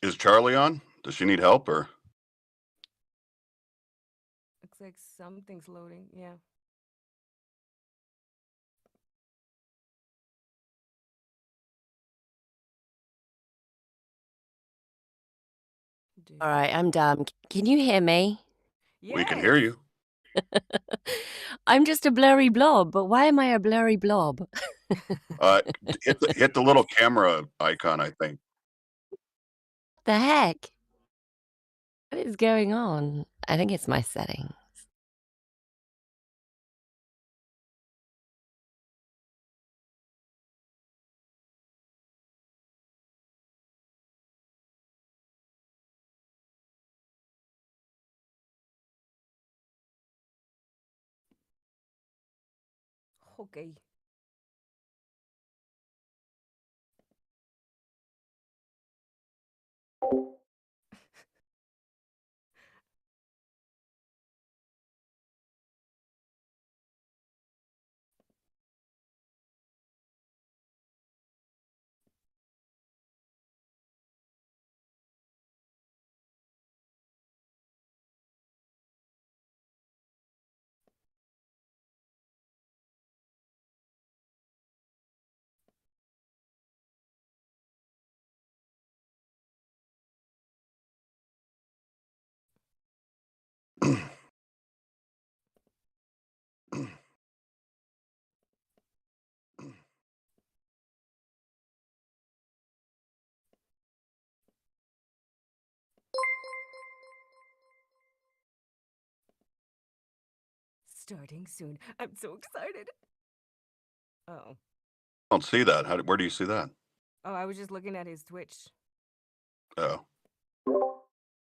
Is Charlie on? Does she need help or? Looks like something's loading. Yeah. All right, I'm done. Can you hear me? We can hear you. I'm just a blurry blob, but why am I a blurry blob? Hit the little camera icon, I think. The heck? What is going on? I think it's my settings. Okay. Starting soon. I'm so excited. Oh. I don't see that. Where do you see that? Oh, I was just looking at his Twitch. Oh.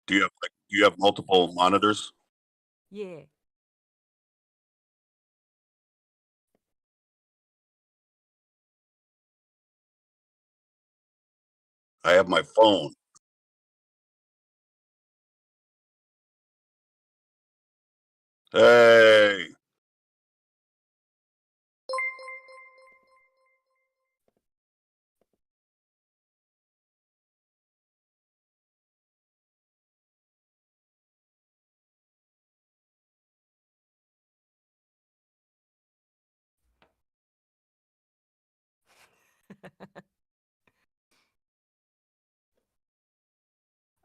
Do you have multiple monitors? Yeah. I have my phone. Hey.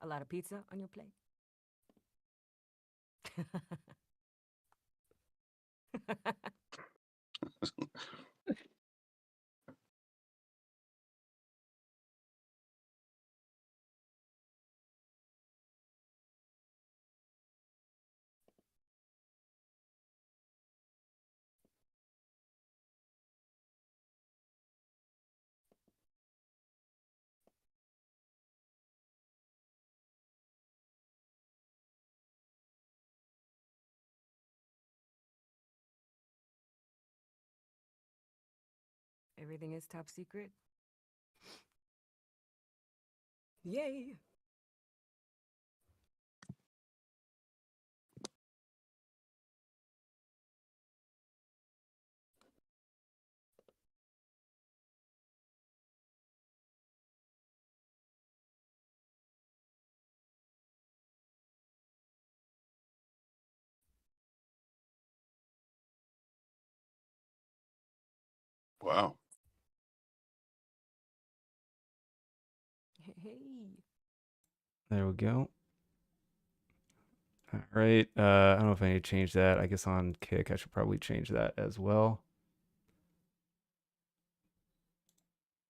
A lot of pizza on your plate. Everything is top secret. Yay. Wow. Hey. There we go. All right. I don't know if I need to change that. I guess on Kick, I should probably change that as well.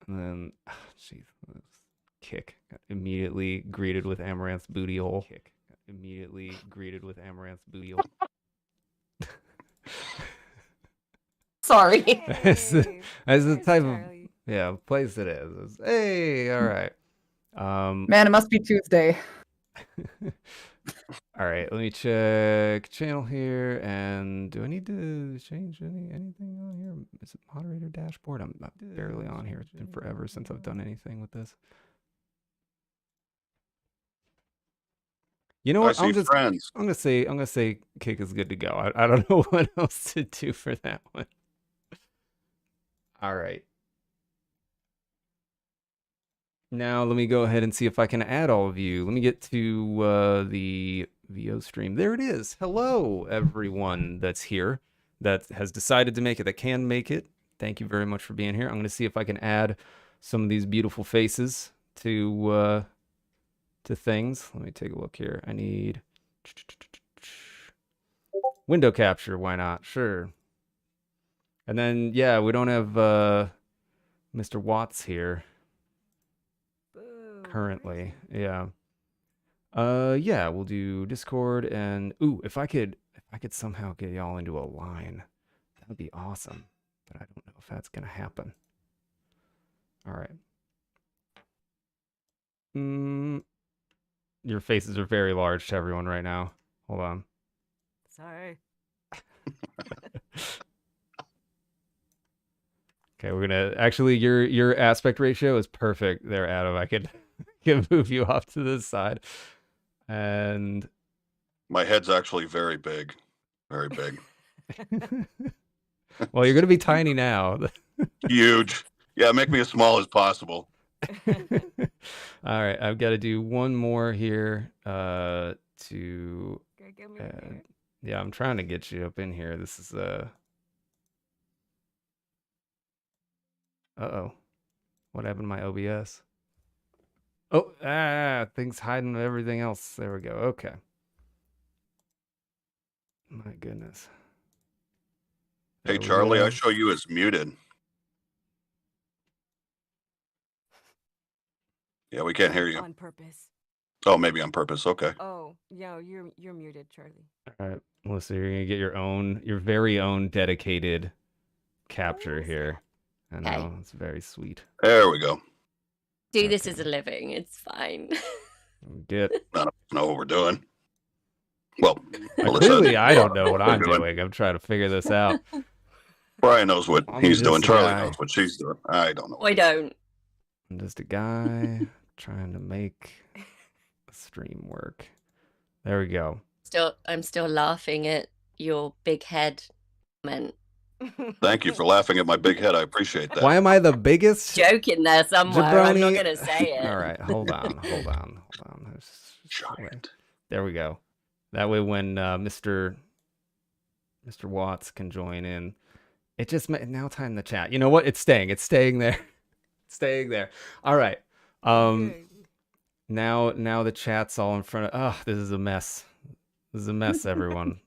And then, jeez, Kick got immediately greeted with Amaranth's booty hole. Kick got immediately greeted with Amaranth's booty hole. Sorry. That's the type Charlie. of place it is. Hey, all right. Man, it must be Tuesday. All right, let me check channel here. And do I need to change anything on here? Is it moderator dashboard? I'm barely on here. It's been forever since I've done anything with this. You know what? I'm gonna say Kick is good to go. I don't know what else to do for that one. All right. Now let me go ahead and see if I can add all of you. Let me get to the VO stream. There it is. Hello, everyone that's here, that has decided to make it, that can make it. Thank you very much for being here. I'm going to see if I can add some of these beautiful faces to things. Let me take a look here. I need window capture. Why not? Sure. And then, yeah, we don't have Mr. Watts here currently. Yeah. Yeah, we'll do Discord and if I could somehow get y'all into a line, that would be awesome. But I don't know if that's gonna happen. All right. Your faces are very large to everyone right now. Hold on. Sorry. Okay, we're gonna actually your aspect ratio is perfect there, Adam. I can move you off to this side. And My head's actually very big. Very big. well, you're gonna be tiny now. Huge. Yeah, make me as small as possible. All right, I've got to do one more here to Get me in there. yeah, I'm trying to get you up in here. This is uh-oh. What happened to my OBS? Oh, things hiding everything else. There we go. Okay. My goodness. Hey, There we Charlie, go. I show you as muted. Yeah, we can't hear you. On purpose. Oh, maybe on purpose. Okay. Oh, no, you're muted, Charlie. All right, Melissa, you're gonna get your very own dedicated capture Yes. here. I Okay. know, it's very sweet. There we go. Do this Okay. as a living. It's fine. Get None of us know what we're doing. Well, clearly I don't know what I'm doing. doing. I'm trying to figure this out. Brian knows what I'm he's just doing. a Charlie guy. knows what she's doing. I don't know. I don't. I'm just a guy trying to make the stream work. There we go. I'm still laughing at your big head comment. Thank you for laughing at my big head. I appreciate that. Why am I the biggest? Joke in there somewhere. I'm not Jabroni? gonna say it. All right, hold on. Giant. There we go. That way, when Mr. Watts can join in, it just now time the chat. You know what? It's staying there. It's staying there. All right. Good. Now the chat's all in front of. Oh, this is a mess. This is a mess, everyone.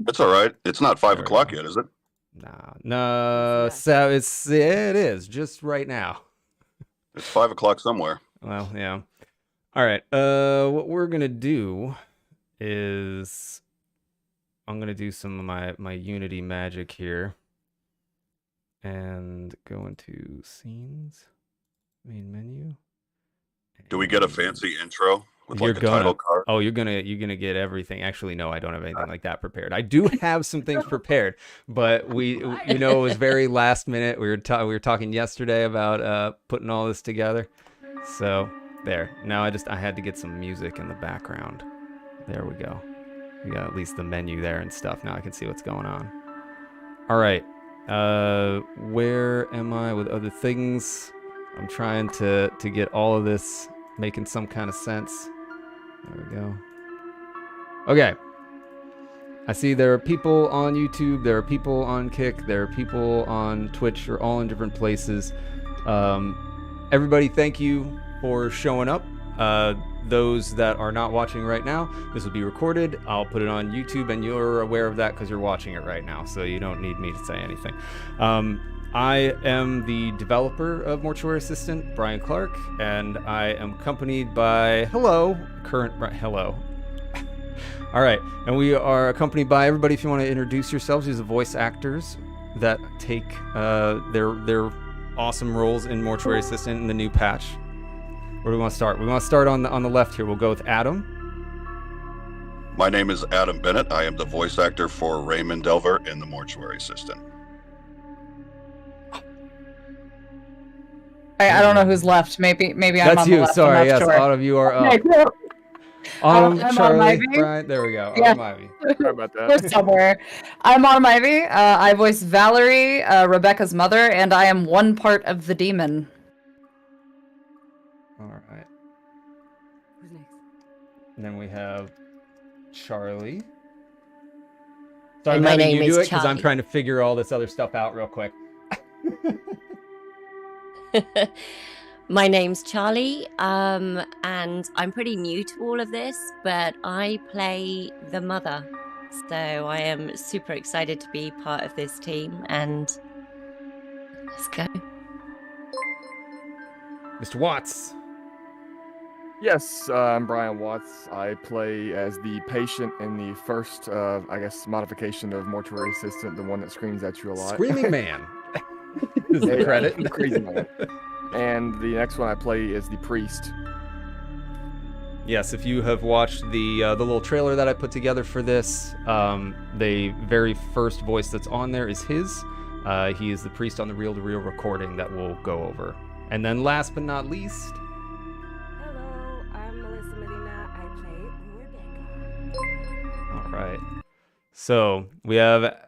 It's all right. It's not 5 There we o'clock go. yet, is it? No. It's So it is just right now. It's 5 o'clock somewhere. Well, yeah. All right. What we're gonna do is I'm gonna do some of my Unity magic here, and go into scenes, main menu. Do we get a and- fancy intro with You're like a title card? Oh, you're gonna get everything. Actually, no, I don't have anything like that prepared. I do have some things prepared, but it was very last minute. We were talking yesterday about putting all this together. So there. Now I had to get some music in the background. There we go. We got at least the menu there and stuff. Now I can see what's going on. All right. Where am I with other things? I'm trying to get all of this making some kind of sense. There we go. Okay. I see there are people on YouTube, there are people on Kick, there are people on Twitch, or all in different places. Everybody, thank you for showing up. Those that are not watching right now, this will be recorded. I'll put it on YouTube, and you're aware of that because you're watching it right now, so you don't need me to say anything. I am the developer of Mortuary Assistant, Brian Clarke, and I am accompanied by hello. All right, and we are accompanied by everybody. If you want to introduce yourselves, these are voice actors that take their awesome roles in Mortuary Assistant in the new patch. Where do we want to start? We want to start on the left here. We'll go with Adam. My name is Adam Bennett. I am the voice actor for Raymond Delver in the Mortuary Assistant. I don't know who's left. Maybe I'm That's on you. the left. Sorry, I'm not yes, sure. Autumn, you are up. Okay, cool. Autumn, I'm Charlie, Autumn Ivy. Brian. There we go. Yeah. Autumn Ivy. Sorry about We're that. somewhere. I'm Autumn Ivy. I voice Valerie, Rebecca's mother, and I am one part of the demon. All right. Who's next? And then we have Charlie. So I'm And my having name you do is it because I'm Charlie. trying to figure all this other stuff out real quick. My name's Charlie, and I'm pretty new to all of this, but I play the mother. So I am super excited to be part of this team, and let's go. Mr. Watts. Yes, I'm Brian Watts. I play as the patient in the first, I guess, modification of Mortuary Assistant, the one that screams at you a lot. Screaming Man. Is the Yeah, credit. the crazy man. And the next one I play is the priest. Yes, if you have watched the little trailer that I put together for this, the very first voice that's on there is his. He is the priest on the reel-to-reel recording that we'll go over. And then last but not least... Hello, I'm Melissa Medina. I play Rebecca. All right. So we have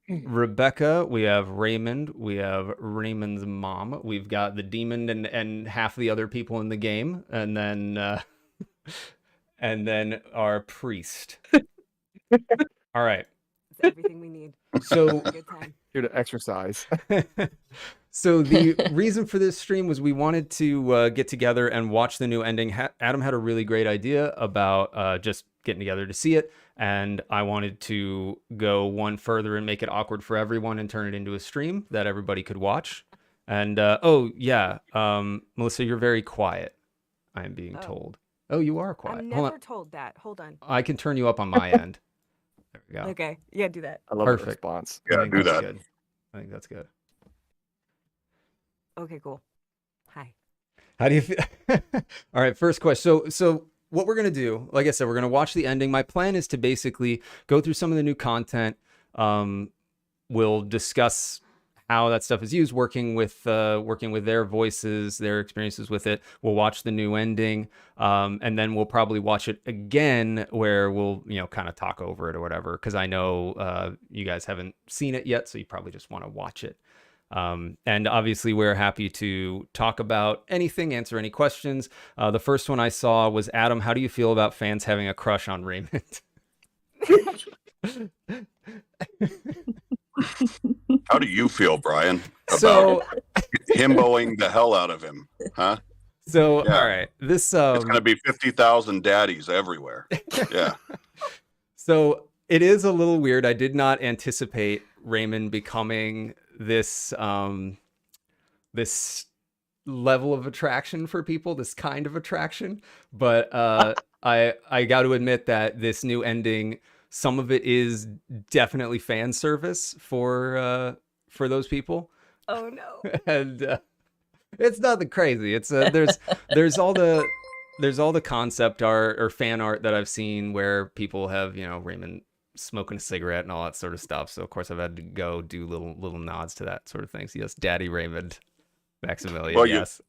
Rebecca, we have Raymond, we have Raymond's mom, we've got the demon and half the other people in the game, and then our priest. All right. It's everything we need. So Good time. Here to exercise. So the reason for this stream was we wanted to get together and watch the new ending. Adam had a really great idea about just getting together to see it, and I wanted to go one further and make it awkward for everyone and turn it into a stream that everybody could watch. And oh yeah, Melissa, you're very quiet, I am being told. Oh, you are quiet. I'm Hold never on. told that. Hold on. I can turn you up on my end. There we go. Okay. Yeah, do that. I love the Perfect. response. I Yeah, think do that's that. good. I think that's good. Okay, cool. Hi. How do you feel? All right, first question. So what we're gonna do, like I said, we're gonna watch the ending. My plan is to basically go through some of the new content. We'll discuss how that stuff is used, working with their voices, their experiences with it. We'll watch the new ending, and then we'll probably watch it again, where we'll kind of talk over it or whatever. Because I know you guys haven't seen it yet, so you probably just want to watch it. And obviously we're happy to talk about anything, answer any questions. The first one I saw was, Adam, how do you feel about fans having a crush on Raymond? How do you feel, Brian, about So, himboing the hell out of him? Huh? so Yeah. all right, this It's going to be 50,000 daddies everywhere. Yeah. so it is a little weird. I did not anticipate Raymond becoming this this level of attraction for people, this kind of attraction. But I got to admit that this new ending, some of it is definitely fan service for those people. Oh no. And it's nothing crazy. It's there's all the concept art or fan art that I've seen where people have Raymond smoking a cigarette and all that sort of stuff. So of course I've had to go do little nods to that sort of things. Yes, Daddy Raymond, Maximilian. Well, yes.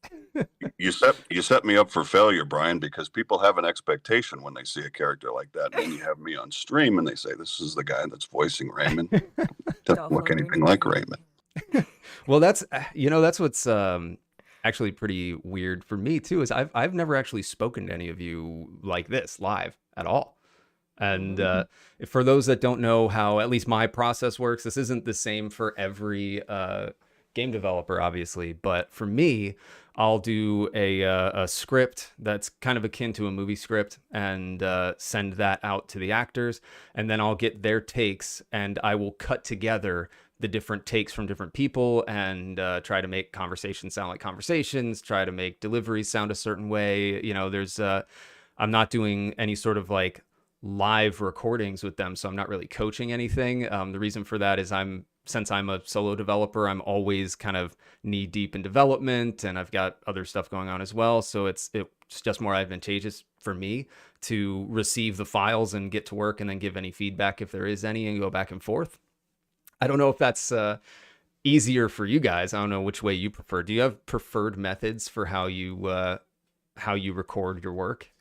You set me up for failure, Brian, because people have an expectation when they see a character like that. And then you have me on stream and they say, this is the guy that's voicing Raymond. Doesn't look anything like Raymond. Well, that's that's what's actually pretty weird for me too, is I've never actually spoken to any of you like this live at all. And for those that don't know how at least my process works, this isn't the same for every game developer, obviously. But for me, I'll do a script that's kind of akin to a movie script and send that out to the actors. And then I'll get their takes and I will cut together the different takes from different people and try to make conversations sound like conversations, try to make deliveries sound a certain way. I'm not doing any sort of like live recordings with them, so I'm not really coaching anything. The reason for that is since I'm a solo developer, I'm always kind of knee deep in development and I've got other stuff going on as well. So it's just more advantageous for me to receive the files and get to work and then give any feedback if there is any and go back and forth. I don't know if that's easier for you guys. I don't know which way you prefer. Do you have preferred methods for how you record your work?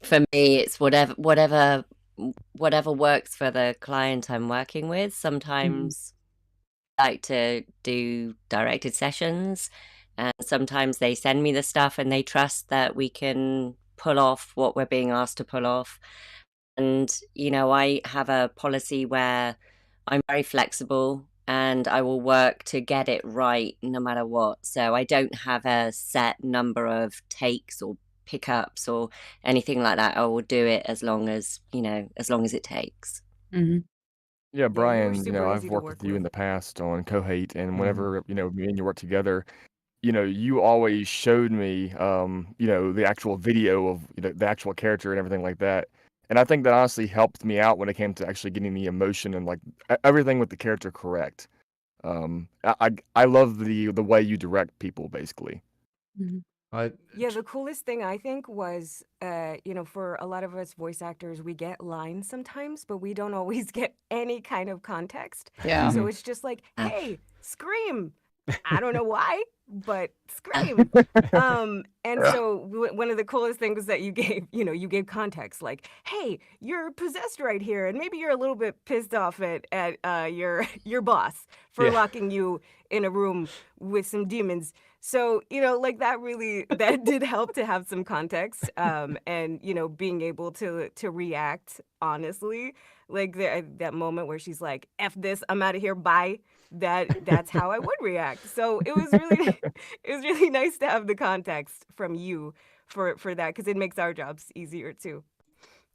For me, it's whatever works for the client I'm working with. Sometimes like to do directed sessions, and sometimes they send me the stuff and they trust that we can pull off what we're being asked to pull off. And I have a policy where I'm very flexible and I will work to get it right no matter what. So I don't have a set number of takes or pickups or anything like that. I will do it as long as it takes. Mm-hmm. Yeah, Brian, super I've easy to worked work with you in with. the past on Cohate, and Mhm. whenever, me and you work together, you always showed me, the actual video of the actual character and everything like that. And I think that honestly helped me out when it came to actually getting the emotion and like everything with the character correct. I love the way you direct people, basically. Yeah, the coolest thing I think was, for a lot of us voice actors, we get lines sometimes, but we don't always get any kind of context. Yeah. So it's just like, hey, scream. I don't know why, but scream. And Yeah. so one of the coolest things that you gave, you gave context, like, hey, you're possessed right here, and maybe you're a little bit pissed off at your boss for Yeah. locking you in a room with some demons. So, like that did help to have some context, and, being able to react honestly, like that moment where she's like, F this, I'm out of here, bye. That's how I would react. So it was really, it was really nice to have the context from you for that, because it makes our jobs easier too.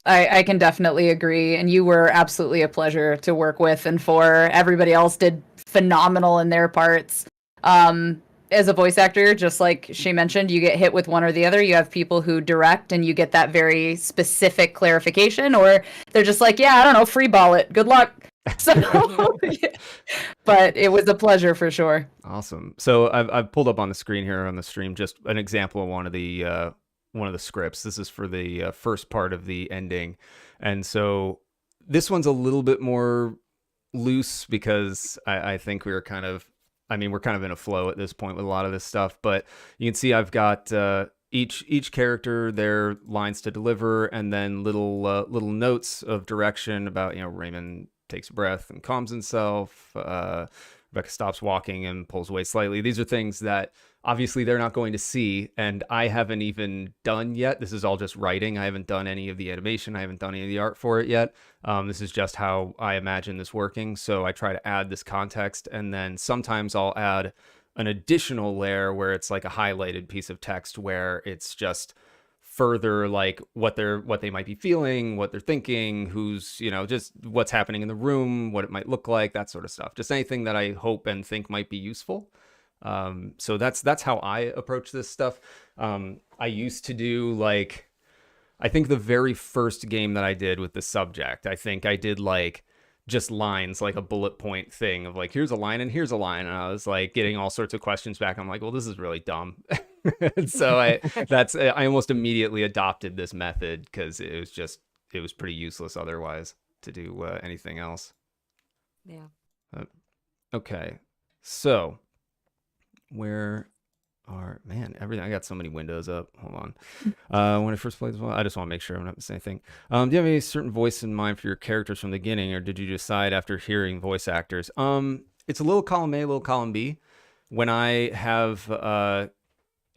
I can definitely agree. And you were absolutely a pleasure to work with, and for everybody else did phenomenal in their parts. As a voice actor, just like she mentioned, you get hit with one or the other. You have people who direct and you get that very specific clarification, or they're just like, yeah, I don't know, free ball it. Good luck. So, yeah. But it was a pleasure for sure. Awesome. So I've pulled up on the screen here on the stream just an example of one of the scripts. This is for the first part of the ending, and so this one's a little bit more loose because I think we're kind of in a flow at this point with a lot of this stuff. But you can see I've got each character their lines to deliver, and then little notes of direction about Raymond takes a breath and calms himself. Rebecca stops walking and pulls away slightly. These are things that obviously they're not going to see, and I haven't even done yet. This is all just writing. I haven't done any of the animation. I haven't done any of the art for it yet. This is just how I imagine this working. So I try to add this context, and then sometimes I'll add an additional layer where it's like a highlighted piece of text where it's just further like what they might be feeling, what they're thinking, who's just what's happening in the room, what it might look like, that sort of stuff. Just anything that I hope and think might be useful. So that's how I approach this stuff. I used to do I think the very first game that I did with the subject, I think I did just lines, like a bullet point thing of here's a line and here's a line, and I was getting all sorts of questions back. I'm like, well, this is really dumb. So I almost immediately adopted this method because it was pretty useless otherwise to do anything else. Yeah. Okay, so everything. I got so many windows up. Hold on. When I first played this one, I just want to make sure I'm not missing anything. Do you have any certain voice in mind for your characters from the beginning, or did you decide after hearing voice actors? It's a little column A, a little column B. When I have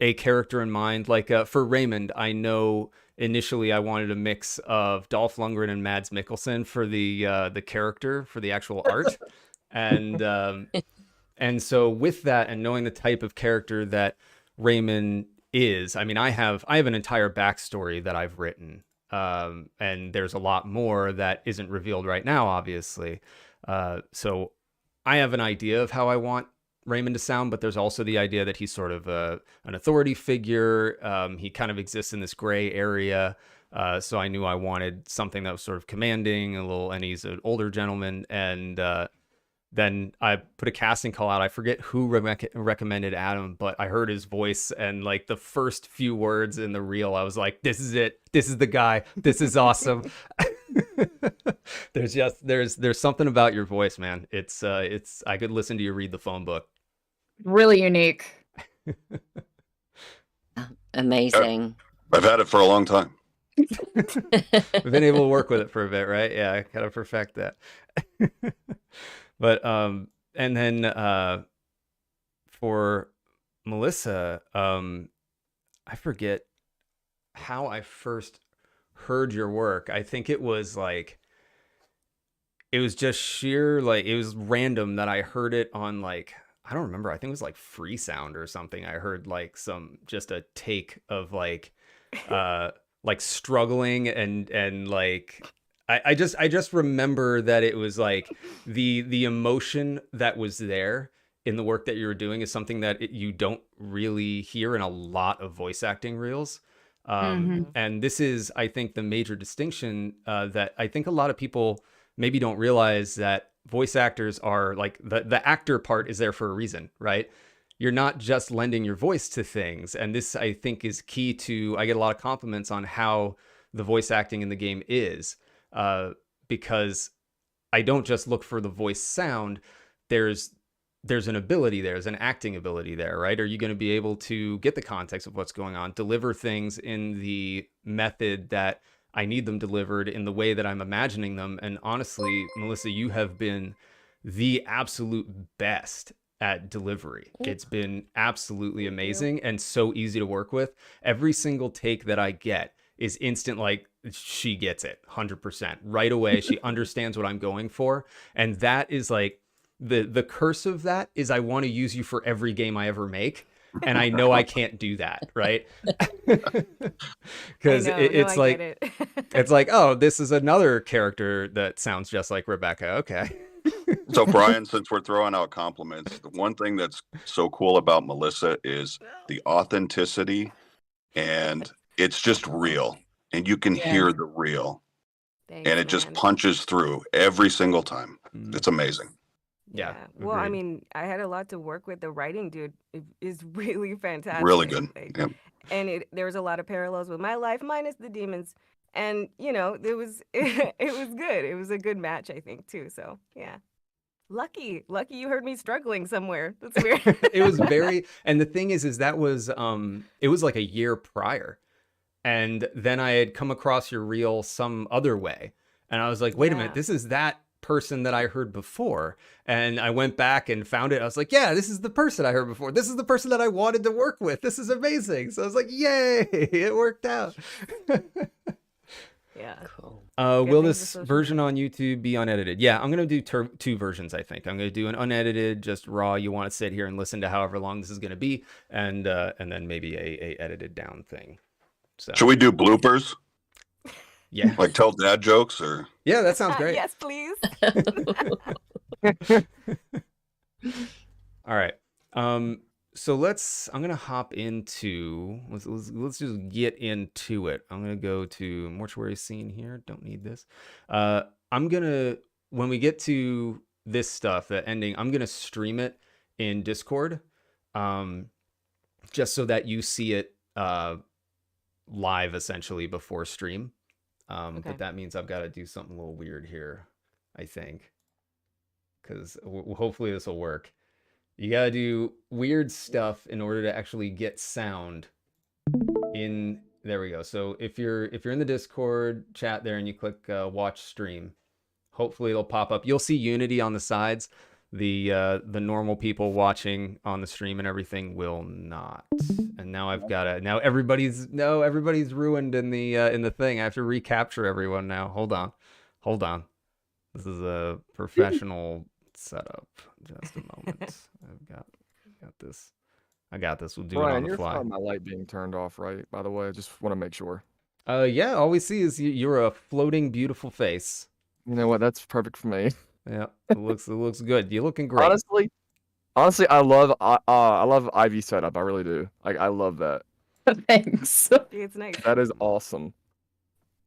a character in mind, for Raymond, I know initially I wanted a mix of Dolph Lundgren and Mads Mikkelsen for the character, for the actual art, and so with that, and knowing the type of character that Raymond is, I have an entire backstory that I've written, and there's a lot more that isn't revealed right now, obviously. So I have an idea of how I want Raymond to sound, but there's also the idea that he's sort of an authority figure. He kind of exists in this gray area. So I knew I wanted something that was sort of commanding, and he's an older gentleman, and then I put a casting call out. I forget who recommended Adam, but I heard his voice, and the first few words in the reel, I was like, this is it. This is the guy. This is awesome. There's something about your voice, man. It's I could listen to you read the phone book. Really unique. Amazing. I've had it for a long time. We've been able to work with it for a bit, right? Yeah, I gotta perfect that. But and then for Melissa, I forget how I first heard your work. I think it was like, it was just sheer, like, it was random that I heard it on, like, I don't remember. I think it was like Free Sound or something. I heard like just a take of like struggling and like, I just remember that it was like the emotion that was there in the work that you were doing is something that you don't really hear in a lot of voice acting reels. And this is, I think, the major distinction that I think a lot of people maybe don't realize, that voice actors are like, the actor part is there for a reason, right? You're not just lending your voice to things. And this, I think, is key to, I get a lot of compliments on how the voice acting in the game is, because I don't just look for the voice sound. There's an ability there, there's an acting ability there, right? Are you going to be able to get the context of what's going on, deliver things in the method that I need them delivered, in the way that I'm imagining them? And honestly, Melissa, you have been the absolute best at delivery. It's been absolutely amazing and so easy to work with. Every single take that I get is instant, like, she gets it 100% right away. She understands what I'm going for. And that is like, the curse of that is, I want to use you for every game I ever make. And I know I can't do that, right? Because it's like, it's like, oh, this is another character that sounds just like Rebecca. Okay. So Brian, since we're throwing out compliments, the one thing that's so cool about Melissa is the authenticity, and it's just real, and you can hear the real. Thanks, and it just punches through every single time. It's amazing. Yeah. Well, I mean, I had a lot to work with. The writing, dude, is really fantastic. Really good. Like, yep. And there was a lot of parallels with my life, minus the demons. And, you know, it was good. It was a good match, I think, too. So, yeah. Lucky you heard me struggling somewhere. That's weird. It was very, and the thing is that was, it was like a year prior. And then I had come across your reel some other way. And I was like, wait a minute, this is that person that I heard before. And I went back and found it. I was like, yeah, this is the person I heard before. This is the person that I wanted to work with. This is amazing. So I was like, yay, it worked out. Yeah. Cool. Will this version on YouTube be unedited? Yeah, I'm going to do two versions, I think. I'm going to do an unedited, just raw. You want to sit here and listen to however long this is going to be. And then maybe a edited down thing. So. Should we do bloopers? Yeah. Like tell dad jokes or? Yeah, that sounds great. Yes, please. All right. So I'm going to hop into, let's just get into it. I'm going to go to mortuary scene here. Don't need this. I'm going to, when we get to this stuff, the ending, I'm going to stream it in Discord, just so that you see it live essentially before stream. Okay. But that means I've got to do something a little weird here, I think, because hopefully this will work. You got to do weird stuff in order to actually get sound in. There we go. So if you're in the Discord chat there and you click watch stream, hopefully it'll pop up. You'll see Unity on the sides. The normal people watching on the stream and everything will not. And now I've got to, now everybody's ruined in the thing. I have to recapture everyone now. Hold on. This is a professional setup. Just a moment. I've got this. I got this. We'll do it on the fly. You're fine, my light being turned off, right? By the way, I just want to make sure. Yeah. All we see is you're a floating, beautiful face. You know what? That's perfect for me. Yeah, it looks good. You're looking great. Honestly, I love Ivy setup. I really do. Like, I love that. Thanks. It's nice. That is awesome.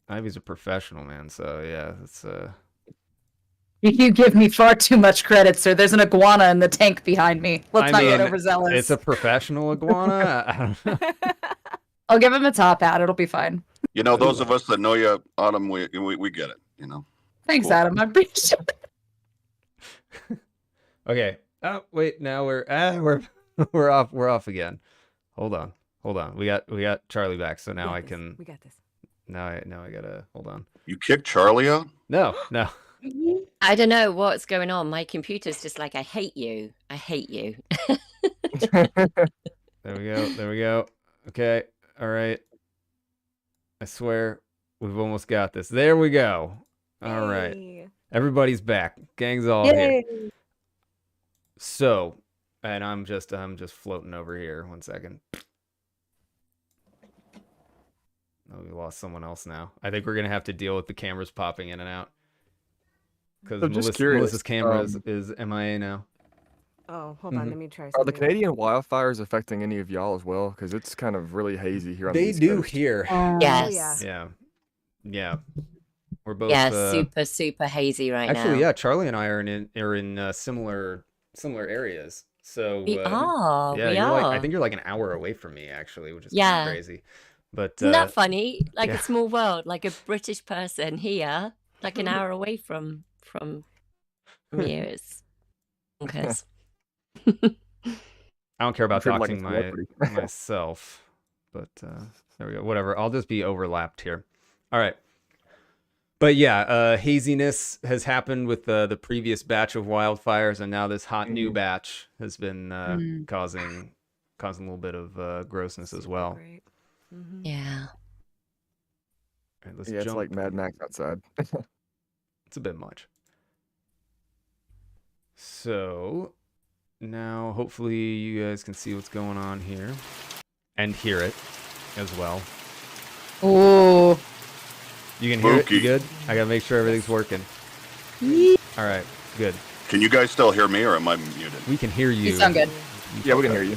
Ivy's a professional, man. So yeah, it's You give me far too much credit, sir. There's an iguana in the tank behind me. Let's not get overzealous. It's a professional iguana. I don't know. I'll give him a top hat. It'll be fine. You know, those of us that know you, Autumn, we get it. You know. Thanks, cool. Adam. I appreciate it. Okay. Oh wait, now we're off again. Hold on. We got Charlie back, so now I can. We got this. Now I gotta hold on. You kicked Charlie out? No. I don't know what's going on. My computer's just like, I hate you. I hate you. There we go. There we go. Okay. All right. I swear we've almost got this. There we go. All right. Yay. Everybody's back. Gang's all here. So, and I'm just floating over here. 1 second. Oh, we lost someone else now. I think we're gonna have to deal with the cameras popping in and out. Because I'm just curious, Melissa's camera is MIA now. Oh, hold on. Let me try Are the something. Canadian wildfires affecting any of y'all as well? Because it's kind of really hazy here on the They East do Coast. here. Yes. yeah. Yeah. We're both. Yeah, super hazy right now. Actually, yeah. Charlie and I are in similar areas. So We are. yeah, we you're are. like I think you're like an hour away from me actually, which is kind Yeah. of crazy. But Isn't that funny? Like yeah. a small world, like a British person here, like an hour away from you. It's bonkers. I don't care about treated like a doxing celebrity. myself, but there we go. Whatever. I'll just be overlapped here. All right. But yeah, haziness has happened with the previous batch of wildfires, and now this hot new batch has been causing a little bit of grossness as well. Great. Yeah. All right, let's Yeah, it's jump. like Mad Max outside. It's a bit much. So now hopefully you guys can see what's going on here and hear it as well. Ooh. You can hear it? You Spooky. good? I gotta make sure everything's working. All right, good. Can you guys still hear me, or am I muted? We can hear you. You sound good. Yeah, we can hear you.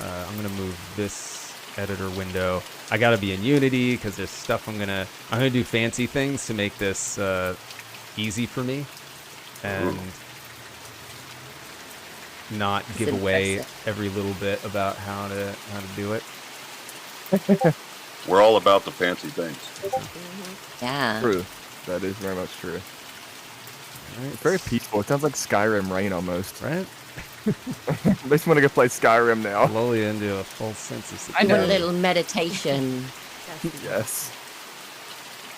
I'm gonna move this editor window. I gotta be in Unity because there's stuff I'm gonna do fancy things to make this easy for me and not give away every little bit about how to do it. We're all about the fancy things. Yeah. True. That is very much true. Right. It's very peaceful. It sounds like Skyrim rain almost. Right? Makes me want to go play Skyrim now. Lull you into a false sense of I Want know. a little meditation, Yes.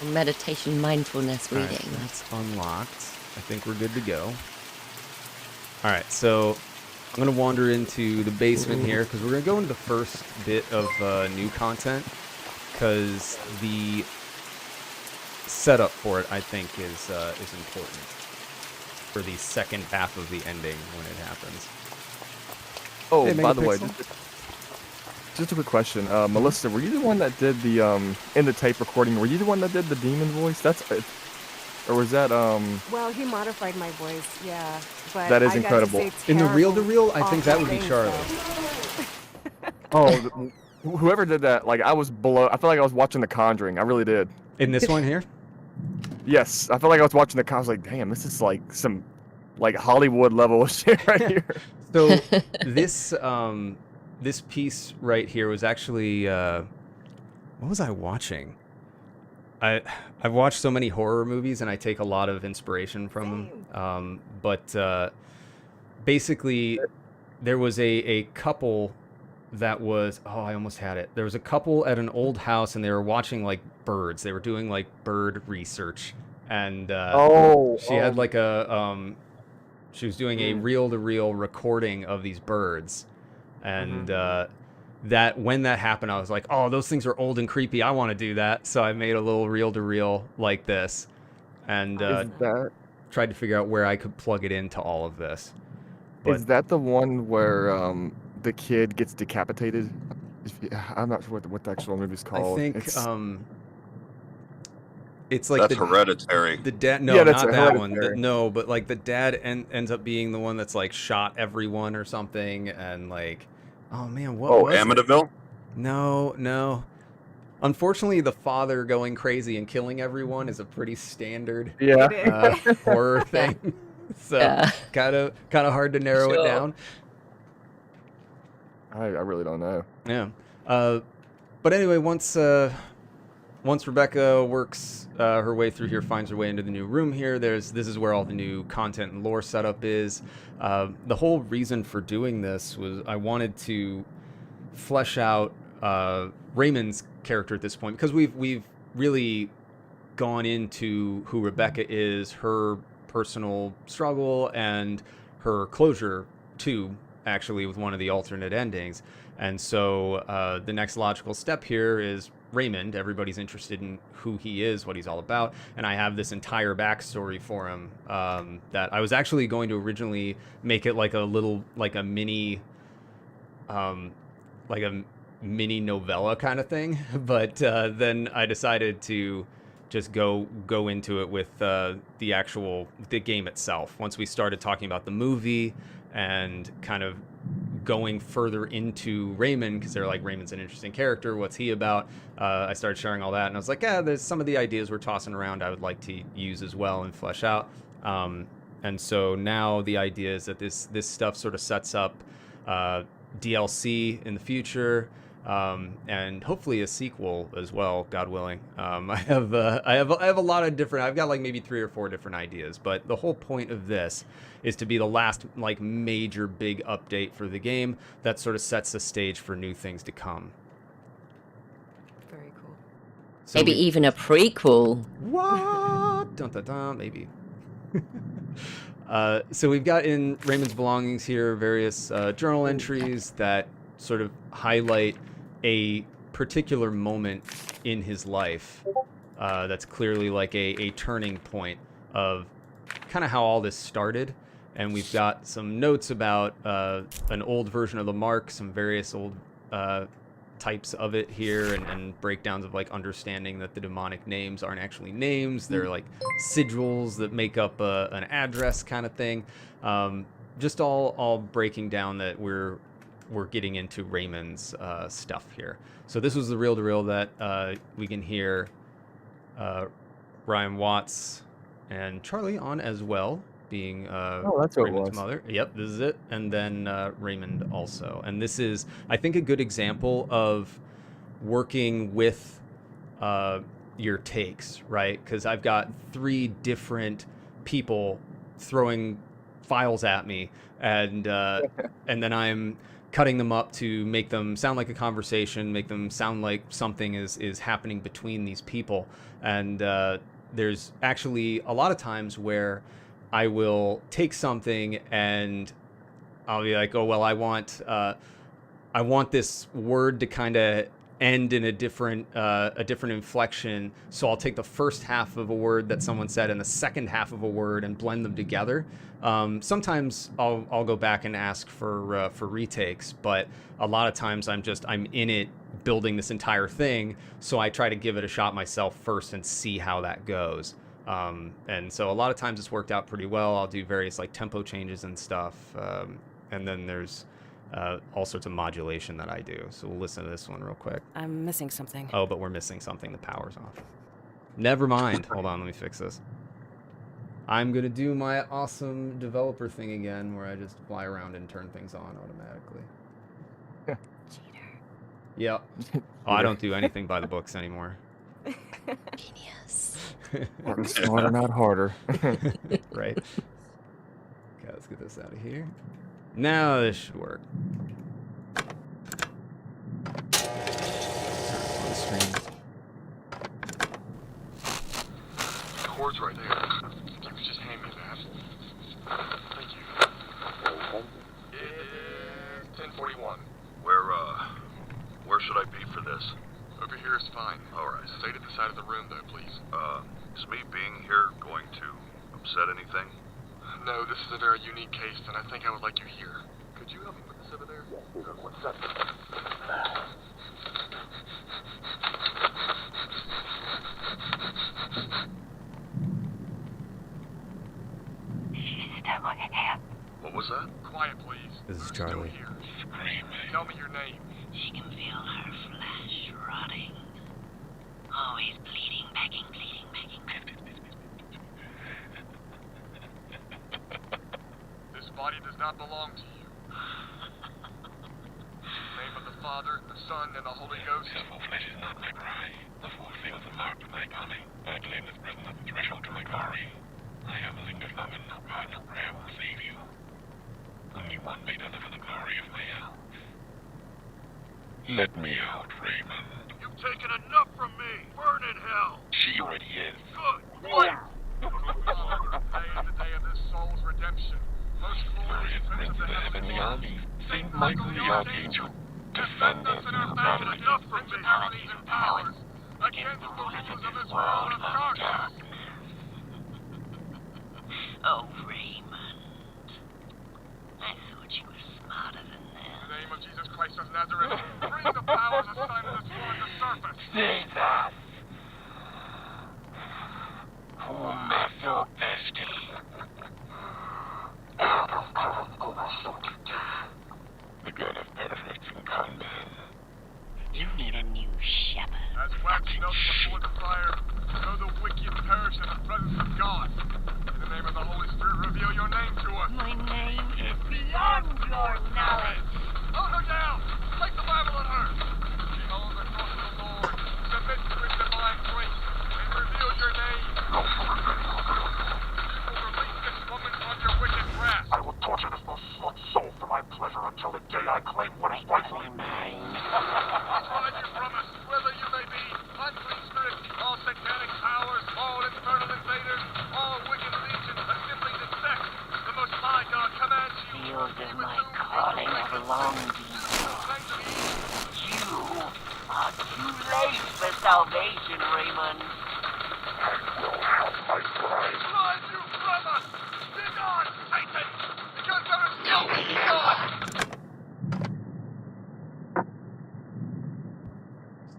meditation, mindfulness All right, reading. that's unlocked. I think we're good to go. All right, so I'm going to wander into the basement here because we're going to go into the first bit of new content because the setup for it, I think, is important for the second half of the ending when it happens. Oh, Hey, by the way, Megapixel. just a quick question. Melissa, were you the one that did the in the tape recording? Were you the one that did the demon voice? Or was that Well, he modified my voice, yeah. But That is I got to incredible. say In the terrible, reel-to-reel, I think that awful would be things, Charlie. though. Oh, whoever did that, like I was below. I feel like I was watching The Conjuring. I really did. In this one here? Yes, I felt like I was watching The Conjuring. I was like, damn, this is like some like Hollywood level shit right here. So this this piece right here was actually what was I watching? I've watched so many horror movies and I take a lot of inspiration from them. But basically there was a couple that was I almost had it. There was a couple at an old house and they were watching like birds. They were doing like bird research and she had like a she was doing a reel-to-reel recording of these birds, and that when that happened, I was like, "Oh, those things are old and creepy. I want to do that." So I made a little reel-to-reel like this, and tried to figure out where I could plug it into all of this. But Is that the one where the kid gets decapitated? I'm not sure what the actual movie's called. I think it's like That's Hereditary. The dad, Yeah, that's not that one. Hereditary. No, but like the dad ends up being the one that's like shot everyone or something, and like, oh man, what was it? Amityville? No. Unfortunately, the father going crazy and killing everyone is a pretty standard horror thing. So kind of hard to narrow it down. I really don't know. Yeah. But anyway, once Rebecca works her way through here, finds her way into the new room here, this is where all the new content and lore setup is. The whole reason for doing this was I wanted to flesh out Raymond's character at this point because we've really gone into who Rebecca is, her personal struggle and her closure too, actually, with one of the alternate endings. And so the next logical step here is Raymond. Everybody's interested in who he is, what he's all about, and I have this entire backstory for him that I was actually going to originally make it like a little, like a mini novella kind of thing, but then I decided to just go into it with the game itself. Once we started talking about the movie and kind of going further into Raymond, because they're like, Raymond's an interesting character, what's he about? I started sharing all that, and I was like, yeah, there's some of the ideas we're tossing around I would like to use as well and flesh out. And so now the idea is that this stuff sort of sets up DLC in the future, and hopefully a sequel as well, God willing. I have a lot of different. I've got like maybe 3 or 4 different ideas, but the whole point of this is to be the last like major big update for the game that sort of sets the stage for new things to come. Very cool. So Maybe even a prequel. What? Dun, dun, dun, maybe. So we've got in Raymond's belongings here various journal entries that sort of highlight a particular moment in his life that's clearly like a turning point of kind of how all this started. And we've got some notes about an old version of the mark, some various old types of it here, and breakdowns of like understanding that the demonic names aren't actually names. They're like sigils that make up an address kind of thing. Just all breaking down that we're getting into Raymond's stuff here. So this was the reel-to-reel that we can hear Ryan Watts and Charlie on as well, being that's what it Raymond's was. mother. Yep, this is it. And then Raymond also. And this is, I think, a good example of working with your takes, right? Because I've got 3 different people throwing files at me, and then I'm cutting them up to make them sound like a conversation, make them sound like something is happening between these people. And there's actually a lot of times where I will take something and I'll be like, oh, well, I want this word to kind of end in a different inflection. So I'll take the first half of a word that someone said and the second half of a word and blend them together. Sometimes I'll go back and ask for retakes, but a lot of times I'm in it building this entire thing. So I try to give it a shot myself first and see how that goes. And so a lot of times it's worked out pretty well. I'll do various like tempo changes and stuff. And then there's all sorts of modulation that I do. So we'll listen to this one real quick. I'm missing something. Oh, but we're missing something. The power's off. Never mind. Hold on, let me fix this. I'm going to do my awesome developer thing again where I just fly around and turn things on automatically. Cheater. Yep. Oh, I don't do anything by the books anymore. Genius. Work smarter, not harder. Right. Okay, let's get this out of here. Now this should work. On screen. Cord's right there. If you could just hand me that. Thank you. 1041. Where should I be for this? Over here is fine. All right. Stay to the side of the room, though, please. Is me being here going to upset anything? No, this is a very unique case, and I think I would like you here. Could you help me put this over there? What's that? What was that? Quiet, please. This is Who's still Charlie. here? Tell me your name. She can feel her flesh rotting. Always bleeding, begging, bleeding, begging. This body does not belong to you. In the name of the Father, the Son, and the Holy Ghost. Sinful flesh is not my cry. The four seals are marked with my coming. I claim this present at the threshold to my glory. I have lingered long enough, God, no prayer will save you. Only one may deliver the glory of my house. Let me out, Raymond. You've taken enough from me! Burn in hell! She already is. Good! Today is the day Glorious Prince of the Heavenly Army, Saint Michael the Archangel, defend us in our battle against principalities and powers, against the rulers of this world of darkness. Oh, Raymond. I thought you were smarter than In that. the name of Jesus Christ of Nazareth, bring the powers assigned to this sword to surface. Jesus! Who met your destiny? The god of perfect in combat. You need a new shepherd. As wax melts before the fire, so the wicked perish in the presence of God. In the name of the Holy Spirit, reveal your name to us. My name is beyond your knowledge. Hold her down! Take the Bible on her! She holds the cross of the Lord. Submit to his divine grace and reveal your name. You will release this woman from your wicked grasp. I will torture this most slut soul for my pleasure until the day I claim what is rightfully mine. Hide you from us, whether you may be unclean spirits, all satanic powers, all infernal invaders, all wicked legions, assemblies and sects. The Most High God commands you. Feel that my calling belongs to you. You are too late for salvation, Raymond. I will have my prize. Drive you from us! Begone, Satan! Because there is no God!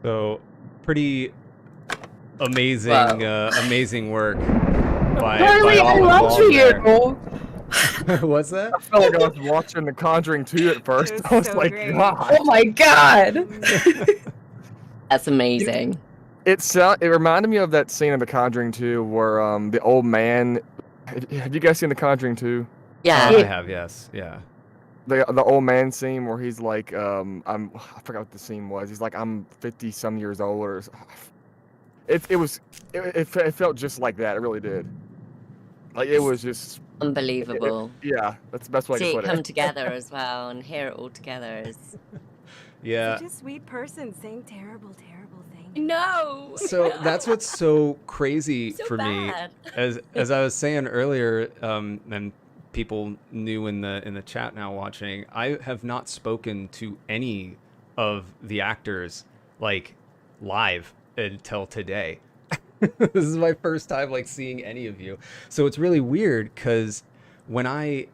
So, pretty amazing, Wow. amazing work by Charlie, I all love involved you. there. What's that? I felt like I was watching The Conjuring 2 at first. It was I was so like, great. God. Oh my god. That's amazing. It reminded me of that scene in The Conjuring 2 where the old man. Have you guys seen The Conjuring 2? Yeah. I have, yes, yeah. The old man scene where he's like, I forgot what the scene was. He's like, I'm 50 some years old, or it felt just like that. It really did. Like it was just Unbelievable. yeah, that's the best way See to it put come it. together as well and hear it all together is. Yeah. Such a sweet person saying terrible, terrible things. No. So that's what's so crazy So for bad. me. As I was saying earlier, and people new in the chat now watching, I have not spoken to any of the actors like live until today. This is my first time like seeing any of you. So it's really weird because when I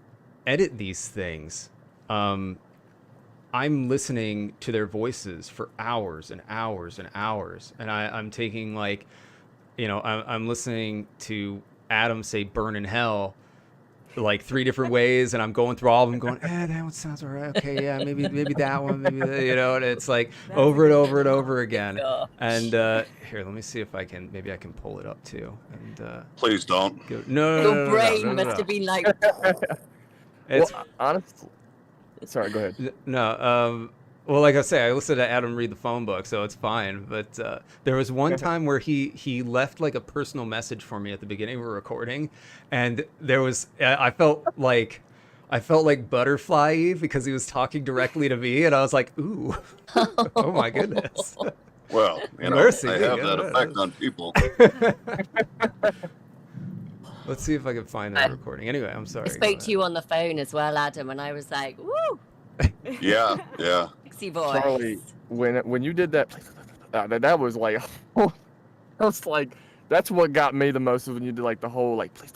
edit these things, I'm listening to their voices for hours and hours and hours. And I'm taking like, I'm listening to Adam say burn in hell like 3 different ways, and I'm going through all of them going, that one sounds all right. Okay, yeah, maybe that one, maybe that, and it's like That's over and a good over and call. over again. Gosh. And here, let me see if I can pull it up too. And Please don't. go, no, Your brain no, must have been like, It's, Well, honestly, sorry, go ahead. no, well, like I say, I listened to Adam read the phone book, so it's fine. But there was one time where he left like a personal message for me at the beginning of a recording, and there was I felt like butterfly because he was talking directly to me, and I was like, ooh, oh my goodness. Well, Mercy, I have yeah, that yeah. effect on people. Let's see if I can find that recording. Anyway, I'm sorry. I spoke to you on the phone as well, Adam, and I was like, woo, Yeah, yeah. sexy voice. Charlie, when you did that, that was like, I was like, that's what got me the most when you did like the whole like, please.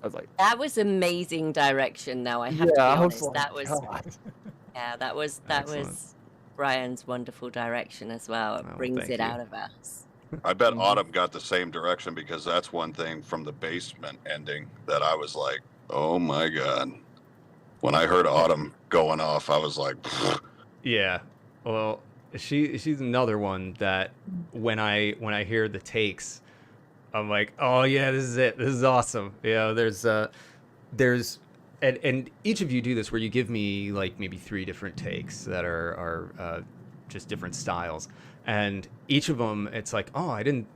I was like, That was amazing direction, though, I have to be yeah, I was honest. like, That was, God. yeah, that was Excellent. Brian's wonderful direction as well. It Oh, brings thank it you. out of us. I bet Autumn got the same direction because that's one thing from the basement ending that I was like, oh my God. When I heard Autumn going off, I was like, Yeah. Well, she's another one that when I hear the takes, I'm like, oh yeah, this is it. This is awesome. There's and each of you do this where you give me like maybe 3 different takes that are just different styles, and each of them it's like, oh, I didn't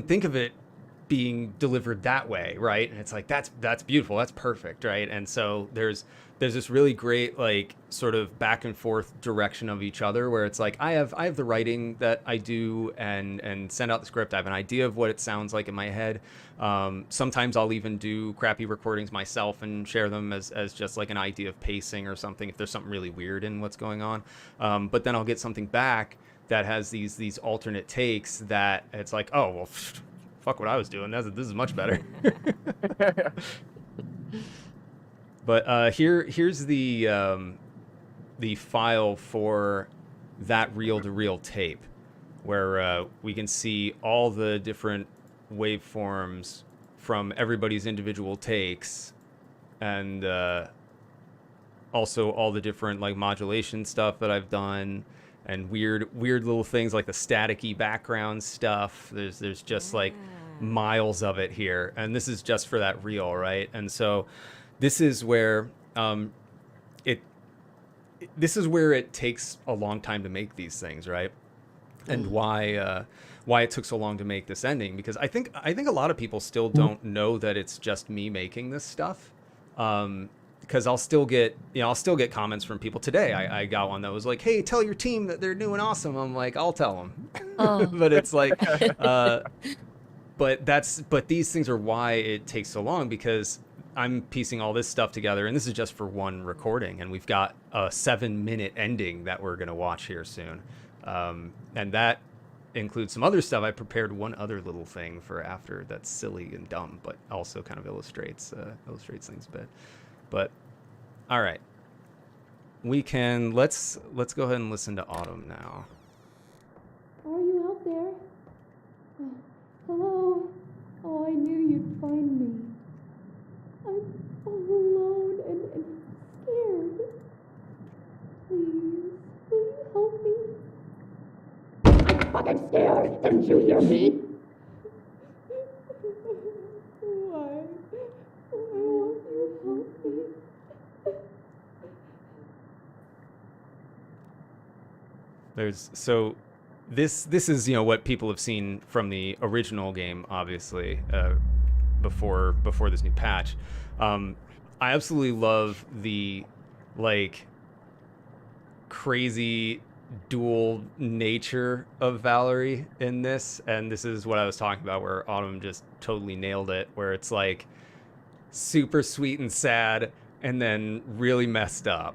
think of it being delivered that way, right? And it's like that's beautiful, that's perfect, right? And so there's this really great like sort of back and forth direction of each other, where it's like I have the writing that I do and send out the script. I have an idea of what it sounds like in my head. Sometimes I'll even do crappy recordings myself and share them as just like an idea of pacing or something if there's something really weird in what's going on. But then I'll get something back that has these alternate takes that it's like, oh well, fuck what I was doing. This is much better. But here's the file for that reel-to-reel tape, where we can see all the different waveforms from everybody's individual takes, and also all the different like modulation stuff that I've done, and weird little things like the staticky background stuff. There's just like miles of it here, and this is just for that reel, right? And so this is where it takes a long time to make these things, right? And why it took so long to make this ending, because I think a lot of people still don't know that it's just me making this stuff. Because I'll still get comments from people. Today I got one that was like, hey, tell your team that they're doing awesome. I'm like, I'll tell them. Oh. But it's like but these things are why it takes so long, because I'm piecing all this stuff together, and this is just for one recording, and we've got a 7-minute ending that we're gonna watch here soon, and that includes some other stuff. I prepared one other little thing for after that's silly and dumb, but also kind of illustrates things a bit. But all right, we can let's go ahead and listen to Autumn now. Are you out there? Hello? Oh, I knew you'd find me. I'm all alone and scared. Please, will you help me? I'm fucking scared. Didn't you hear me? Why? Why won't you help me? This is what people have seen from the original game, obviously, before this new patch. I absolutely love the like crazy dual nature of Valerie in this, and this is what I was talking about, where Autumn just totally nailed it, where it's like super sweet and sad and then really messed up.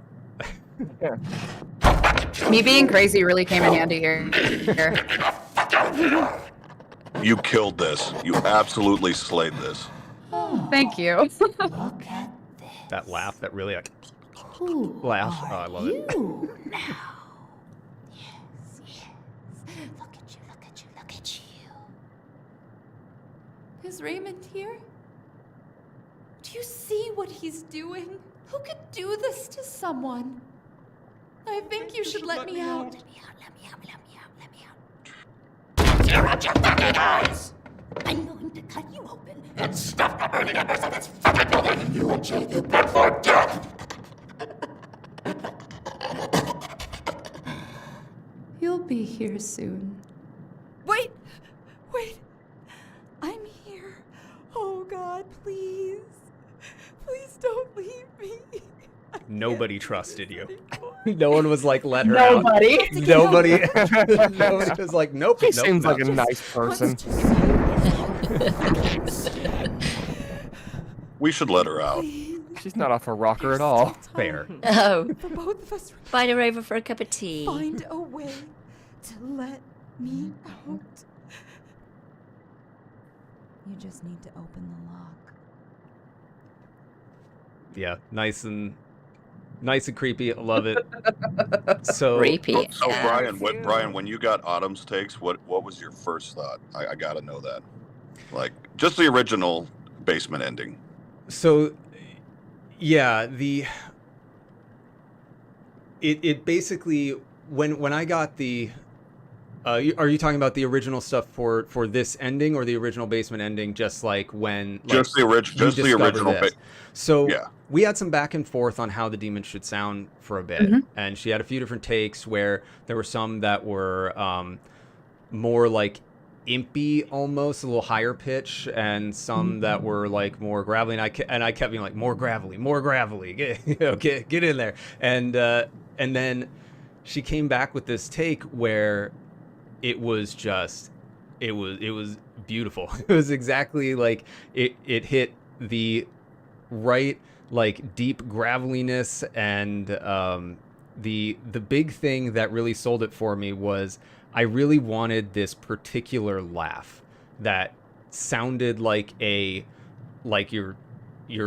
Me being crazy really came in handy here. You killed this. You absolutely slayed this. Thank you. Look at this. That laugh, that really like Who laugh. Oh, I are love it. you now? Yes. Look at you. Is Raymond here? Do you see what he's doing? Who could do this to someone? I think you should let me out. Let me out. Tear out your fucking eyes! I'm going to cut you open and stuff the burning embers of this fucking building, and you will chill you back for death! You'll be here soon. Wait! I'm here. Oh God, please. Please don't leave me. Nobody trusted you. No one was like, let her Nobody. out. Nobody was like, nope. He nope, seems no. like a nice person. We should let her out. She's not off her rocker at all. Fair. Oh, For both of us, invite her over for a cup of tea. find a way to let me out. You just need to open the lock. Yeah, nice and creepy. I love it. So Creepy. So Brian, when you got Autumn's takes, what was your first thought? I gotta know that. Like just the original basement ending. So yeah, it basically when I got the are you talking about the original stuff for this ending, or the original basement ending, just like when Just the original So yeah. We had some back and forth on how the demon should sound for a bit, and she had a few different takes where there were some that were more like impy almost, a little higher pitch, and some that were like more gravelly. And I kept being like, more gravelly, get in there. And then she came back with this take where it was just, it was beautiful. It was exactly like it hit the right, like, deep graveliness, and the big thing that really sold it for me was I really wanted this particular laugh that sounded like you're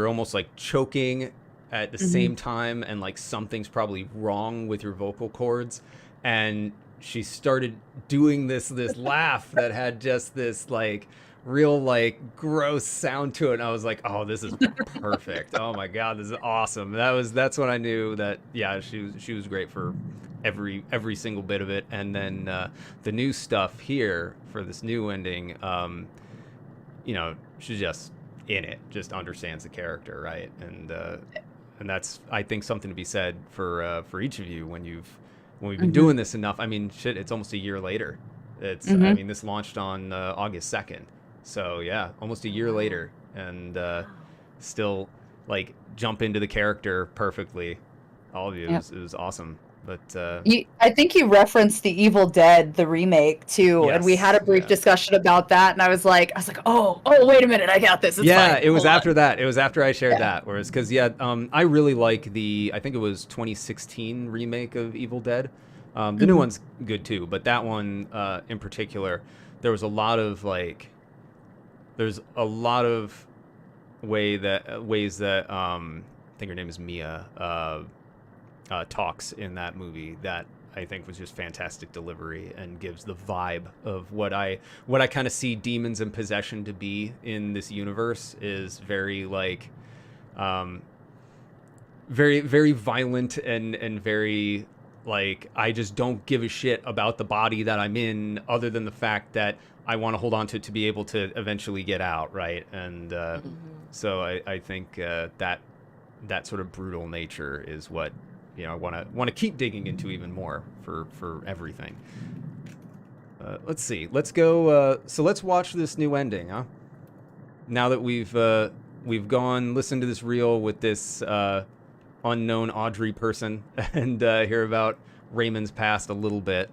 almost like choking at the same time, and like something's probably wrong with your vocal cords. And she started doing this laugh that had just this like real like gross sound to it, and I was like, oh, this is perfect. Oh my god, this is awesome. That's when I knew that, yeah, she was great for every single bit of it. And then the new stuff here for this new ending, you know, she's just in it, just understands the character, right? And that's, I think, something to be said for each of you when we've been doing this enough. I mean, shit, it's almost a year later. It's I mean, this launched on August 2nd. So yeah, almost a year later, and still like jump into the character perfectly. All of you, it was awesome. But I think you referenced the Evil Dead, the remake too, yes, and we had a brief discussion about that. And I was like, oh, wait a minute, I got this. It's fine. It was after that. It was after I shared that. Whereas, because I really like I think it was 2016 remake of Evil Dead. The new one's good too, but that one in particular, there was a lot of like. There's a lot of ways that I think her name is Mia talks in that movie that I think was just fantastic delivery and gives the vibe of what I kind of see demons and possession to be in this universe. Is very like very, very violent and very like, I just don't give a shit about the body that I'm in, other than the fact that I want to hold on to it to be able to eventually get out, right? And so I think that sort of brutal nature is what, you know, I want to keep digging into even more for everything. Let's see. Let's go. So let's watch this new ending, huh? Now that we've listened to this reel with this unknown Audrey person and hear about Raymond's past a little bit.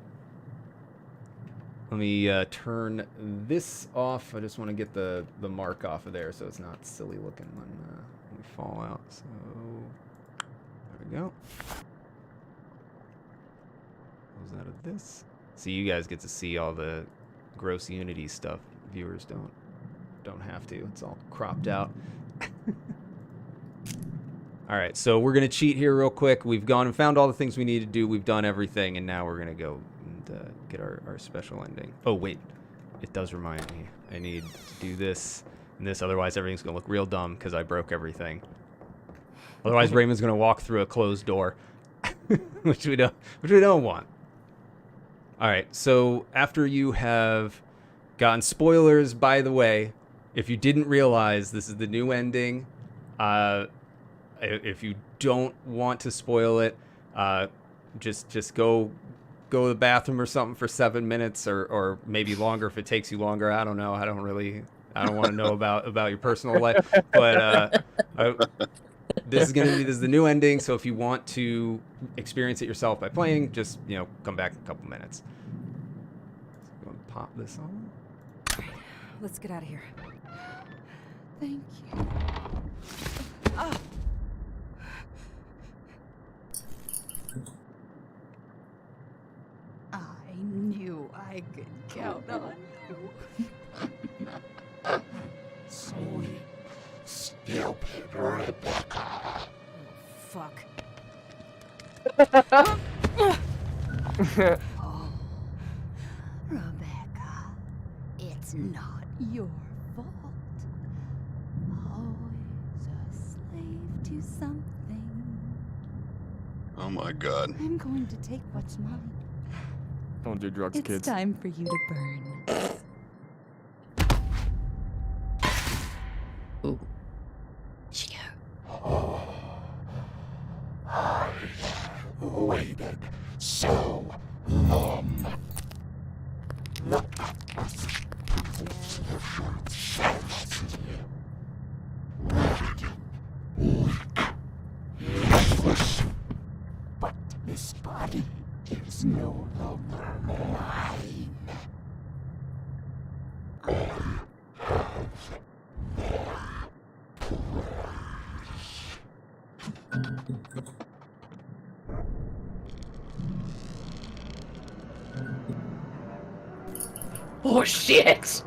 Let me turn this off. I just want to get the mark off of there so it's not silly looking when we fall out. So there we go. Close out of this. So you guys get to see all the gross Unity stuff. Viewers don't have to. It's all cropped out. All right, so we're gonna cheat here real quick. We've gone and found all the things we need to do. We've done everything, and now we're gonna go and get our special ending. Oh wait, it does remind me. I need to do this and this, otherwise everything's gonna look real dumb because I broke everything. Otherwise, Raymond's gonna walk through a closed door, which we don't want. All right, so after you have gotten spoilers, by the way, if you didn't realize, this is the new ending. If you don't want to spoil it, just go to the bathroom or something for 7 minutes, or maybe longer if it takes you longer. I don't know. I don't want to know about your personal life. But this is the new ending. So if you want to experience it yourself by playing, just come back in a couple minutes. So go and pop this on. Let's get out of here. Thank you. I knew I could count on you. Sweet, stupid Rebecca. Fuck. Oh, Rebecca, it's not your fault. Always a slave to something. Oh my god. I'm going to take what's mine. Don't do drugs, It's kids. time for you to burn. Ooh. I waited so long. Look at this But this body is no longer mine. Oh shit!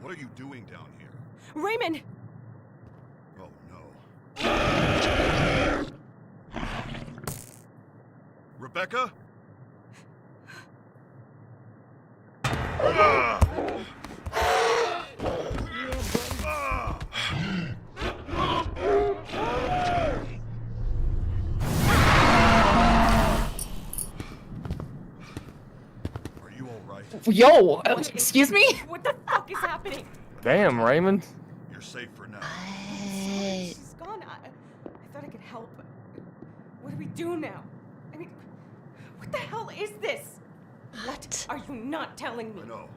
What are you doing down here? Raymond! Oh no. Rebecca? Are you all right? Yo, excuse me? What the fuck is happening? Damn, Raymond. You're safe for now. She's gone. I thought I could help. What do we do now? I mean, what the hell is this? What are you not telling me? I know.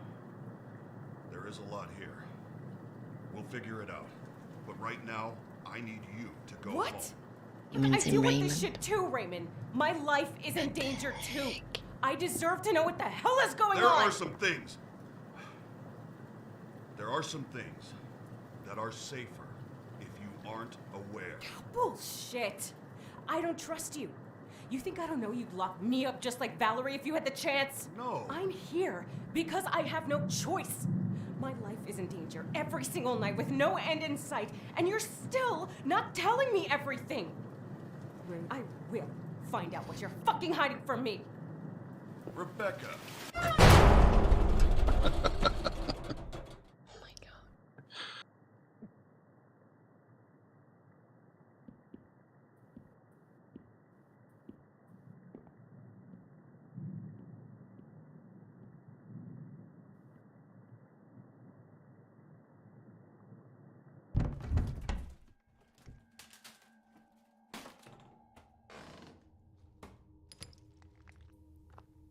There is a lot here. We'll figure it out. But right now, I need you to go What? home. You mean I to deal with Raymond? this shit too, Raymond. My life is in danger too. I deserve to know what the hell is going There on. are some things. There are some things that are safer if you aren't aware. Bullshit. I don't trust you. You think I don't know you'd lock me up just like Valerie if you had the chance? No. I'm here because I have no choice. My life is in danger every single night with no end in sight, and you're still not telling me everything. I will find out what you're fucking hiding from me. Rebecca. Oh my god.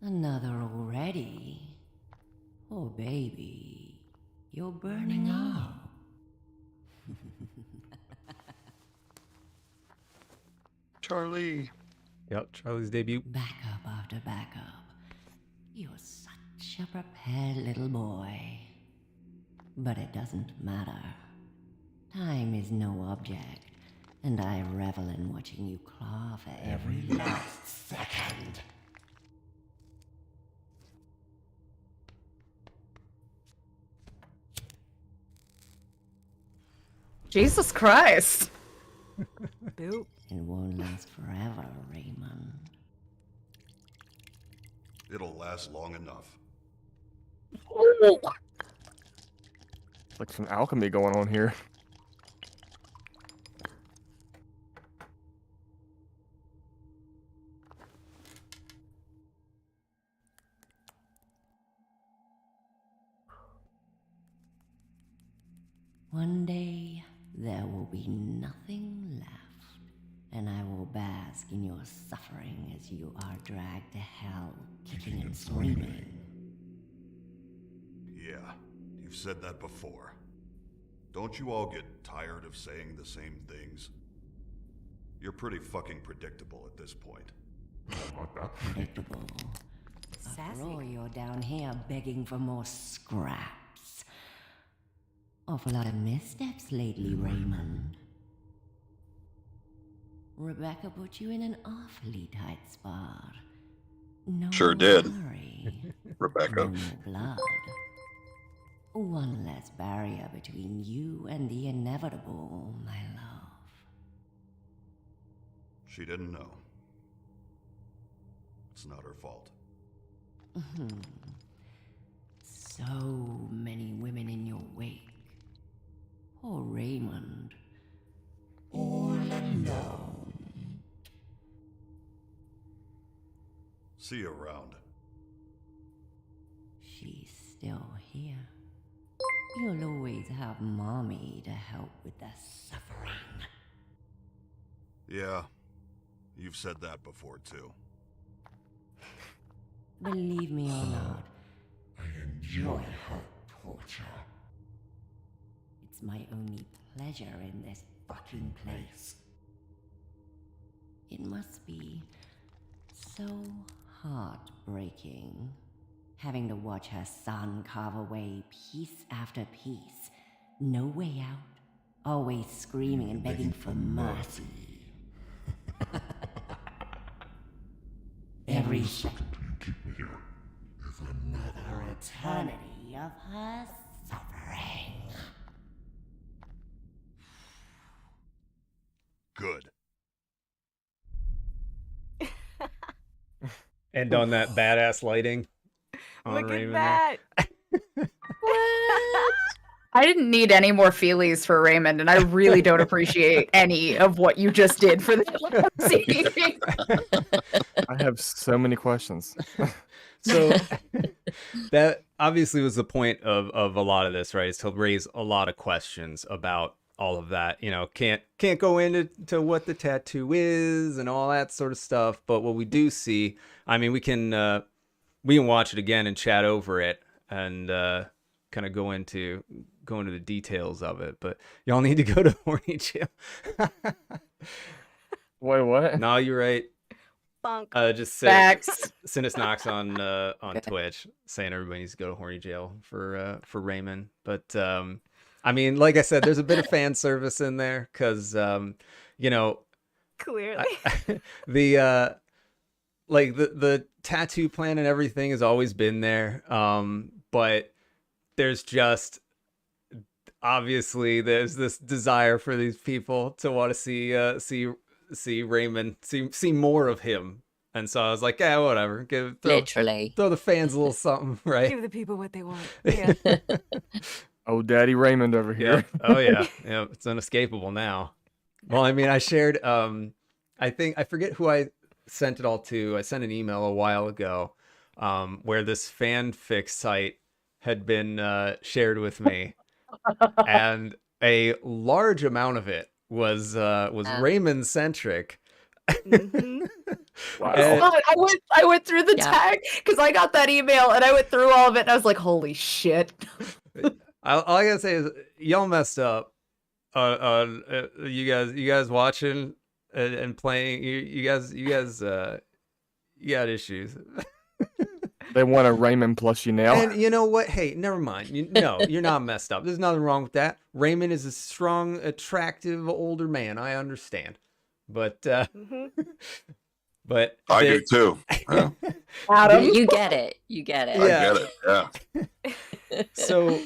Another already? Oh, baby, you're burning up. Charlie. Yep, Charlie's debut. Backup after backup. You're such a prepared little boy. But it doesn't matter. Time is no object, and I revel in watching you claw for every last Second. Jesus Christ. Boop. It won't last forever, Raymond. It'll last long enough. Like some alchemy going on here. One day, there will be nothing left, and I will bask in your suffering as you are dragged to hell, kicking and screaming. Yeah, you've said that before. Don't you all get tired of saying the same things? You're pretty fucking predictable at this point. Predictable. After all, you're down here begging for more scraps. Awful lot of missteps lately, Raymond. Rebecca put you in an awfully tight spot. No Sure did. worry. Rebecca. No more blood. One less barrier between you and the inevitable, my love. She didn't know. It's not her fault. So many women in your wake. Poor Raymond. All alone. See you around. She's still here. You'll always have Mommy to help with the suffering. Yeah, you've said that before, too. Believe me or not, I enjoy her torture. It's my only pleasure in this fucking place. It must be so heartbreaking, having to watch her son carve away piece after piece. No way out, always screaming and begging for mercy. Every second you keep me here is another eternity of her suffering. Good. And on that badass lighting. On Look at Raymond that. I didn't need any more feelies for Raymond, and I really don't appreciate any of what you just did for that scene. I have so many questions. So that obviously was the point of a lot of this, right? Is to raise a lot of questions about all of that. You know, can't go into what the tattoo is and all that sort of stuff. But what we do see, I mean, we can watch it again and chat over it and kind of go into the details of it. But y'all need to go to Horny Jail. Wait, what? No, you're right. Bunk. Just Facts. Sinus Knox on Twitch saying everybody needs to go to Horny Jail for Raymond. But I mean, like I said, there's a bit of fan service in there because you know, Clearly. the tattoo plan and everything has always been there. But there's just obviously there's this desire for these people to want to see Raymond, see more of him. And so I was like, yeah, whatever. Throw the fans a little something, right? Give the people what they want. Yeah. Oh, Daddy Raymond over here. Yep. Oh yeah. Yeah, it's unescapable now. Well, I mean, I shared I forget who I sent it all to. I sent an email a while ago where this fanfic site had been shared with me. And a large amount of it was Raymond centric. Mm-hmm. Wow. I went through the tag because I got that email and I went through all of it and I was like, holy shit. All I gotta say is y'all messed up. You guys watching and playing. You guys you got issues. They want a Raymond plushie now. And you know what? Hey, never mind. No, you're not messed up. There's nothing wrong with that. Raymond is a strong, attractive older man. I understand, but but I do too. Yeah. Adam, you get it. You get it. I get it. Yeah. So,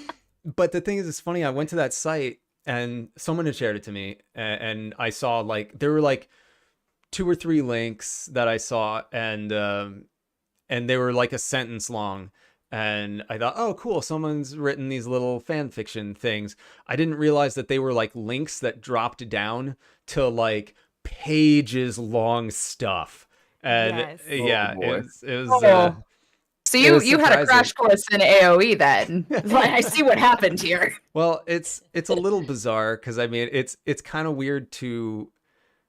but the thing is, it's funny. I went to that site and someone had shared it to me, and I saw like there were like 2 or 3 links that I saw, and they were like a sentence long. And I thought, oh, cool. Someone's written these little fan fiction things. I didn't realize that they were like links that dropped down to like pages long stuff. And Yes. yeah, Oh, boy. it was so it you was had a crash surprising. course in AOE then. Like, I see what happened here. Well, it's a little bizarre because I mean it's kind of weird to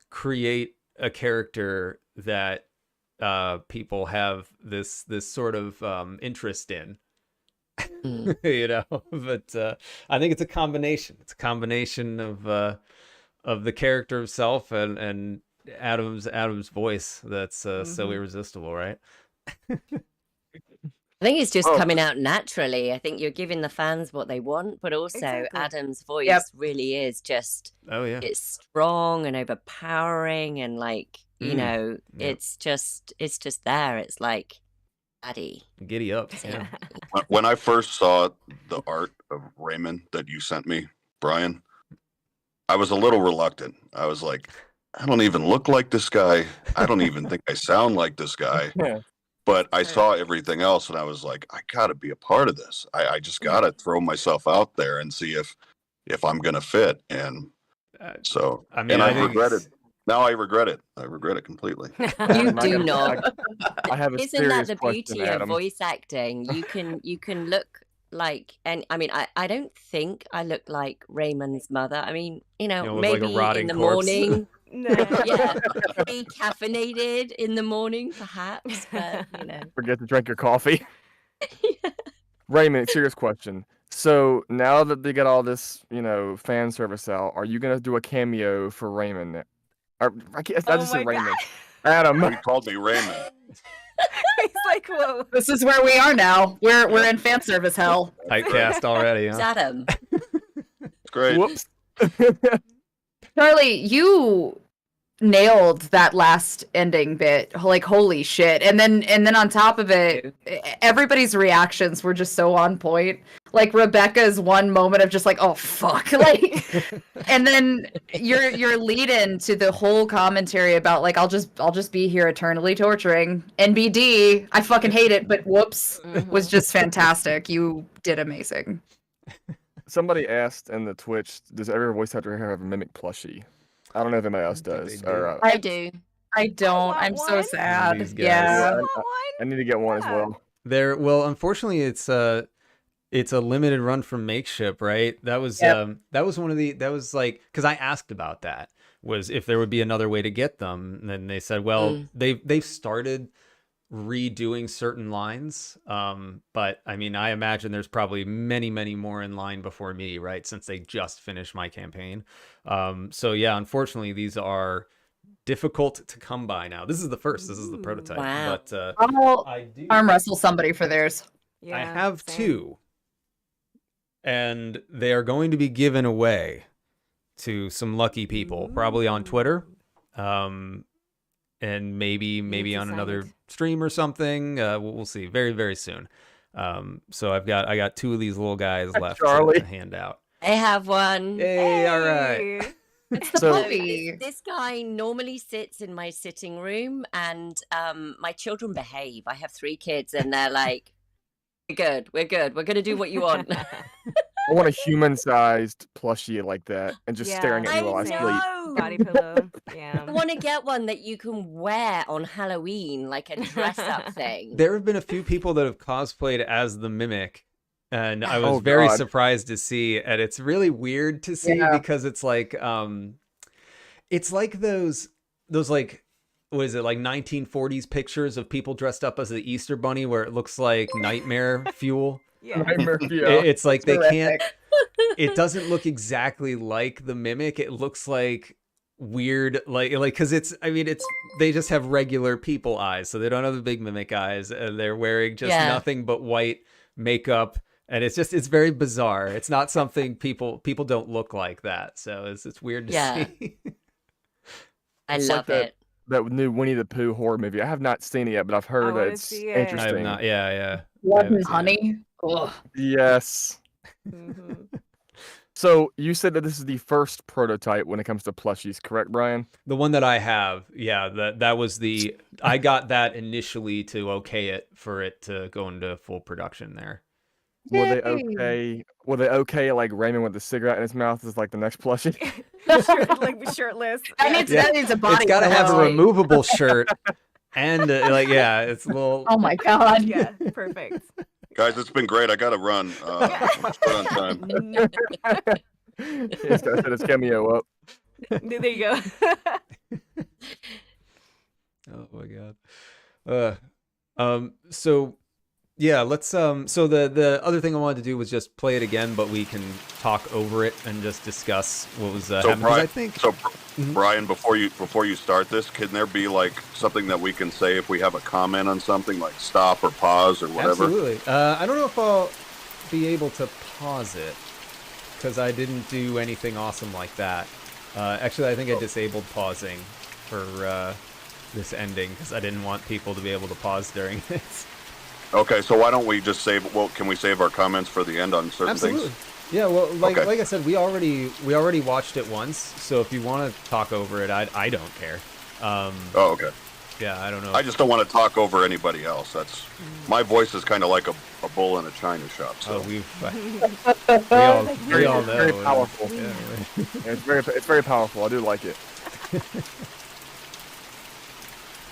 create a character that people have this sort of interest in. You know, but I think it's a combination. It's a combination of the character himself and Adam's voice that's so irresistible, right? I think it's just coming out naturally. I think you're giving the fans what they want, but also Exactly. Adam's voice really is just, Oh yeah. it's strong and overpowering, and like, you know, it's just there. It's like, Daddy. Giddy up. Yeah. When I first saw the art of Raymond that you sent me, Brian, I was a little reluctant. I was like, I don't even look like this guy. I don't even think I sound like this guy. Yeah. But I saw everything else and I was like, I gotta be a part of this. I just gotta throw myself out there and see if I'm gonna fit. And so I mean, and I I think regretted. Now I regret it. I regret it completely. You do not. I have a Isn't that serious the question, beauty of Adam. voice acting? You can look like, and I mean, I don't think I look like Raymond's mother. I mean, you know, You look like a maybe rotting in the corpse. morning, No. Yeah, pre-caffeinated in the morning, perhaps, but you know. Forget to drink your coffee. Raymond, serious question. So now that they got all this, fan service out, are you gonna do a cameo for Raymond? Or, I just said Raymond. Adam. He called me Raymond. He's like, whoa. This is where we are now. We're in fan service hell. Typecast already, huh? It's Adam. Great. Whoops. Charlie, you nailed that last ending bit. Like, holy shit. And then on top of it, everybody's reactions were just so on point. Like Rebecca's one moment of just like, oh fuck. Like, and then your lead in to the whole commentary about like, I'll just be here eternally torturing. NBD, I fucking hate it, but whoops, was just fantastic. You did amazing. Somebody asked in the Twitch, does every voice actor have a mimic plushie? I don't know if anybody else does. Or, I do. I don't. I'm so sad. These guys. Yeah. I need to get one as well. Well, unfortunately, it's a limited run from Makeship, right? That was like, because I asked about that, was if there would be another way to get them, and then they said, well, they've started redoing certain lines, but I mean, I imagine there's probably many more in line before me, right, since they just finished my campaign. So yeah, unfortunately, these are difficult to come by now. This is the first. This is the prototype. Wow. But I'll I do arm wrestle somebody for theirs. Yeah, I have same. 2, and they are going to be given away to some lucky people, probably on Twitter, and maybe on another stream or something. We'll see very soon. So I got 2 of these little guys left to hand out. I have one. Hey, all right. It's the So- puppy. This guy normally sits in my sitting room, and my children behave. I have 3 kids, and they're like, we're good. We're going to do what you want. I want a human-sized plushie like that, and just staring at me while I sleep. know. Body pillow. Yeah. I want to get one that you can wear on Halloween, like a dress-up thing. There have been a few people that have cosplayed as the Mimic, and I was Oh, very God. surprised to see, and it's really weird to see because it's like those like, what is it, like 1940s pictures of people dressed up as the Easter Bunny where it looks like nightmare fuel. Yeah. It's like they Terrific. can't, it doesn't look exactly like the Mimic. It looks like weird, like because they just have regular people eyes, so they don't have the big Mimic eyes, and they're wearing just nothing but white makeup, and it's very bizarre. It's not something people don't look like that, so it's weird to see. I It's love like it. That new Winnie the Pooh horror movie. I have not seen it yet, but I've heard that wanna it's see it. I interesting. have not, yeah. Blood haven't and seen it. honey. Ugh. Yes. Mhm. So you said that this is the first prototype when it comes to plushies, correct, Brian? The one that I have, that was I got that initially to okay it for it to go into full production there. Were they okay? Were they okay? Like Raymond with the cigarette in his mouth is like the next plushie. Like shirtless. That needs a body. It's got to have a pillow. removable shirt, and it's a little. Oh my god. Yeah, perfect. Guys, it's been great. I got to run. Short on time. Yes, I said it's cameo up. There you go. Oh my god. So yeah, let's so the other thing I wanted to do was just play it again, but we can talk over it and just discuss what was happening. 'Cause I think Brian, before you start this, can there be like something that we can say if we have a comment on something, like stop or pause or whatever? Absolutely. I don't know if I'll be able to pause it because I didn't do anything awesome like that. Actually, I think I disabled pausing for this ending because I didn't want people to be able to pause during this. Okay, so why don't we just save? Well, can we save our comments for the end on certain Absolutely. things? Yeah. Well, like Okay. I said, we already watched it once. So if you want to talk over it, I don't care. Oh, okay. Yeah, I don't know. I just don't want to talk over anybody else. That's my voice is kind of like a bull in a china shop. So we all know. Very powerful. Yeah. Yeah, it's very powerful. I do like it.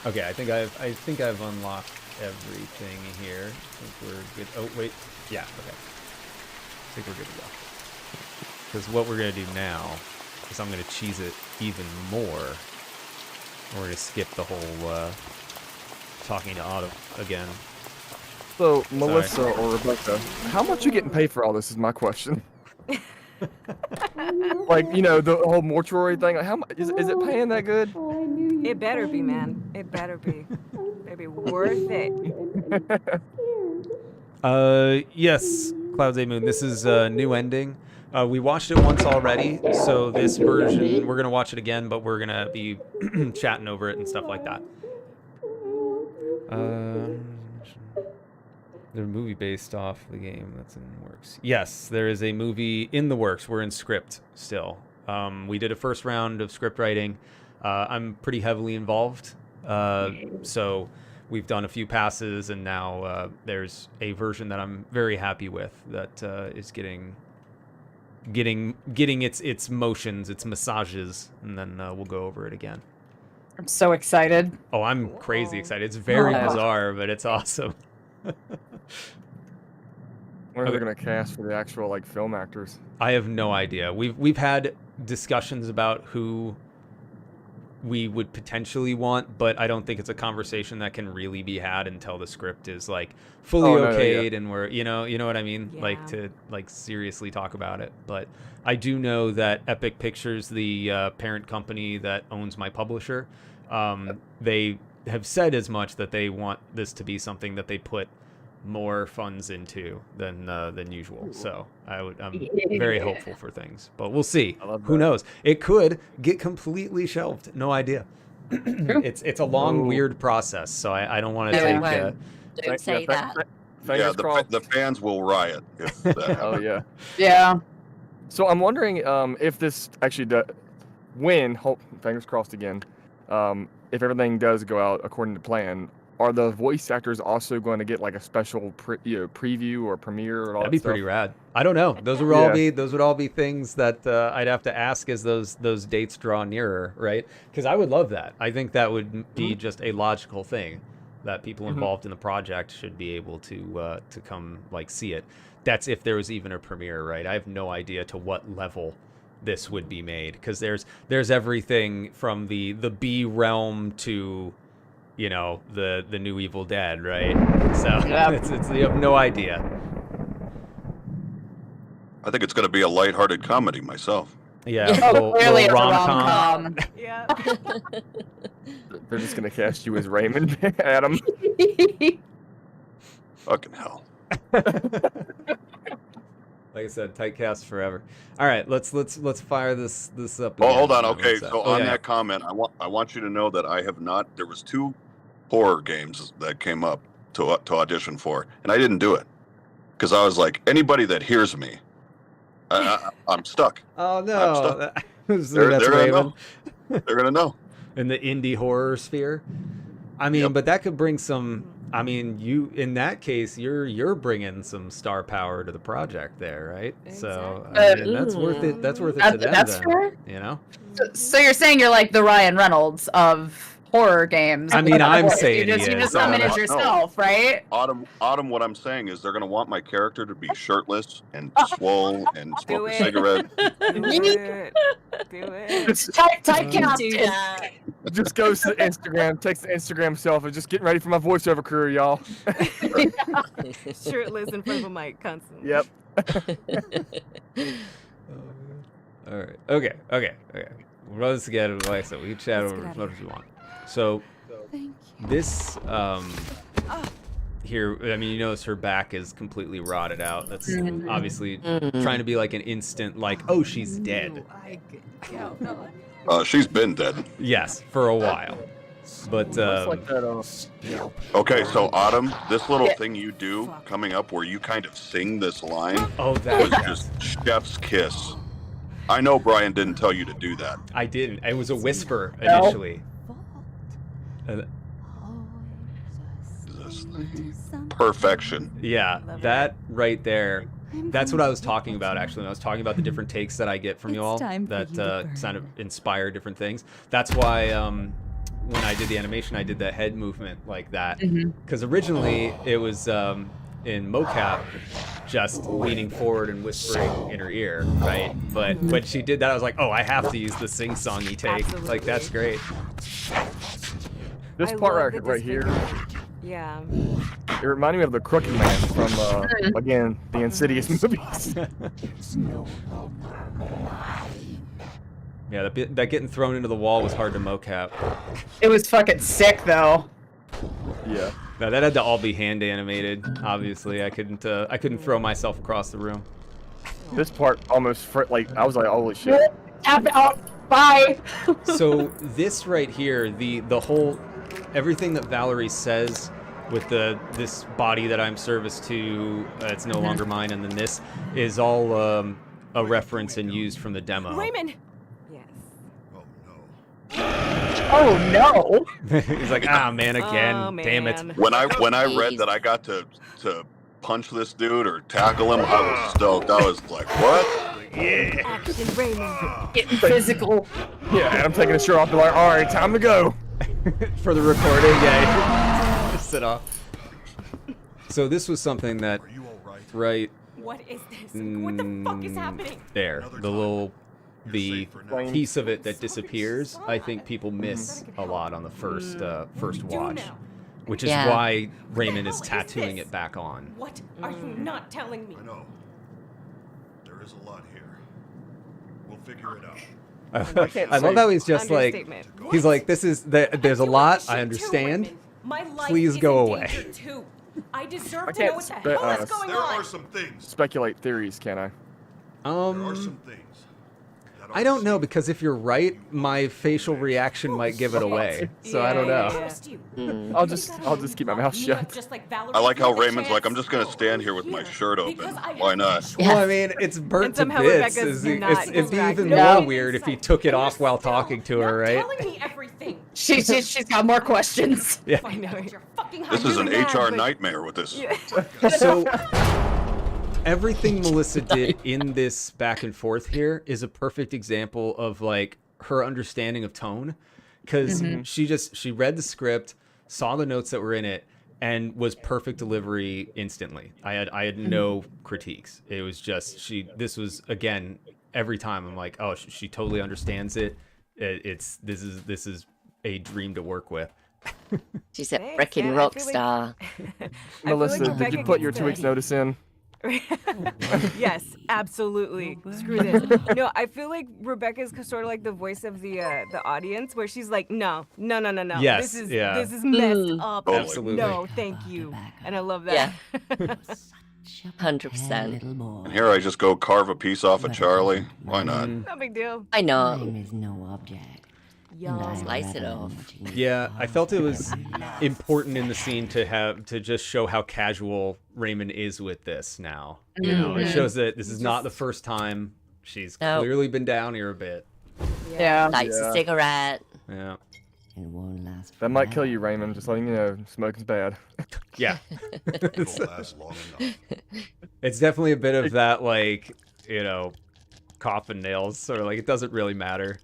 Okay, I think I've unlocked everything here. I think we're good. Oh wait, yeah. Okay. I think we're good to go. Because what we're gonna do now is I'm gonna cheese it even more. We're going to skip the whole talking to Autumn again. So, Melissa or Rebecca, how much you getting paid for all this is my question. Like, you know, the whole mortuary thing, like, how much is it paying that good? It better be, man. It better be. Better be worth it. Yes, Clouds A Moon. This is a new ending. We watched it once already, so this version, we're going to watch it again, but we're going to be chatting over it and stuff like that. There's a movie based off the game that's in the works. Yes, there is a movie in the works. We're in script still. We did a first round of script writing. I'm pretty heavily involved, so we've done a few passes, and now there's a version that I'm very happy with that is getting its motions, its massages, and then we'll go over it again. I'm so excited. Oh, I'm crazy excited. It's very bizarre, but it's awesome. Where are they gonna cast for the actual like film actors? I have no idea. We've had discussions about who we would potentially want, but I don't think it's a conversation that can really be had until the script is like fully okayed and we're you know what I mean, like to like seriously talk about it. But I do know that Epic Pictures, the parent company that owns my publisher, they have said as much that they want this to be something that they put more funds into than usual. So I'm very hopeful for things, but we'll see. Who knows? It could get completely shelved. No idea. It's a long, weird process. So I don't want to take. Don't say that. Yeah, the fans will riot if that happens. Oh yeah. Yeah. So I'm wondering if this actually fingers crossed again, if everything does go out according to plan, are the voice actors also going to get like a special preview or premiere or all That'd that be stuff? pretty rad. I don't know. Those would all be things that I'd have to ask as those dates draw nearer, right? Because I would love that. I think that would be just a logical thing that people involved in the project should be able to come like see it. That's if there was even a premiere, right? I have no idea to what level this would be made, because there's everything from the B realm to, you know, the new Evil Dead, right? So it's you have no idea. I think it's going to be a lighthearted comedy myself. Yeah, clearly it's a rom-com. rom-com. Yeah. They're just going to cast you as Raymond, Adam. Fucking hell. Like I said, tight cast forever. All right, let's fire this up. Oh, hold on. Okay, so on that comment, I want you to know that I have not. There was 2 horror games that came up to audition for, and I didn't do it because I was like, anybody that hears me, I'm stuck. Oh no, they're gonna know. They're gonna know. In the indie horror sphere. I mean, but that could bring some. I mean, you in that case, you're bringing some star power to the project there, right? Exactly. So I mean, that's worth it. That's worth it to them. That's then, fair. You know. So you're saying you're like the Ryan Reynolds of horror games? I mean, I'm saying you just come in as yourself, right? Autumn. What I'm saying is they're gonna want my character to be shirtless and swole and smoke a cigarette. Do it. Typecast. Just goes to Instagram, takes the Instagram selfie, just getting ready for my voiceover career, y'all. Shirtless in front of a mic constantly. Yep. All right. Okay. We'll run this again. Like I said, we can chat over as much as we want. So this here, I mean, you notice her back is completely rotted out. That's obviously trying to be like an instant, like, oh, she's dead. She's been dead. Yes, for a while. But okay, so Autumn, this little thing you do coming up where you kind of sing this line was just chef's kiss. I know Brian didn't tell you to do that. I didn't. It was a whisper initially. Perfection. Yeah, that right there. That's what I was talking about, actually. When I was talking about the different takes that I get from you all that kind of inspire different things. That's why when I did the animation, I did the head movement like that. Because originally it was in mocap, just leaning forward and whispering in her ear, right? But when she did that, I was like, oh, I have to use the sing-songy take. Absolutely. Like, that's great. This I part love the right here, Yeah. it reminded me of the Crooked Man from, again, the Insidious movies. Yeah, that getting thrown into the wall was hard to mocap. It was fucking sick though. Yeah. No, that had to all be hand animated. Obviously, I couldn't throw myself across the room. This part almost, like, I was like, holy shit. Tap out. Bye. So this right here, the whole, everything that Valerie says with this body that I'm service to, it's no longer mine, and then this is all a reference and used from the demo. Raymond. Yes. Oh no. He's like, ah, man, again, Oh, man. damn it. When I read that I got to punch this dude or tackle him, I was stoked. I was like, what? Yeah. Action, Raymond. Getting physical. Yeah, and I'm taking a shirt off, like, all right, time to go. For the recording, yeah. Just sit off. So this was something that, right What is this? What the fuck is happening? there, the piece of it that disappears, I think people miss a lot on the first watch, which is why Raymond is tattooing it back on. What are you not telling me? I know. There is a lot here. We'll figure it out. I love how he's just like, Understatement. he's like, there's a lot, I understand. My life Please is go in away. danger too. I deserve I to know can't what the hell is going There on. are some things. Speculate theories, can I? There are some things. that I are don't know, safe. because if you're right, my facial reaction might give it away. So I don't know. Trust you. I'll just keep my mouth shut. Just like Valerie I like how had the Raymond's like, I'm chance. just gonna stand here with my shirt open. Because I Why not? Well, I mean, it's burnt And to somehow bits. Rebecca's It'd not be even distracted. more No. weird if he took it off while talking to her, right? Telling me everything. She's got more questions. Yeah. I know you're fucking This is an doing that, HR but- nightmare with this. Yeah. So everything Melissa did in this back and forth here is a perfect example of like her understanding of tone, because she read the script, saw the notes that were in it, and was perfect delivery instantly. I had no critiques. It was just this was, again, every time I'm like, oh, she totally understands it. This is a dream to work with. She's a Thanks, freaking yeah, I rock feel like- star. I feel Melissa, like did you Rebecca put your gets 2 weeks the- notice in? Yes, absolutely. Screw this. No, I feel like Rebecca's sort of like the voice of the audience, where she's like, no. Yes, this is yeah. this is messed up. Totally. Absolutely. No, thank you. And I love that. Yeah. 100%. And here I just go carve a piece off of Charlie. Why not? No big deal. I know. Time is no object. Y'all. Slice it off. Yeah, I felt it was important in the scene to just show how casual Raymond is with this now. You know, it shows that this is not the first time. She's No. clearly been down here a bit. Yeah. Lights a cigarette. Yeah. It won't last. That might kill you, Raymond. Just letting you know, smoking's bad. Yeah. It'll last long enough. It's definitely a bit of that, like, coffin nails, sort of like, it doesn't really matter.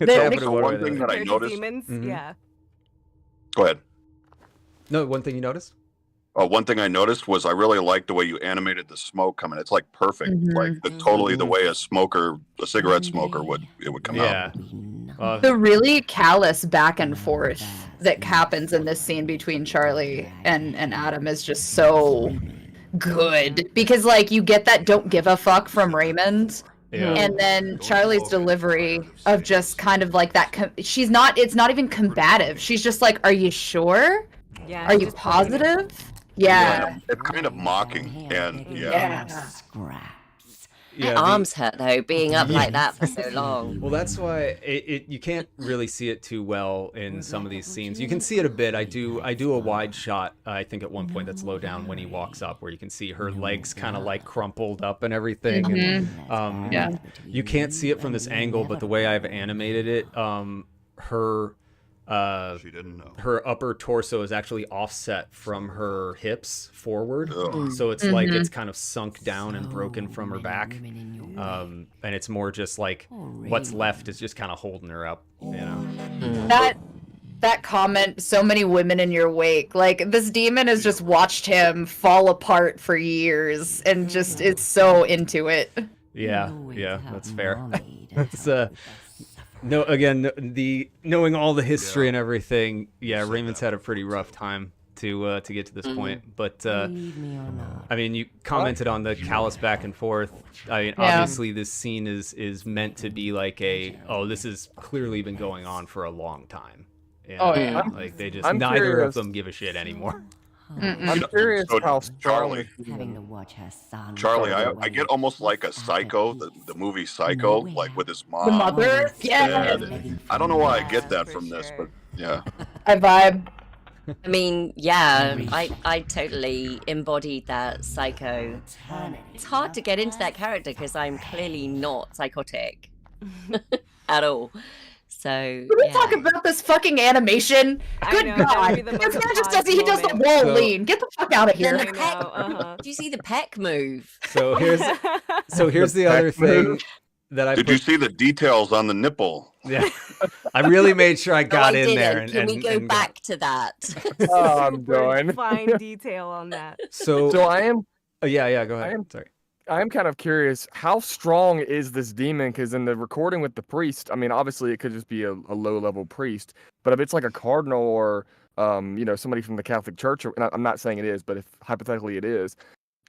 It's There- happening So one one way or the thing other. that I Dirty noticed. demons. Mhm. Yeah. Go ahead. No, one thing you noticed? One thing I noticed was I really liked the way you animated the smoke coming. It's like perfect, like totally the way a cigarette smoker would come out. Yeah. The really callous back and forth that happens in this scene between Charlie and Adam is just so good, because like you get that don't give a fuck from Raymond. Yeah. And then Charlie's delivery of just kind of like that. It's not even combative. She's just like, are you sure? Yeah. Are you just putting it- positive? Yeah. It's kind of mocking, and Scraps. Yeah, My arms hurt though, being up like that for so long. Well, that's why you can't really see it too well in some of these scenes. You can see it a bit. I do a wide shot, I think at one point that's low down when he walks up, where you can see her legs kind of like crumpled up and everything. And, Yeah. you can't see it from this angle, but the way I've animated it, She didn't know. her upper torso is actually offset from her hips forward, Ugh. so it's like it's kind of sunk down and broken from her back, and it's more just like what's left is just kind of holding her up, you know. that comment, so many women in your wake. Like, this demon has just watched him fall apart for years and just is so into it. Yeah, that's fair. It's no, again, the knowing all the history and everything. Yeah, Raymond's had a pretty rough time to get to this point. But I mean, you commented on the callous back and forth. I mean, obviously, this scene is meant to be like this has clearly been going on for a long time. Yeah, like they just neither of them give a shit anymore. I'm curious how Charlie. Having to watch her son. Charlie, I get almost like a Psycho, the movie Psycho, like with his mom. The mother? Yeah. I don't know why I get that from this, but yeah. I vibe. I mean, yeah, I totally embodied that Psycho. It's hard to get into that character because I'm clearly not psychotic at all. So Can we talk about this fucking animation? Good God! This man just does he does the wall lean. Get the fuck out of here! Do you see the peck move? So here's the other thing that I Did you see the details on the nipple? Yeah, I really made sure I got in there. Can we go back to that? Oh, I'm done. Fine detail on that. So I am. Yeah. Go ahead. Sorry. I am kind of curious, how strong is this demon? Because in the recording with the priest, I mean, obviously it could just be a low-level priest, but if it's like a cardinal or, somebody from the Catholic Church, and I'm not saying it is, but if hypothetically it is,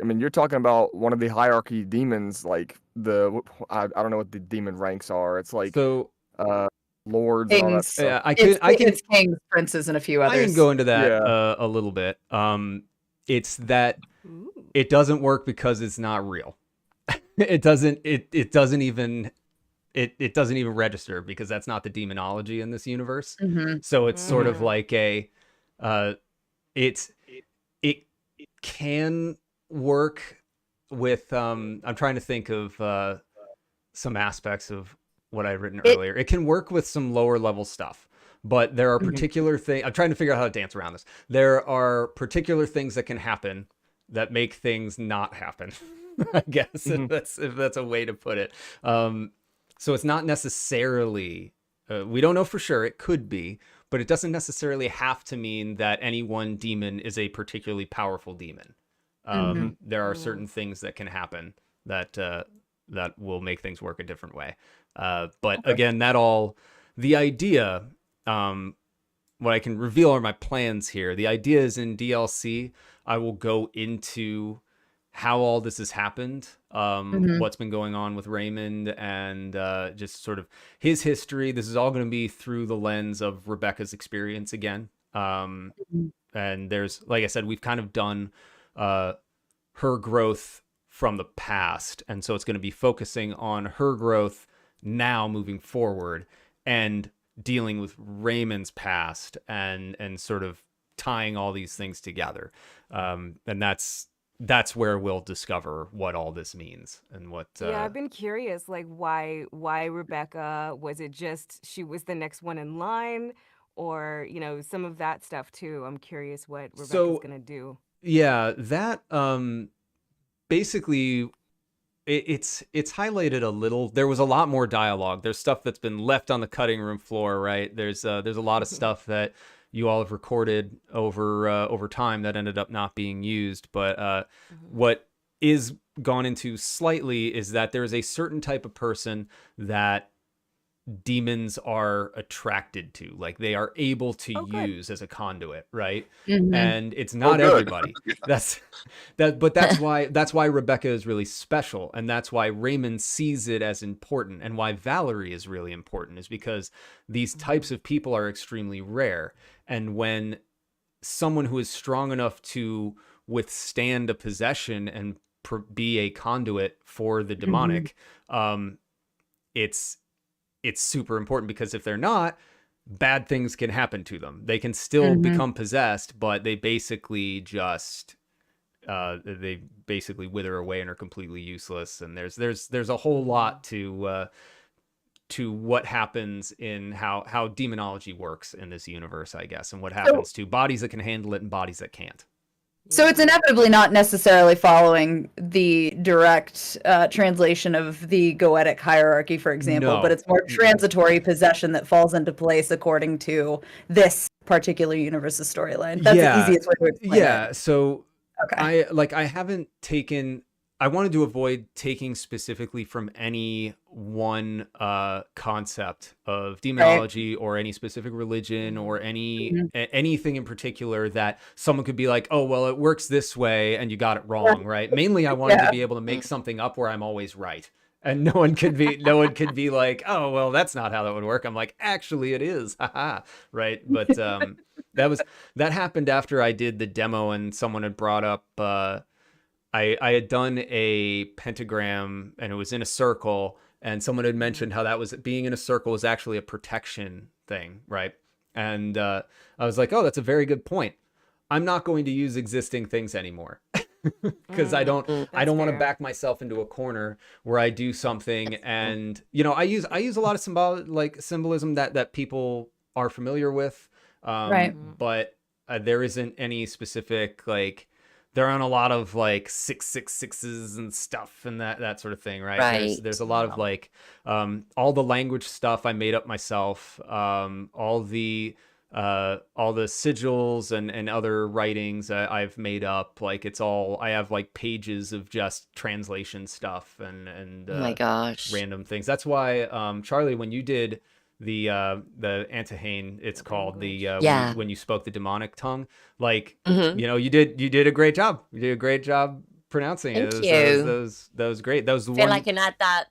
I mean, you're talking about one of the hierarchy demons, like I don't know what the demon ranks are. It's like lords and all that stuff. Yeah, it's kings, princes, and a few others. I can go into that a little bit. It's that it doesn't work because it's not real. It doesn't even register because that's not the demonology in this universe. So it's sort of like it can work with I'm trying to think of some aspects of what I've written earlier. It can work with some lower level stuff, but there are particular things. I'm trying to figure out how to dance around this. There are particular things that can happen that make things not happen. I guess if that's a way to put it. So it's not necessarily. We don't know for sure. It could be, but it doesn't necessarily have to mean that any one demon is a particularly powerful demon. There are certain things that can happen that will make things work a different way. But again, the idea, what I can reveal are my plans here. The idea is in DLC, I will go into how all this has happened, what's been going on with Raymond, and just sort of his history. This is all going to be through the lens of Rebecca's experience again. And there's, like I said, we've kind of done her growth from the past. And so it's going to be focusing on her growth now moving forward and dealing with Raymond's past and sort of tying all these things together. And that's where we'll discover what all this means and what I've been curious, like why Rebecca? Was it just she was the next one in line, or some of that stuff too? I'm curious what Rebecca's gonna do. Yeah, that basically it's highlighted a little. There was a lot more dialogue. There's stuff that's been left on the cutting room floor, right? There's a lot of stuff that you all have recorded over time that ended up not being used. But what is gone into slightly is that there is a certain type of person that demons are attracted to, like they are able to use as a conduit, right? And it's not everybody. But that's why Rebecca is really special, and that's why Raymond sees it as important, and why Valerie is really important, is because these types of people are extremely rare. And when someone who is strong enough to withstand a possession and be a conduit for the demonic, it's super important, because if they're not, bad things can happen to them. They can still become possessed, but they basically just they basically wither away and are completely useless. And there's a whole lot to what happens in how demonology works in this universe, I guess, and what happens to bodies that can handle it and bodies that can't. So it's inevitably not necessarily following the direct translation of the Goetic hierarchy, for example, but No. it's more transitory possession that falls into place according to this particular universe's storyline. That's the easiest way to explain it. So Okay. I haven't taken. I wanted to avoid taking specifically from any one concept of demonology or any specific religion or anything in particular that someone could be like, oh, well, it works this way and you got it wrong, right? Mainly, I wanted to be able to make something up where I'm always right. And no one could be like, oh, well, that's not how that would work. I'm like, actually, it is, haha, right? But that happened after I did the demo, and someone had brought up. I had done a pentagram, and it was in a circle, and someone had mentioned how that was being in a circle was actually a protection thing, right? And I was like, oh, that's a very good point. I'm not going to use existing things anymore. Because I don't want to back myself into a corner where I do something, and I use a lot of symbolism that people are familiar with, but there isn't any specific there aren't a lot of 666s and stuff and that sort of thing, right? There's a lot of all the language stuff I made up myself, all the sigils and other writings I've made up. It's all, I have pages of just translation stuff and oh my gosh, random things. That's why Charlie, when you did the Antahane, it's called when you spoke the demonic tongue, you did a great job. You did a great job pronouncing it. Thank you. That was great. That was I feel like I can add that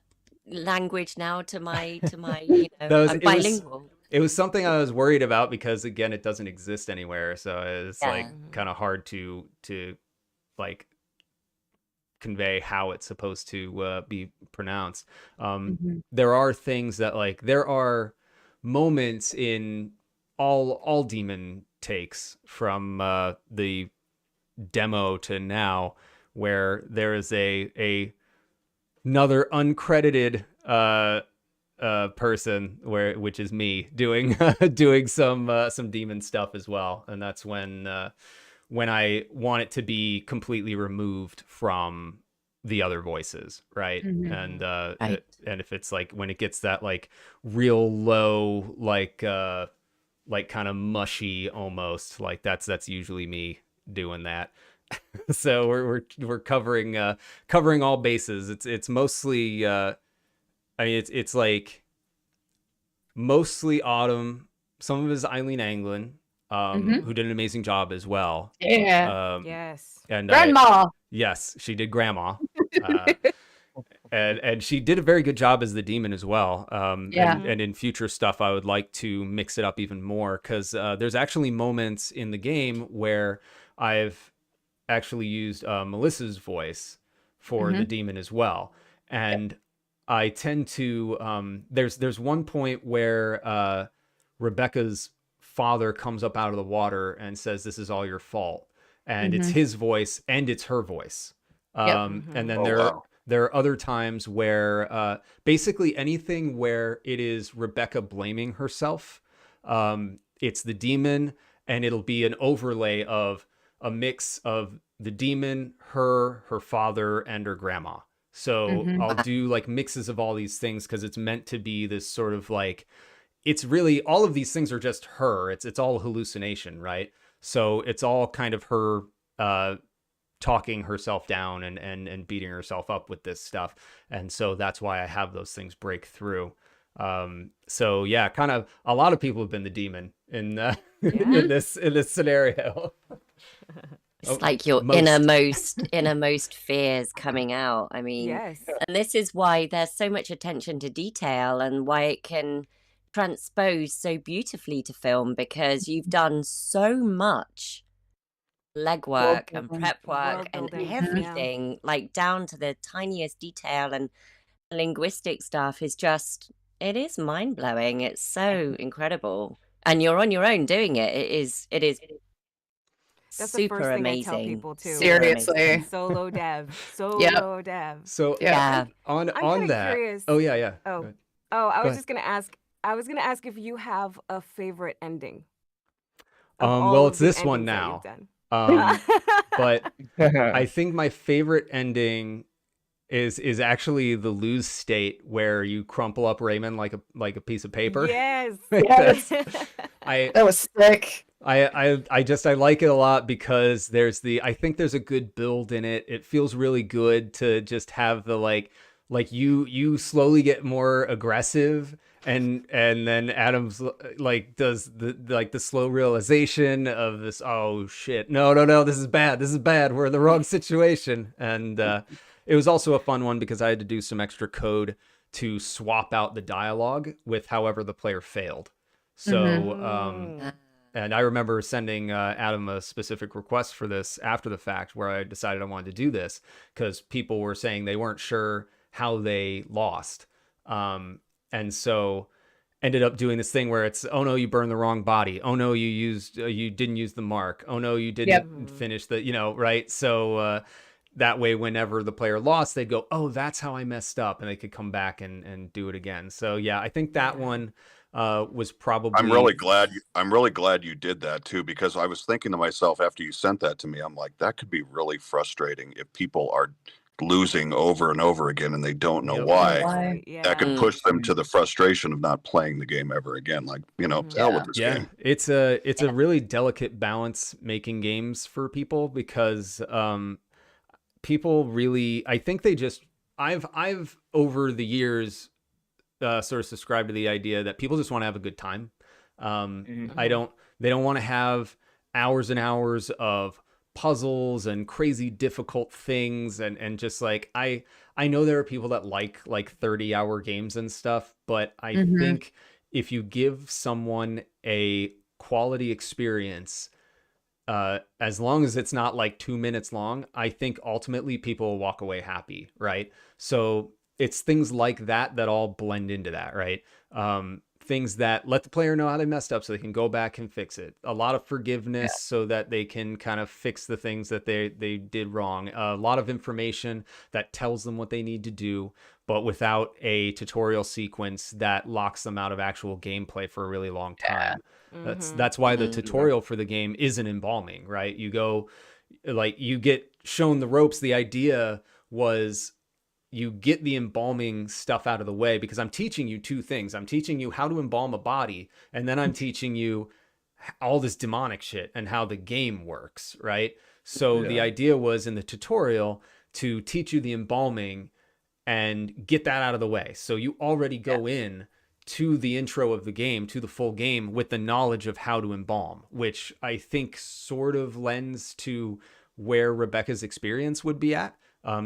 language now to my I'm bilingual. It was something I was worried about because, again, it doesn't exist anywhere. So it's kind of hard to convey how it's supposed to be pronounced. There are things that there are moments in all demon takes from the demo to now where there is another uncredited person which is me doing some demon stuff as well, and that's when I want it to be completely removed from the other voices, right? And and if it's when it gets that real low kind of mushy almost, that's usually me doing that. So we're covering all bases. It's mostly it's mostly Autumn. Some of it is Eileen Anglin, who did an amazing job as well. Yes. And Grandma. Yes, she did Grandma. And she did a very good job as the demon as well. And in future stuff, I would like to mix it up even more, because there's actually moments in the game where I've actually used Melissa's voice for the demon as well. And I tend to there's one point where Rebecca's father comes up out of the water and says, "This is all your fault," and it's his voice and it's her voice. And then there are other times where basically anything where it is Rebecca blaming herself, it's the demon, and it'll be an overlay of a mix of the demon, her father, and her grandma. So I'll do mixes of all these things because it's meant to be this sort of it's really, all of these things are just her. It's all hallucination, right? So it's all kind of her talking herself down and beating herself up with this stuff. And so that's why I have those things break through. So yeah, kind of a lot of people have been the demon in this scenario. It's like your innermost fears coming out. I mean, Yes. and this is why there's so much attention to detail and why it can transpose so beautifully to film, because you've done so much legwork and prep work and everything, down to the tiniest detail, and linguistic stuff is just, it is mind-blowing. It's so incredible. And you're on your own doing it. It is That's super the first thing amazing. I tell people too. Seriously. Solo dev. So on that. Curious. Oh yeah. Oh, I was just gonna ask. I was gonna ask if you have a favorite ending. Well, it's this one now. But I think my favorite ending is actually the lose state where you crumple up Raymond like a piece of paper. Yes. Yes. That was sick. I like it a lot because I think there's a good build in it. It feels really good to just have the like you slowly get more aggressive and then Adam's like does the slow realization of this, oh shit, no, this is bad, we're in the wrong situation. And it was also a fun one because I had to do some extra code to swap out the dialogue with however the player failed. So and I remember sending Adam a specific request for this after the fact, where I decided I wanted to do this because people were saying they weren't sure how they lost. And so ended up doing this thing where it's, oh no, you burned the wrong body. Oh no, you didn't use the mark. Oh no, you didn't finish the, right? So that way, whenever the player lost, they'd go, oh, that's how I messed up. And they could come back and do it again. So yeah, I think that one was probably. I'm really glad you did that too, because I was thinking to myself after you sent that to me, I'm like, that could be really frustrating if people are losing over and over again and they don't know why. Yeah. That could push them to the frustration of not playing the game ever again. Like, hell with this game. It's a really delicate balance making games for people because people really, I think they just, I've over the years sort of subscribed to the idea that people just want to have a good time. They don't want to have hours and hours of puzzles and crazy difficult things and just like, I know there are people that like 30-hour games and stuff, but I think if you give someone a quality experience, as long as it's not like 2 minutes long, I think ultimately people will walk away happy, right? So it's things like that all blend into that, right? Things that let the player know how they messed up so they can go back and fix it. A lot of forgiveness so that they can kind of fix the things that they did wrong. A lot of information that tells them what they need to do, but without a tutorial sequence that locks them out of actual gameplay for a really long time. That's why the tutorial for the game isn't embalming, right? You go, like, you get shown the ropes. The idea was you get the embalming stuff out of the way because I'm teaching you two things. I'm teaching you how to embalm a body, and then I'm teaching you all this demonic shit and how the game works, right? So the idea was in the tutorial to teach you the embalming and get that out of the way. So you already go in to the intro of the game, to the full game, with the knowledge of how to embalm, which I think sort of lends to where Rebecca's experience would be at.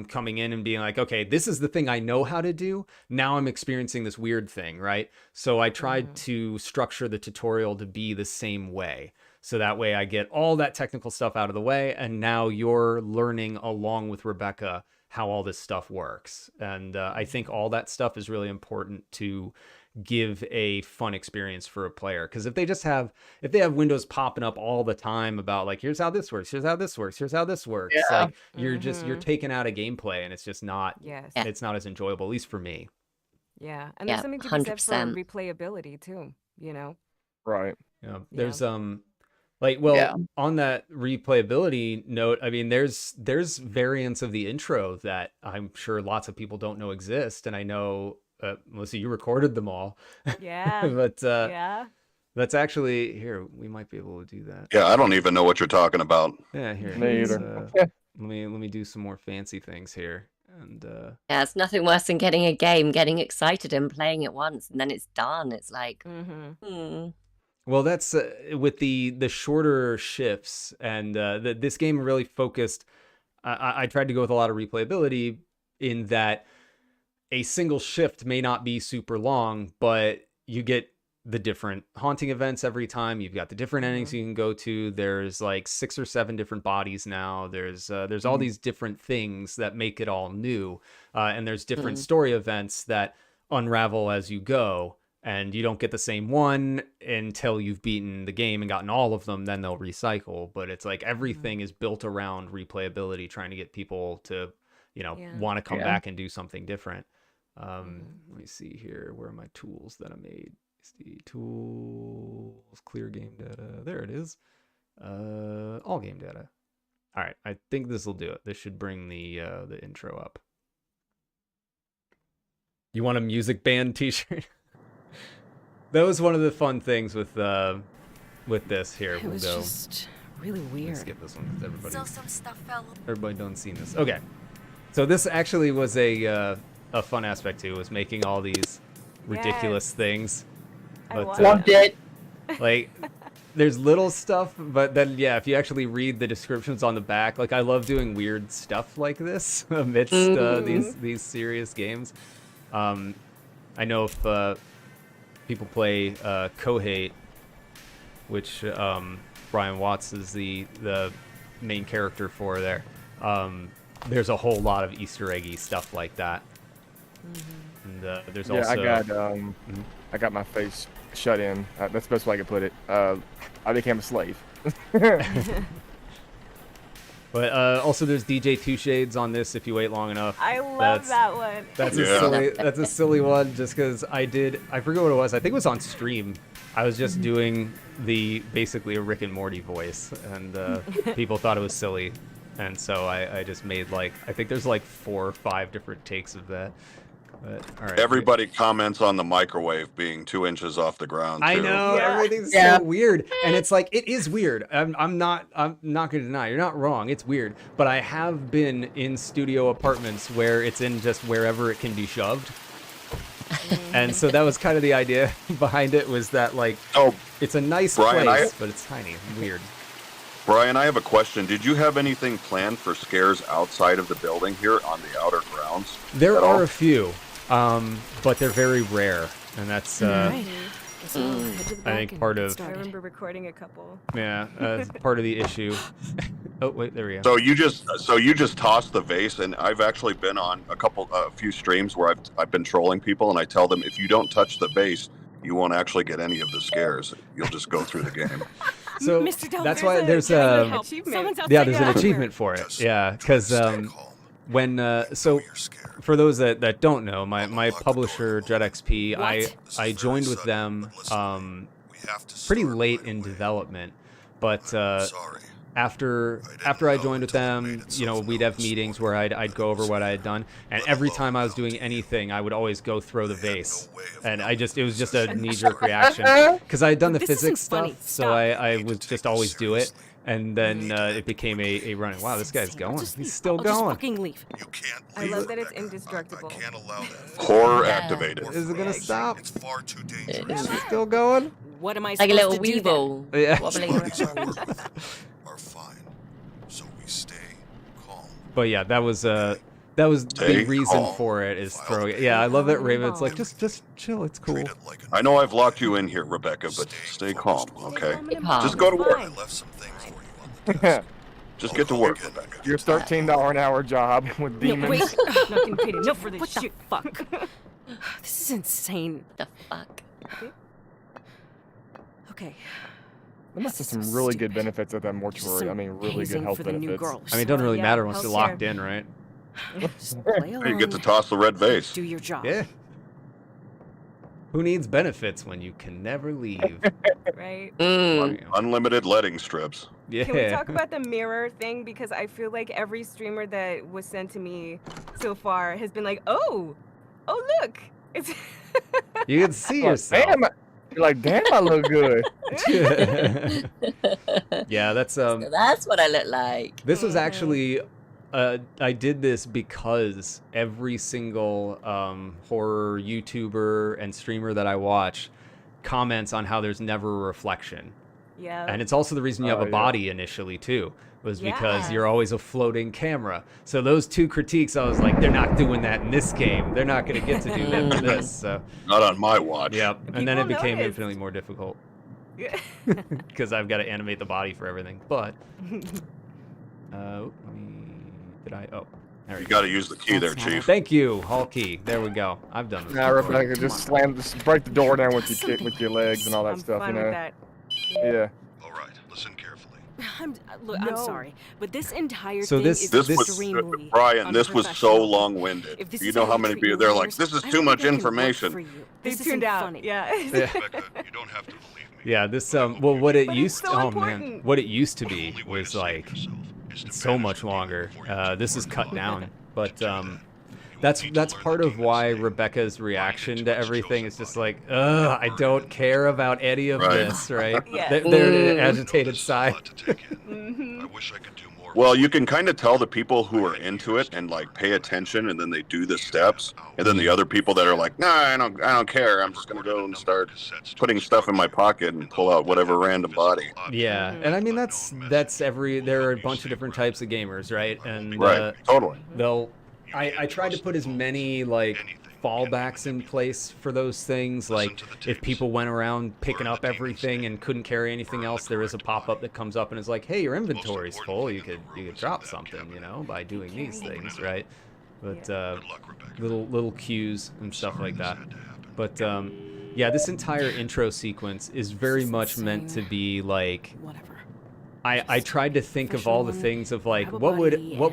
Coming in and being like, okay, this is the thing I know how to do. Now I'm experiencing this weird thing, right? So I tried to structure the tutorial to be the same way. So that way I get all that technical stuff out of the way. And now you're learning along with Rebecca how all this stuff works. And I think all that stuff is really important to give a fun experience for a player, because if they have windows popping up all the time about like, here's how this works, here's how this works, here's how this works, like you're taking out a gameplay, and it's just not it's not as enjoyable, at least for me. And there's something to be said for replayability too, right? There's on that replayability note, I mean, there's variants of the intro that I'm sure lots of people don't know exist, and I know Melissa, you recorded them all. But that's actually, here, we might be able to do that. Yeah, I don't even know what you're talking about. Yeah, here. Me either. Let me do some more fancy things here. And it's nothing worse than getting a game, getting excited and playing it once, and then it's done. It's like, Well, that's with the shorter shifts, and this game really focused. I tried to go with a lot of replayability in that a single shift may not be super long, but you get the different haunting events every time. You've got the different endings you can go to. There's like 6 or 7 different bodies now. There's all these different things that make it all new. And there's different story events that unravel as you go. And you don't get the same one until you've beaten the game and gotten all of them. Then they'll recycle. But it's like everything is built around replayability, trying to get people to, want to come back and do something different. Let me see here. Where are my tools that I made? The tools, clear game data. There it is. All game data. All right, I think this will do it. This should bring the intro up. You want a music band T-shirt? That was one of the fun things with this here. It was just really weird. Let's skip this one because So some stuff fell. everybody don't see this. Okay, so this actually was a fun aspect too. Was making all these ridiculous things. I But, Loved it. like, there's little stuff, but then yeah, if you actually read the descriptions on the back, like I love doing weird stuff like this amidst these serious games. I know if people play Kohate, which Brian Watts is the main character for there. There's a whole lot of Easter eggy stuff like that. And there's also I got my face shut in. That's the best way I could put it. I became a slave. But also there's DJ Two Shades on this if you wait long enough. I love that one. That's a silly one just because I forget what it was. I think it was on stream. I was just doing basically a Rick and Morty voice, and people thought it was silly. And so I just made I think there's 4 or 5 different takes of that. But, all right. Everybody comments on the microwave being 2 inches off the ground. Too. I know, everything's so weird, and it's it is weird. I'm not gonna deny you're not wrong. It's weird, but I have been in studio apartments where it's in just wherever it can be shoved, and so that was kind of the idea behind it. Was that it's a nice place, but it's tiny and weird. Brian, I have a question. Did you have anything planned for scares outside of the building here on the outer grounds? There are a few, but they're very rare, and that's I think part of. I remember recording a couple. Yeah, it's part of the issue. Oh wait, there we go. So you just toss the vase, and I've actually been on a few streams where I've been trolling people, and I tell them if you don't touch the vase, you won't actually get any of the scares. You'll just go through the game. So that's why there's an achievement for it. Yeah, because when so for those that don't know, my publisher DreadXP, I joined with them pretty late in development, but after I joined with them, we'd have meetings where I'd go over what I had done, and every time I was doing anything, I would always go throw the vase, and it was just a knee-jerk reaction because I had done the physics stuff, so I would just always do it, and then it became a running. Wow, this guy's going. He's still going. Just fucking leave. You can't leave. I love that it's indestructible. I can't allow that. Horror activated. Is it gonna stop? It's far too dangerous. Is it still going? What am I Like supposed a little to do weevil. Yeah. Wobbling around. Are fine, so we stay calm. But yeah, that was the reason for it is throwing it. Yeah, I love that Raven. It's just chill. It's cool. I know I've locked you in here, Rebecca, but stay calm, okay? calm. Just go to work. I left some things for you on the desk. Just get to work, Rebecca. Your $13 an hour job with demons. Wait, I'm not getting paid enough for this shit. What the fuck? This is insane. The fuck? Okay. There must have some really good benefits at that mortuary. I mean, really good health benefits. I mean, it doesn't really Yeah, matter once you're healthcare. locked in, right? Just play You along. get to toss the red vase. Do your job. Yeah. Who needs benefits when you can never leave? Right? Unlimited letting strips. Yeah. Can we talk about the mirror thing? Because I feel like every streamer that was sent to me so far has been like, oh look, it's. You can see yourself. Damn, you're like, damn, I look good. Yeah, that's So that's what I look like. This was actually I did this because every single horror YouTuber and streamer that I watch comments on how there's never a reflection. Yeah. And it's also the reason you have a body initially too, was because you're always a floating camera. So those two critiques, I was like, they're not doing that in this game. They're not going to get to do that for this. So Not on my watch. yeah, and then it People became noticed. infinitely more difficult because I've got to animate the body for everything. But did I? Oh, there we You go. got to use the key there, Chief. Thank you, Hall key. There we go. I've done this. Now, before. Rebecca, just break the door down with your legs and all that I'm stuff, fine you know. with that. Yeah. All right, listen carefully. Look, I'm sorry, but this entire So thing this- is This was extremely Brian. This was so unprofessional. long-winded. If this You is know how how you many treat people new they're like, hires, this is I too don't much think I can work information. for you. They This tuned isn't out. funny. Yeah. Rebecca, you don't have to believe me. Yeah, this well, what it But it's used so oh important. man, what it used to The be only way was to save like yourself is to so banish much the demon longer. before you get This too is far cut gone. down, but To do that, that's you will need to that's learn part the of why demon's name. Rebecca's Find reaction into to its everything chosen is just body. like, ugh, I don't care about any of Right. this, right? Yeah. They're an I know agitated this is a sigh. lot to take in. Mm-hmm. I wish I could do more. Well, you can kind of tell the people who are into it and like pay attention, and then they do the steps, and then the other people that are like, nah, I don't care. I'm just gonna go and start putting stuff in my pocket and pull out whatever random body. Yeah, and I mean that's there are a bunch of different types of gamers, right? And Right. Totally. they'll I tried to put as many like fallbacks in place for those things. Like if people went around picking up everything and couldn't carry anything else, there is a pop-up that comes up and is like, hey, your inventory's full. You could drop something, you know, by doing these things, right? But little cues and stuff like that. But yeah, this entire intro sequence is very much meant to be like, Whatever. I tried to think of all the things of like, what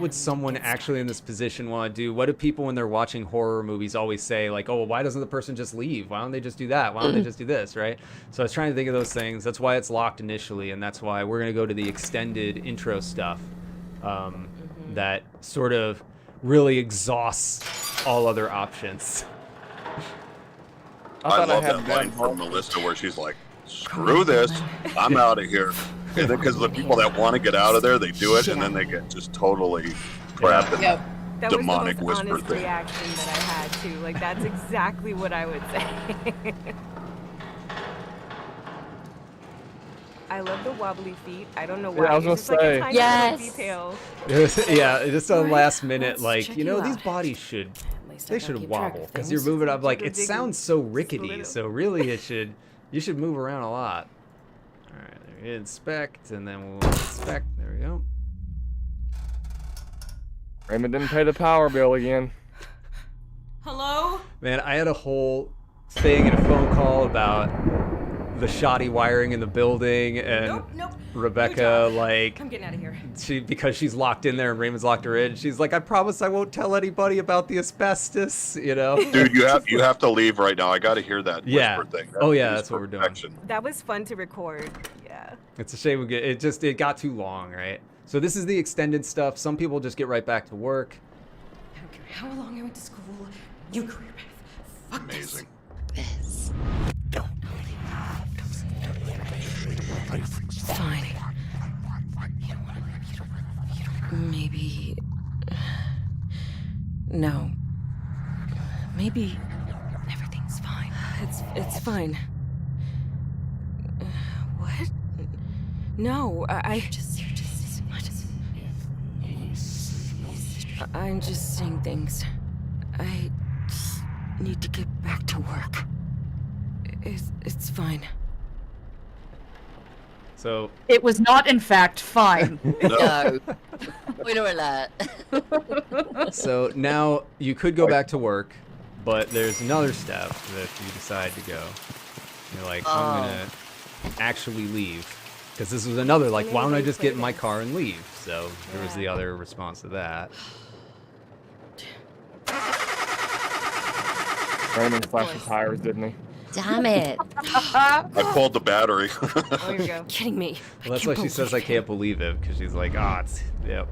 would someone actually in this position want to do? What do people when they're watching horror movies always say? Like, oh, well, why doesn't the person just leave? Why don't they just do that? Why don't they just do this, right? So I was trying to think of those things. That's why it's locked initially, and that's why we're going to go to the extended intro stuff that sort of really exhausts all other options. I love that line from Melissa where she's like, screw this, I'm out of here. And then because the people that want to get out of there, they do it, and then they get just totally trapped in that That demonic was the most whisper honest thing. reaction that I had too. Like that's exactly what I would say. I love the wobbly feet. I don't know why. Yeah, I was It's gonna just say. like a tiny little detail. Yeah, just a last minute, Let's like, check you know, you these out. bodies should least I they gotta should keep track wobble of because you're things. moving up. Like it Jiggle, sounds so rickety, little. so really you should move around a lot. All right, there we go. Inspect, and then we'll inspect. There we go. Raymond didn't pay the power bill again. Hello? Man, I had a whole thing and a phone call about the shoddy wiring in the building, and Nope. Rebecca, like, I'm getting out of here. because she's locked in there and Raymond's locked her in. She's like, I promise I won't tell anybody about the asbestos, you know. Dude, you have to leave right now. I got to hear that whisper thing. Oh yeah, is that's what we're doing. perfection. That was fun to record. Yeah. It's a shame it got too long, right? So this is the extended stuff. Some people just get right back to work. I don't care how long I went to school. You career path. Fuck Amazing. This. Fine. Maybe. No. Maybe everything's fine. It's fine. What? No, I just. I'm just saying things. I just need to get back to work. It's fine. So It was not, in fact, fine. No. Spoiler alert. so now you could go back to work, but there's another step that you decide to go. You're like, I'm gonna actually leave. Because this was another, like, why don't I just get in my car and leave? So there was the other response to that. Raymond slashed his tires, didn't he? Damn it. I pulled the battery. There you go. Kidding me. Well, that's why she says I can't believe it, because she's like, yep.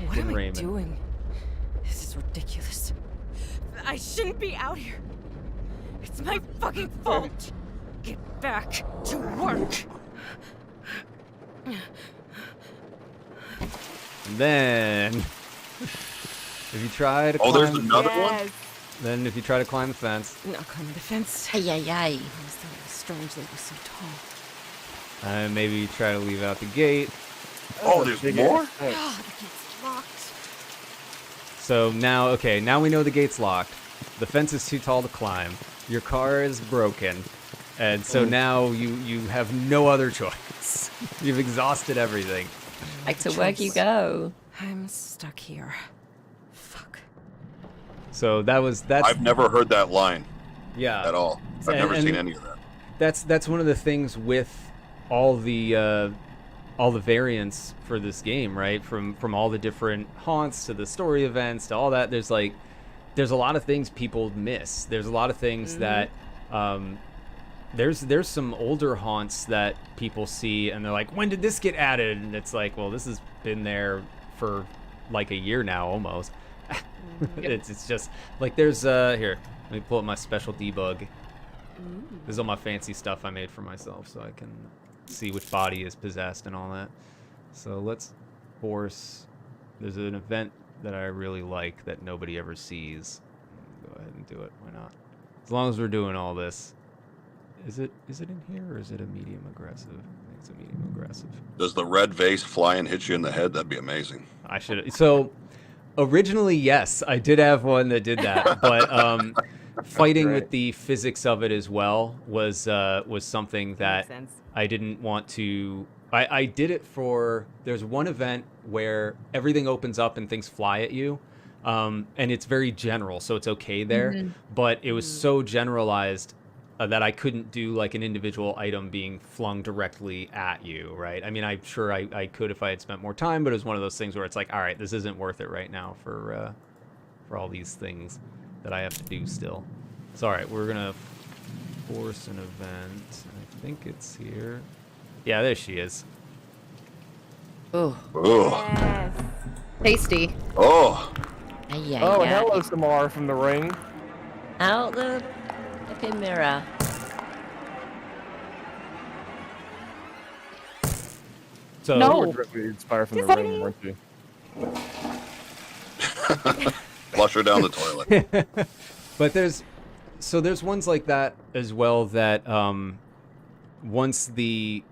What am I Raymond. doing? This is ridiculous. I shouldn't be out here. It's my fucking fault. Get back to work. And then, if you try to Oh, there's climb, another one? Yes. then if you try to climb the fence, Not climbing the fence. Ay, ay, ay. I always thought it was strange that it was so tall. and maybe you try to leave out the gate. Oh, there's more? Oh, the gate's locked. So now we know the gate's locked. The fence is too tall to climb. Your car is broken. And so now you have no other choice. You've exhausted everything. Back to work you go. I'm stuck here. Fuck. So that's I've never heard that line yeah. at all. I've And- never and seen any of that. That's one of the things with all the variants for this game, right? From all the different haunts to the story events to all that. There's a lot of things people miss. There's a lot of things that there's some older haunts that people see and they're like, when did this get added? And it's like, well, this has been there for like a year now almost. It's just like there's here, let me pull up my special debug. This is all my fancy stuff I made for myself so I can see which body is possessed and all that. So let's force, there's an event that I really like that nobody ever sees. Go ahead and do it, why not? As long as we're doing all this. Is it in here or is it a medium aggressive? I think it's a medium aggressive. Does the red vase fly and hit you in the head? That'd be amazing. I should. So originally, yes, I did have one that did that, but fighting with the physics of it as well was something that I didn't want to. I did it for. There's one event where everything opens up and things fly at you. And it's very general, so it's okay there. But it was so generalized that I couldn't do like an individual item being flung directly at you, right? I mean, I'm sure I could if I had spent more time, but it was one of those things where it's like, all right, this isn't worth it right now for all these things that I have to do still. So, all right, we're gonna force an event. I think it's here. Yeah, there she is. Oh. Oh. Tasty. Oh. Hello, Samar from the ring. Out the flipping mirror. So You were directly inspired from the ring, weren't you? Flush her down the toilet. But there's ones like that as well that once the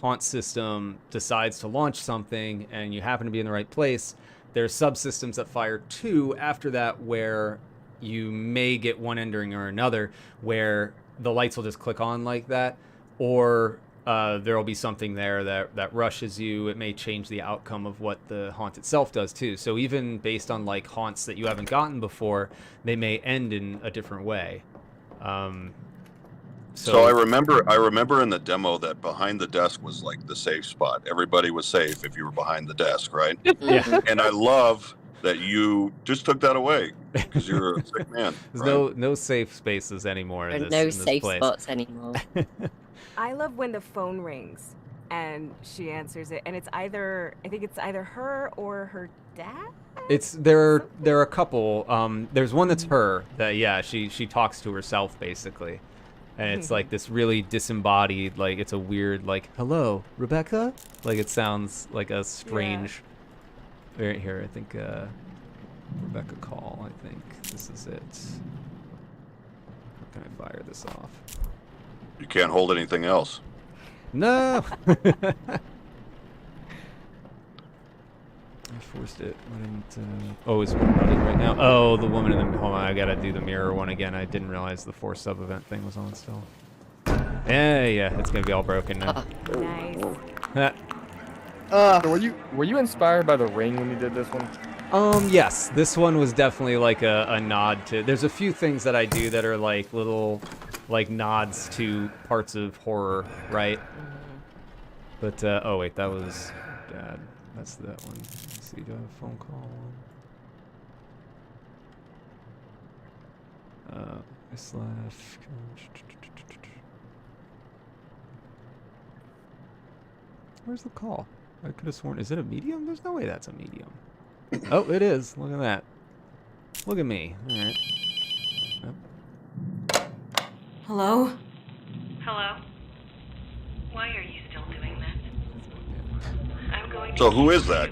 haunt system decides to launch something and you happen to be in the right place, there's subsystems that fire two after that where you may get one ending or another where the lights will just click on like that, or there will be something there that rushes you. It may change the outcome of what the haunt itself does too. So even based on like haunts that you haven't gotten before, they may end in a different way. So I remember in the demo that behind the desk was like the safe spot. Everybody was safe if you were behind the desk, right? Yeah. And I love that you just took that away because you're a sick man. There's no safe spaces anymore in this, no in this safe place. spots anymore. I love when the phone rings and she answers it, and it's either her or her dad. There are a couple. There's one that's her that she talks to herself basically, and it's like this really disembodied, like it's a weird like hello Rebecca, like it sounds like a strange. Right here, I think Rebecca call. I think this is it. How can I fire this off? You can't hold anything else. No. I forced it. It's running right now. Oh, the woman in the. Hold on, I gotta do the mirror one again. I didn't realize the force sub event thing was on still. Yeah, it's gonna be all broken now. Nice. So were you inspired by the ring when you did this one? Yes, this one was definitely like a nod to. There's a few things that I do that are like little, like nods to parts of horror, right? But oh wait, that was Dad. That's that one. Let's see, do I have a phone call on? Slash. Where's the call? I could have sworn. Is it a medium? There's no way that's a medium. Oh, it is. Look at that. Look at me. All right. Yep. Hello? Hello? Why are you still doing this? I'm going to. So who is that?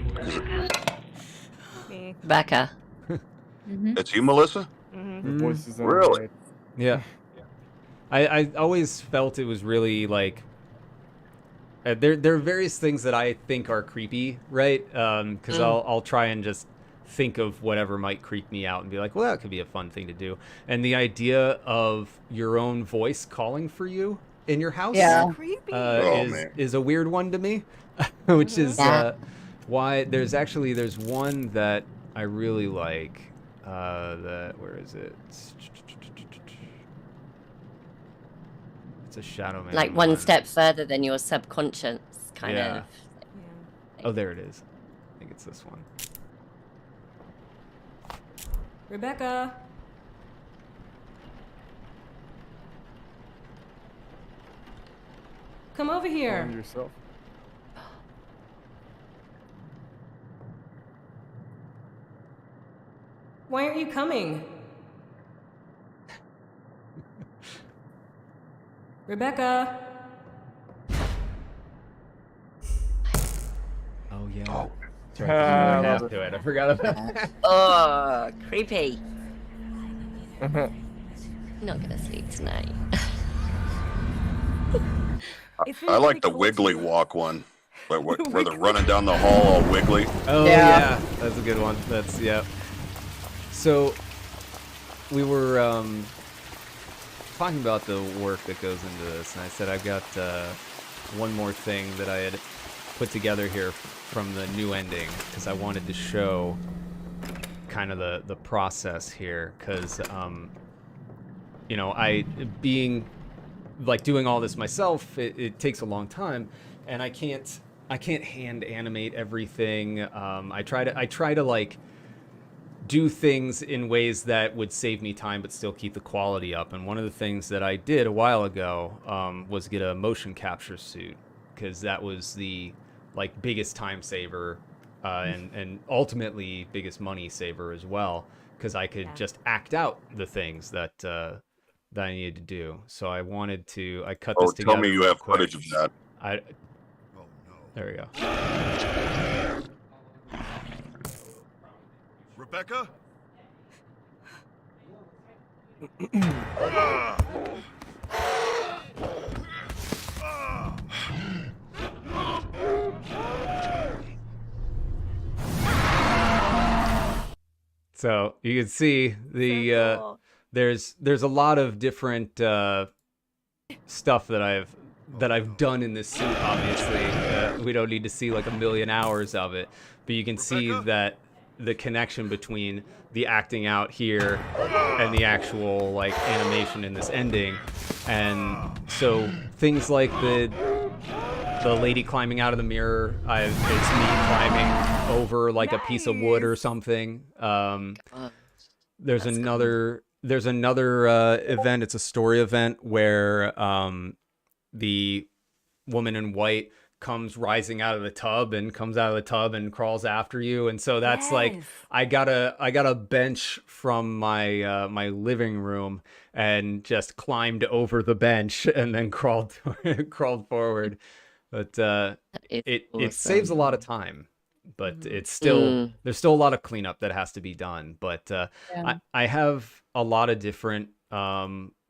Me. Becca. It's you, Melissa? The voices Really? Yeah. I always felt it was really like. There are various things that I think are creepy, right? Because I'll try and just think of whatever might creep me out and be like, well, that could be a fun thing to do. And the idea of your own voice calling for you in your house Creepy. is a weird one to me, which is why there's one that I really like. Where is it? It's a Shadow Man. Like one step further than your subconscious, kind Yeah. of. Oh, there it is. I think it's this one. Rebecca. Come over here. Find yourself. Why aren't you coming? Rebecca. Oh yeah. Oh. That's right. There's another half to it. I forgot about that. Oh, creepy. Not gonna sleep tonight. I like the wiggly walk one, where they're running down the hall all wiggly. Oh yeah, that's a good one. That's yeah. So we were talking about the work that goes into this, and I said I've got one more thing that I had put together here from the new ending, because I wanted to show kind of the process here, because you know, doing all this myself, it takes a long time, and I can't hand animate everything. I try to like do things in ways that would save me time but still keep the quality up. And one of the things that I did a while ago was get a motion capture suit, because that was the like biggest time saver and ultimately biggest money saver as well, because I could just act out the things that I needed to do. So I cut this together. Tell me you have footage of that. There we go. Rebecca? So you can see the there's a lot of different stuff that I've done in this suit. Obviously, we don't need to see like a million hours of it, but you can see that the connection between the acting out here and the actual like animation in this ending. And so things like the lady climbing out of the mirror, it's me climbing over like a piece of wood or something. There's another event. It's a story event where the woman in white comes rising out of the tub and crawls after you. And so that's like, I got a bench from my my living room and just climbed over the bench and then crawled forward. But it saves a lot of time, but it's still there's still a lot of cleanup that has to be done. But I have a lot of different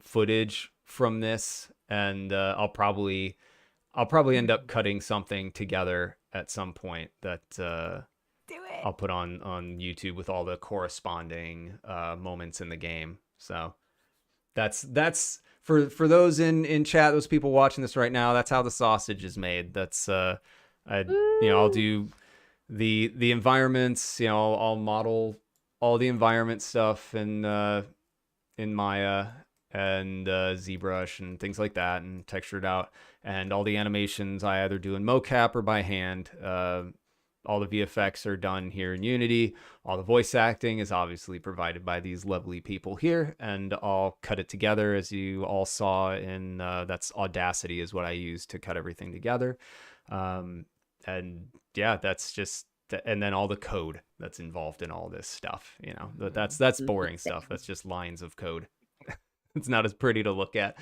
footage from this, and I'll probably end up cutting something together at some point that I'll put on YouTube with all the corresponding moments in the game. So that's for those in chat, those people watching this right now, that's how the sausage is made. That's I'll do the environments, I'll model all the environment stuff in Maya and ZBrush and things like that, and texture it out. And all the animations I either do in mocap or by hand. All the VFX are done here in Unity. All the voice acting is obviously provided by these lovely people here, and I'll cut it together, as you all saw in that's Audacity is what I use to cut everything together. And yeah, that's just, and then all the code that's involved in all this stuff, that's boring stuff. That's just lines of code. It's not as pretty to look at.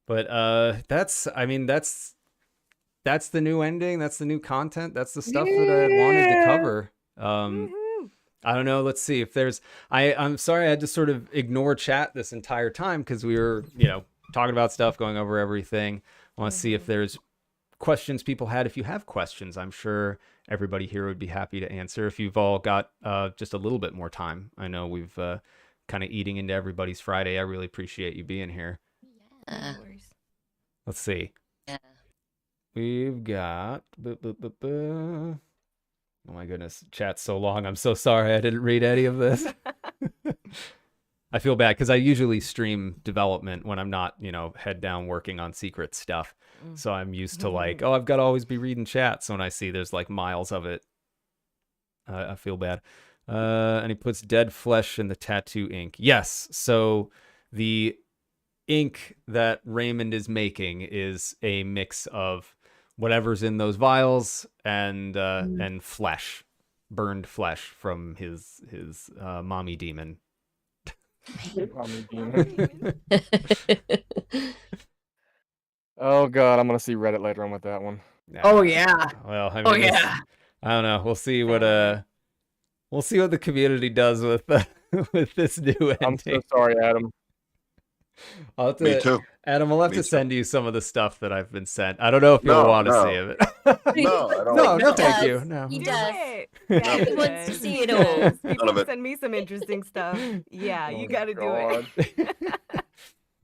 But that's the new ending. That's the new content. That's the stuff that I had wanted to cover. I don't know. Let's see if there's, I'm sorry, I had to sort of ignore chat this entire time because we were, talking about stuff, going over everything. I want to see if there's questions people had. If you have questions, I'm sure everybody here would be happy to answer. If you've all got just a little bit more time. I know we've kind of eating into everybody's Friday. I really appreciate you being here. Yeah. Let's see. Yeah. We've got... Oh my goodness, chat's so long. I'm so sorry I didn't read any of this. I feel bad because I usually stream development when I'm not, head down working on secret stuff. So I'm used to like, I've got to always be reading chat. So when I see there's like miles of it, I feel bad. And he puts dead flesh in the tattoo ink. Yes. So the ink that Raymond is making is a mix of whatever's in those vials and flesh, burned flesh from his mommy demon. Mommy demon. Oh god, I'm gonna see Reddit later on with that one. Oh yeah. Well, I mean, I don't know. We'll see what the community does with with this new ending. I'm so sorry, Adam. Me too. Adam, I'll have to send you some of the stuff that I've been sent. I don't know if you'll want to see it. No, I don't. No, thank you. No. He Do does. it. He Yeah, wants to see it He all. does. None People of it. send me some interesting stuff. Yeah, you got to do God. it.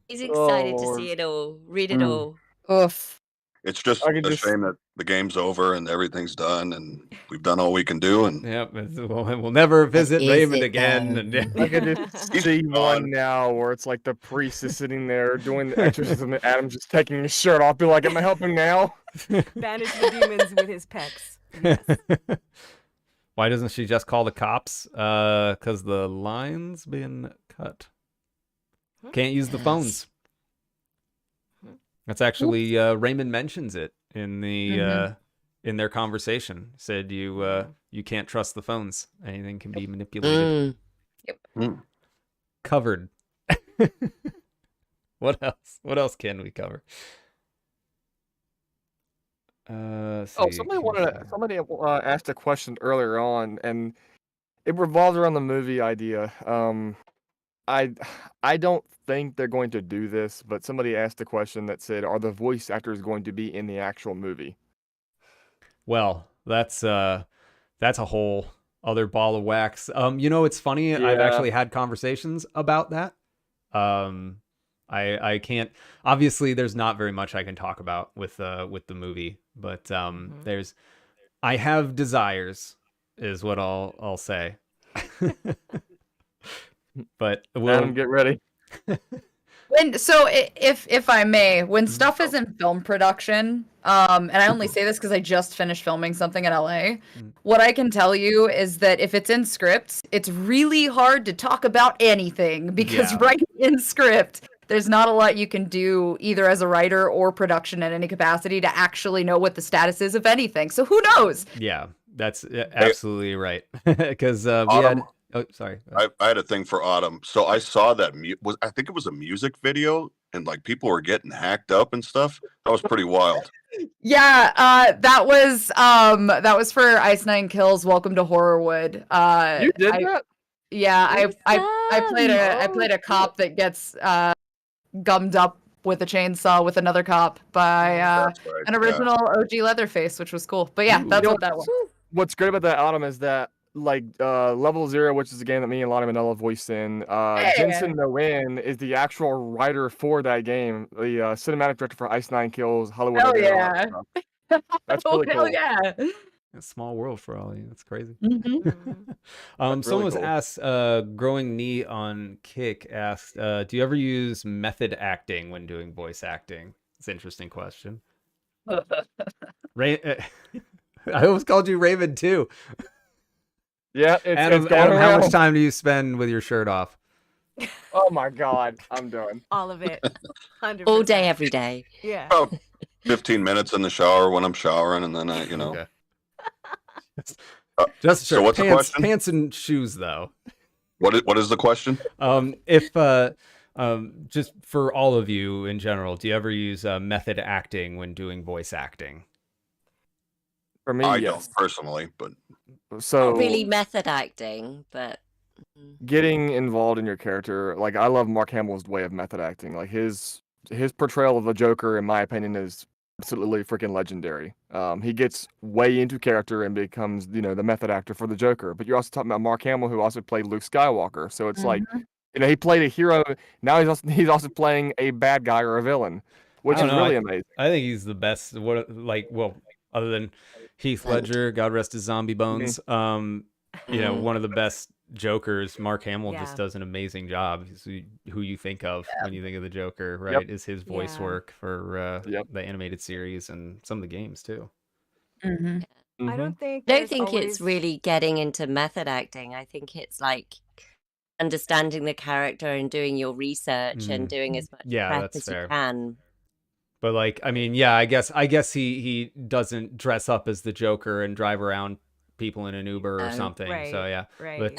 He's excited to Lord. see it all, read it all. Oof. It's just I could a just- shame that the game's over and everything's done and we've done all we can do. And Yep, we'll never visit is Raymond it, again. And I could just see one now where it's like the priest is sitting there doing the exorcism and Adam's just taking his shirt off. Be like, am I helping now? Banish the demons with his pecs. Yes. Why doesn't she just call the cops? Because the line's been cut. Can't use the phones. That's actually Raymond mentions it in the in their conversation. Said you can't trust the phones. Anything can be manipulated. Covered. What else? What else can we cover? Somebody asked a question earlier on, and it revolves around the movie idea. I don't think they're going to do this, but somebody asked a question that said, "Are the voice actors going to be in the actual movie?" Well, that's a whole other ball of wax. It's funny. I've Yeah. actually had conversations about that. I can't. Obviously, there's not very much I can talk about with the movie, but I have desires, is what I'll say. But Adam, get ready. If I may, when stuff is in film production, and I only say this because I just finished filming something in LA, what I can tell you is that if it's in script, it's really hard to talk about anything because right in script, there's not a lot you can do either as a writer or production in any capacity to actually know what the status is of anything. So who knows? Yeah, that's absolutely right. Because we had. Oh, sorry. I had a thing for Autumn. So I saw that I think it was a music video, and like people were getting hacked up and stuff. That was pretty wild. Yeah, that was for Ice Nine Kills. Welcome to Horrorwood. You did that? Yeah, I played a cop that gets gummed up with a chainsaw with another cop by That's right, an original OG Leatherface, which was cool. But yeah, that's what that was. What's great about that, Autumn, is that like Level Zero, which is a game that me and Lana Manella voiced in, Jensen Nguyen is the actual writer for that game, the cinematic director for Ice Nine Kills, Hollywood. Hell Editor, yeah. all that stuff. That's really Hell cool. yeah. A small world for all you. That's crazy. That's Someone really was cool. asked, Growing Knee on Kick asked, do you ever use method acting when doing voice acting? It's an interesting question. I almost called you Raven too. Yeah, Adam, it's going Adam, how much around. time do you spend with your shirt off? Oh my god, I'm done. All of it. 100%. All day, every day. Yeah. About 15 minutes in the shower when I'm showering, and then Okay. Just so what's the question? Pants and shoes, though. What is the question? If just for all of you in general, do you ever use method acting when doing voice acting? For me, I yes. don't personally, but So Not really method acting, but getting involved in your character, like I love Mark Hamill's way of method acting. Like his portrayal of the Joker, in my opinion, is absolutely freaking legendary. He gets way into character and becomes, the method actor for the Joker. But you're also talking about Mark Hamill, who also played Luke Skywalker. So it's like, he played a hero. Now he's also playing a bad guy or a villain, which I is don't know, really amazing. I think he's the best. Other than Heath Ledger, God rest his zombie bones. One of the best Jokers, Mark Hamill Yeah. just does an amazing job. He's who you think of when you think of the Joker, right? Yep. Is his voice Yeah. work for Yep. the animated series and some of the games too. Mm-hmm. I don't think I don't there's think it's always really getting into method acting. I think it's like understanding the character and doing your research and doing as much Yeah, prep that's as you fair. can. But like, I mean, yeah, I guess he doesn't dress up as the Joker and drive around people in an Uber or No. something. So Right, yeah, right. but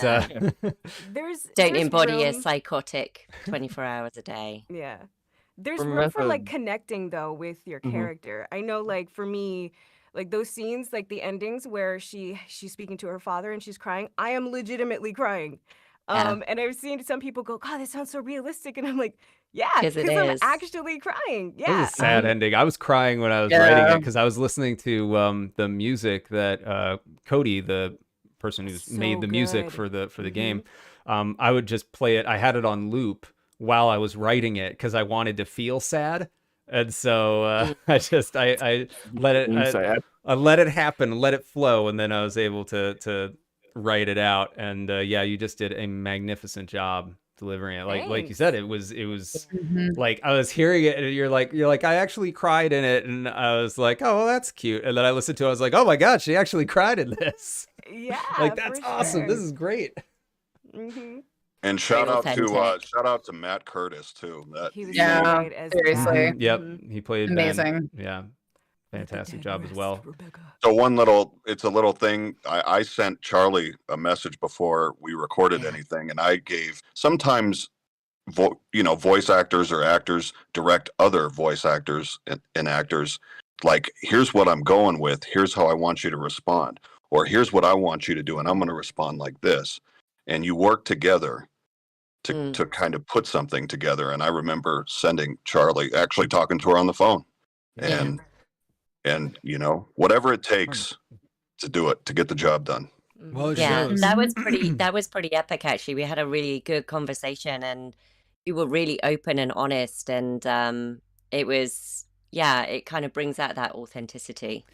There's Don't there's embody a room. psychotic 24 hours a day. Yeah. There's For room for like method, connecting though with your character. I know like for me, like those scenes, like the endings where she's speaking to her father and she's crying, I am legitimately crying. Yeah. And I've seen some people go, God, this sounds so realistic. And I'm like, yeah, 'Cause it because I'm is. actually crying. it was Yeah. a sad ending. I was crying when I was writing it Yeah. because I was listening to the music that Cody, the person who's made So the music good. for the Mhm. game, I would just play it. I had it on loop while I was writing it because I wanted to feel sad, and so I let it being sad. I let it happen, let it flow, and then I was able to write it out. And yeah, you just did a magnificent job delivering it. Like you said, Thanks. it was Mm-hmm. like I was hearing it, and you're like I actually cried in it, and I was like, oh, well, that's cute. And then I listened to it, I was like, oh my god, she actually cried in this. Yeah, Like that's for awesome. This sure. is great. Hmm. And Very shout authentic. out to Matt Curtis too. That He was he so made Yeah. great as Seriously. Yep, Mhm. he played Ben. Amazing. Yeah, Let the fantastic dead job as rest, well. Rebecca. So it's a little thing. I sent Charlie a message before we recorded Yeah. anything, and I gave sometimes voice actors or actors direct other voice actors and actors, like, here's what I'm going with, here's how I want you to respond, or here's what I want you to do, and I'm going to respond like this. And you work together to kind of put something together. And I remember sending Charlie, actually talking to her on the phone, Yeah. and whatever it takes to do it, to get the job done. Well, it Yeah, shows. that was pretty epic actually. We had a really good conversation and you were really open and honest and it kind of brings out that authenticity.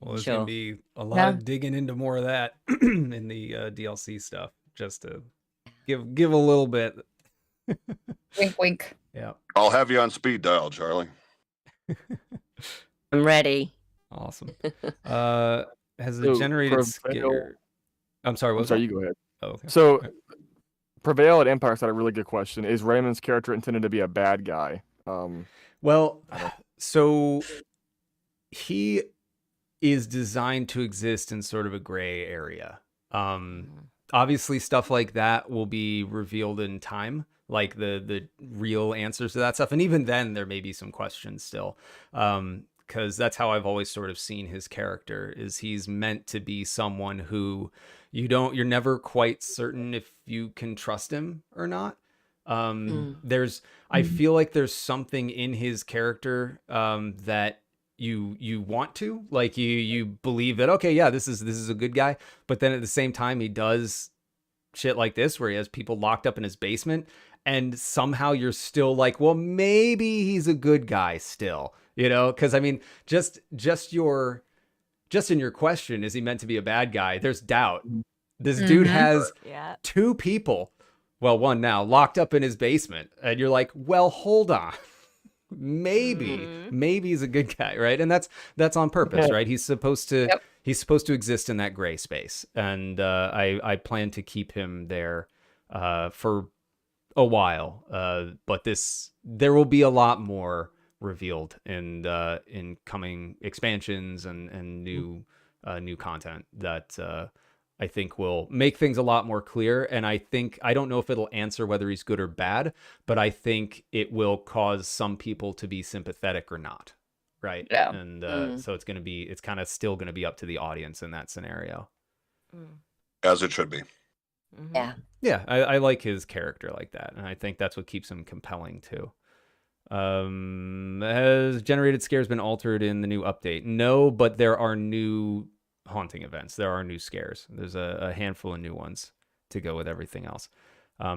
Well, there's Sure. gonna be a lot Yeah. of digging into more of that in the DLC stuff, just to give a little bit. Wink, wink. Yeah, I'll have you on speed dial, Charlie. I'm ready. awesome. Has the So, generated Prevail- scare? I'm sorry. What I'm was sorry, that? you go ahead. Oh, okay. So, Prevail at Empire had a really good question. Is Raymond's character intended to be a bad guy? Well, so he is designed to exist in sort of a gray area. Obviously, stuff like that will be revealed in time, like the real answers to that stuff. And even then, there may be some questions still, because that's how I've always sort of seen his character. Is he's meant to be someone who you're never quite certain if you can trust him or not. I feel like there's something in his character that you want to, like, you believe that, okay, yeah, this is a good guy, but then at the same time he does shit like this where he has people locked up in his basement, and somehow you're still like, well, maybe he's a good guy still, because I mean, just in your question, is he meant to be a bad guy? There's doubt. This dude has Yeah. 2 people, well, one now, locked up in his basement, and you're like, well, hold on. Maybe he's a good guy, right? And that's on purpose, right? He's supposed to exist in that gray space, and I plan to keep him there for a while. But there will be a lot more revealed in coming expansions and new content that I think will make things a lot more clear. And I don't know if it'll answer whether he's good or bad, but I think it will cause some people to be sympathetic or not. Right. Yeah. And so it's kind of still going to be up to the audience in that scenario. As it should be. Yeah. Yeah. I like his character like that. And I think that's what keeps him compelling too. Has generated scares been altered in the new update? No, but there are new haunting events. There are new scares. There's a handful of new ones to go with everything else,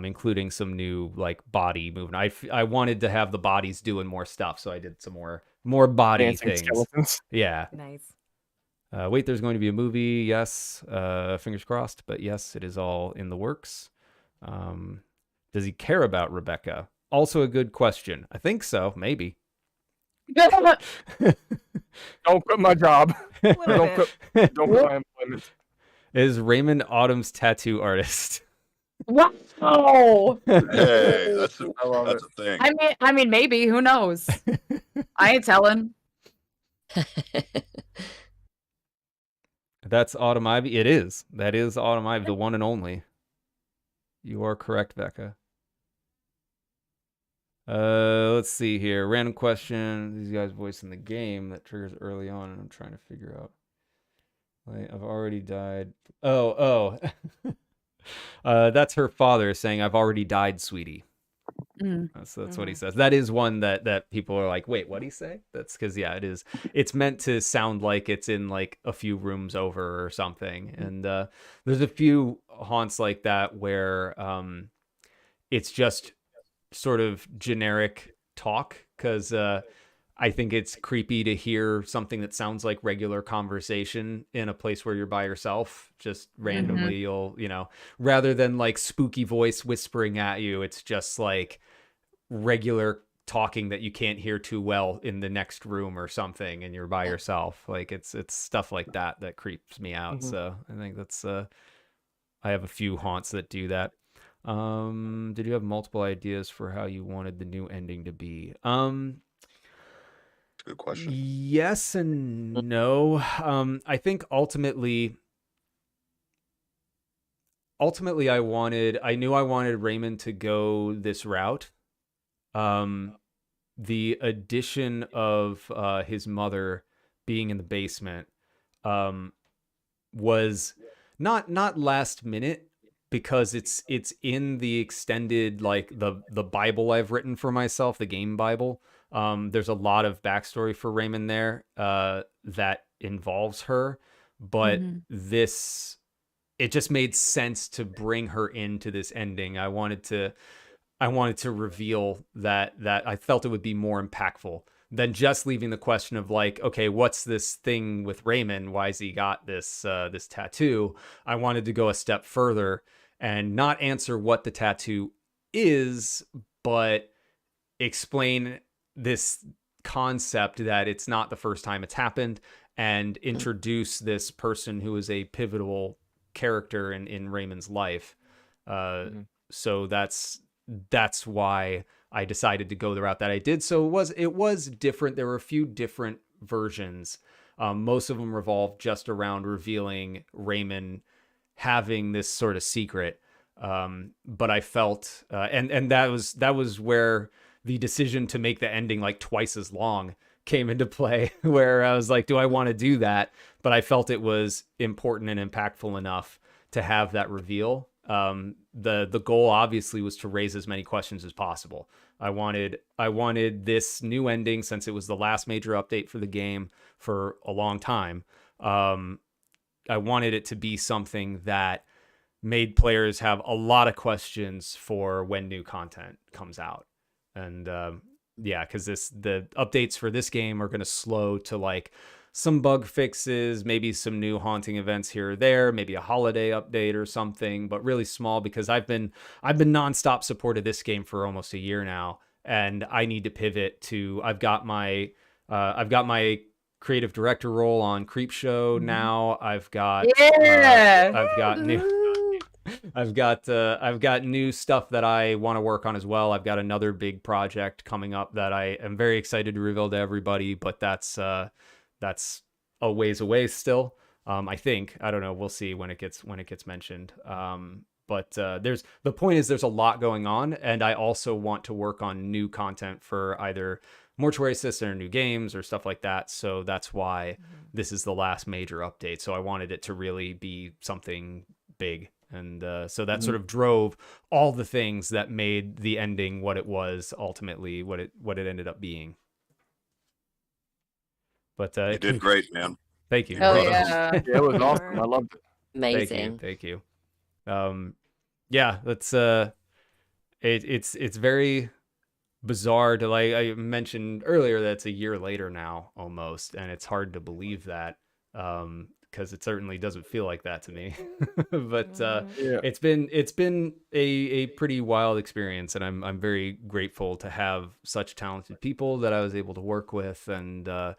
including some new like body movement. I wanted to have the bodies doing more stuff, so I did some more body Dancing things. skeletons. Yeah. Nice. Wait, there's going to be a movie. Yes, fingers crossed. But yes, it is all in the works. Does he care about Rebecca? Also a good question. I think so. Maybe. Don't quit my job. Little Don't bit. quit my employment. Is Raymond Autumn's tattoo artist? Wow. Hey, that's I love a it. thing. I mean, maybe. Who knows? I ain't telling. That's Autumn Ivy. It is. That is Autumn Ivy, the one and only. You are correct, Becca. Let's see here. Random question. These guys voicing the game that triggers early on, and I'm trying to figure out. Like, I've already died. Oh. That's her father saying, "I've already died, sweetie." That's what he says. That is one that people are like, wait, what'd he say? That's because, yeah, it is. It's meant to sound like it's in like a few rooms over or something. And there's a few haunts like that where it's just sort of generic talk, because I think it's creepy to hear something that sounds like regular conversation in a place where you're by yourself. Just randomly, you'll, rather than like spooky voice whispering at you, it's just like regular talking that you can't hear too well in the next room or something, and you're by yourself. Like it's stuff like that creeps me out. So I think that's I have a few haunts that do that. Did you have multiple ideas for how you wanted the new ending to be? Good question. Yes and no. I think ultimately I knew I wanted Raymond to go this route. The addition of his mother being in the basement was not last minute, because it's in the extended, like the Bible I've written for myself, the game Bible. There's a lot of backstory for Raymond there that involves her, but it just made sense to bring her into this ending. I wanted to reveal that I felt it would be more impactful than just leaving the question of like, okay, what's this thing with Raymond? Why's he got this this tattoo? I wanted to go a step further and not answer what the tattoo is, but explain this concept that it's not the first time it's happened, and introduce this person who is a pivotal character in Raymond's life. So that's why I decided to go the route that I did. So it was different. There were a few different versions. Most of them revolved just around revealing Raymond having this sort of secret. But I felt, and that was where the decision to make the ending like twice as long came into play, where I was like, do I want to do that? But I felt it was important and impactful enough to have that reveal. The goal obviously was to raise as many questions as possible. I wanted this new ending, since it was the last major update for the game for a long time. I wanted it to be something that made players have a lot of questions for when new content comes out. And because the updates for this game are going to slow to like some bug fixes, maybe some new haunting events here or there, maybe a holiday update or something, but really small, because I've been nonstop support of this game for almost a year now, and I need to pivot to I've got my creative director role on Creepshow now. I've got new stuff that I want to work on as well. I've got another big project coming up that I am very excited to reveal to everybody, but that's a ways away still. I think, I don't know, we'll see when it gets mentioned. But the point is there's a lot going on, and I also want to work on new content for either Mortuary Assistant or new games or stuff like that. So that's why this is the last major update. So I wanted it to really be something big. And so that sort of drove all the things that made the ending what it was, ultimately what it ended up being. But you did great, man. Thank you. Oh yeah. Yeah, it was awesome. I loved it. Amazing. Thank you. Yeah, that's it's very bizarre to, like I mentioned earlier, that it's a year later now almost, and it's hard to believe that. because it certainly doesn't feel like that to me. But Yeah. it's been a pretty wild experience, and I'm very grateful to have such talented people that I was able to work with and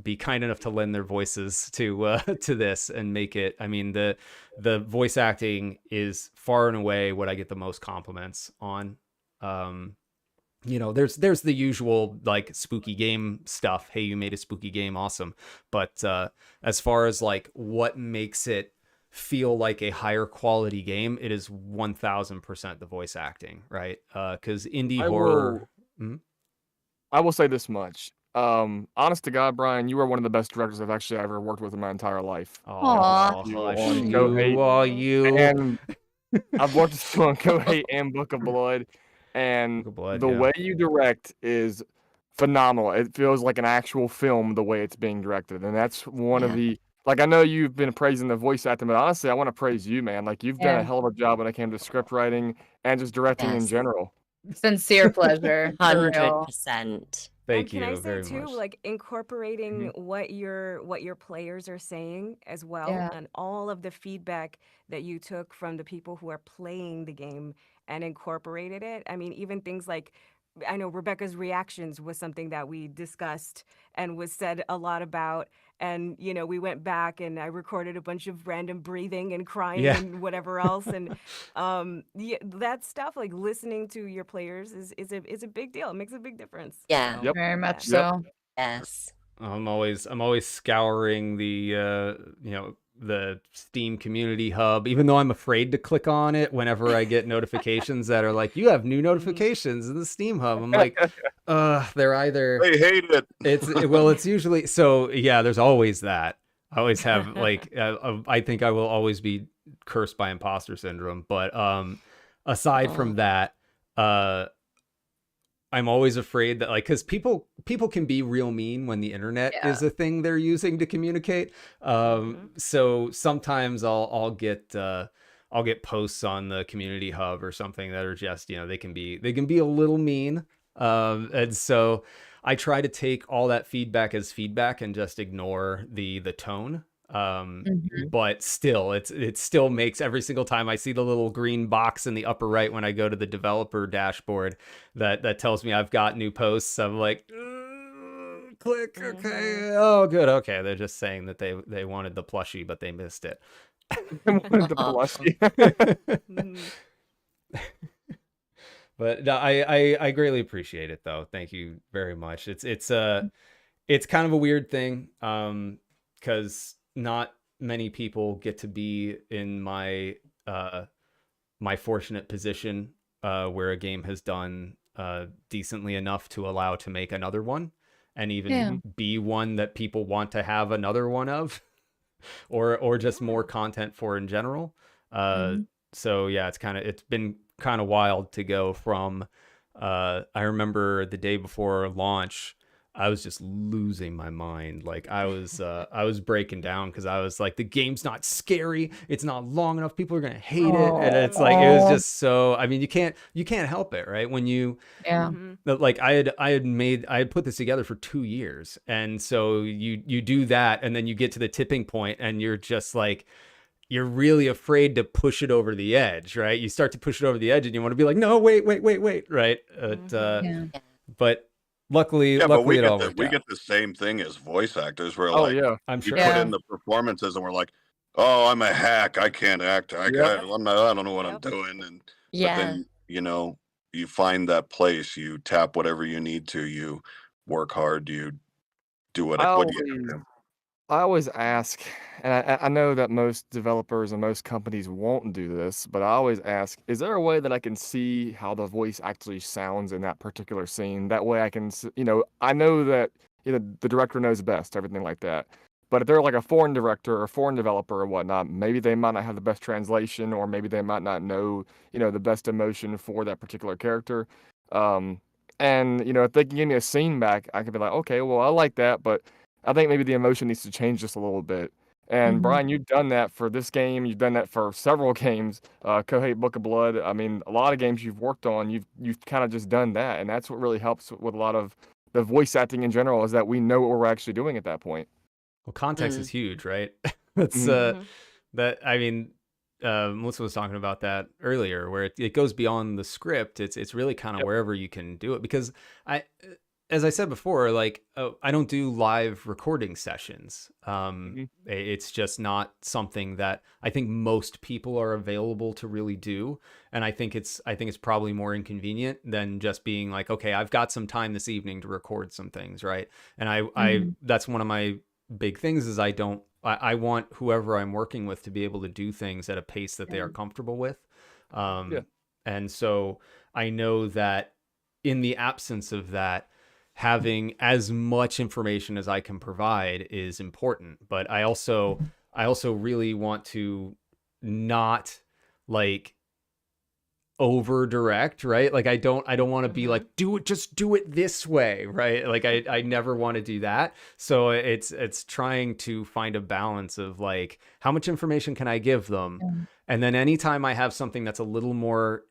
be kind enough to lend their voices to this and make it. I mean, the voice acting is far and away what I get the most compliments on. There's the usual like spooky game stuff. Hey, you made a spooky game, awesome. But as far as like what makes it feel like a higher quality game, it is 1000% the voice acting, right? Because indie horror. I will say this much. Honest to God, Brian, you are one of the best directors I've actually ever worked with in my entire life. Oh, you hush on you, Kohei, and I've worked with you on Kohei and Book of Blood, and the way you direct is phenomenal. It feels like an actual film the way it's being directed, and that's one of the. Like, I know you've been praising the voice acting, but honestly, I want to praise you, man. Like, you've done a hell of a job when it came to script writing and just directing in general. Sincere pleasure. 100%. Thank Can you I say very too, much. like incorporating what your players are saying as well, Yeah. and all of the feedback that you took from the people who are playing the game and incorporated it. I mean, even things like, I know Rebecca's reactions was something that we discussed and was said a lot about. And, we went back and I recorded a bunch of random breathing and crying and whatever else. And that stuff, like listening to your players is a big deal. It makes a big difference. Yeah. So, Very much so. Yes. I'm always scouring the Steam community hub, even though I'm afraid to click on it whenever I get notifications that are like, you have new notifications in the Steam hub. I'm like, they're either They hate it. It's usually so. Yeah, there's always that. I always have like I think I will always be cursed by imposter syndrome. But aside from that, I'm always afraid that, like, because people can be real mean when the internet is a thing they're using to communicate. So sometimes I'll get posts on the community hub or something that are just, they can be a little mean. And so I try to take all that feedback as feedback and just ignore the tone. But still, it still makes, every single time I see the little green box in the upper right when I go to the developer dashboard that tells me I've got new posts, I'm like, click, okay, oh good, okay, they're just saying that they wanted the plushie but they missed it. They wanted the plushie. But no, I greatly appreciate it though. Thank you very much. It's kind of a weird thing, because not many people get to be in my my fortunate position where a game has done decently enough to allow to make another one, and even be one that people want to have another one of, or just more content for in general. So yeah, it's been kind of wild to go from I remember the day before launch, I was just losing my mind. Like I was breaking down because I was like, the game's not scary, it's not long enough, people are gonna hate it. And it's like, it was just so, I mean, you can't help it, right? When you like I had put this together for 2 years, and so you do that, and then you get to the tipping point and you're just like, you're really afraid to push it over the edge, right? You start to push it over the edge and you want to be like, no, wait, right? But luckily it all worked out. We get the same thing as voice actors. We're I'm sure. You put in the performances and we're like, oh, I'm a hack, I can't act, I don't know what I'm doing. And but then, you find that place, you tap whatever you need to, you work hard, you do what do you do? I always ask, and I know that most developers and most companies won't do this, but I always ask, is there a way that I can see how the voice actually sounds in that particular scene? That way I can, I know that the director knows best, everything like that. But if they're like a foreign director or foreign developer or whatnot, maybe they might not have the best translation, or maybe they might not know, the best emotion for that particular character. And, if they can give me a scene back, I can be like, okay, well, I like that, but I think maybe the emotion needs to change just a little bit. And Brian, you've done that for this game. You've done that for several games. Kohei Book of Blood. I mean, a lot of games you've worked on, you've kind of just done that, and that's what really helps with a lot of the voice acting in general, is that we know what we're actually doing at that point. Well, context is huge, right? That's that. I mean, Melissa was talking about that earlier, where it goes beyond the script. It's really kind of wherever you can do it, because as I said before, like I don't do live recording sessions. It's just not something that I think most people are available to really do, and I think it's probably more inconvenient than just being like, okay, I've got some time this evening to record some things, right? And I that's one of my big things is I want whoever I'm working with to be able to do things at a pace that they are comfortable with. And so I know that in the absence of that, having as much information as I can provide is important. But I also really want to not like over direct, right? Like I don't want to be like, just do it this way, right? Like I never want to do that. So it's trying to find a balance of like, how much information can I give them? And then anytime I have something that's a little more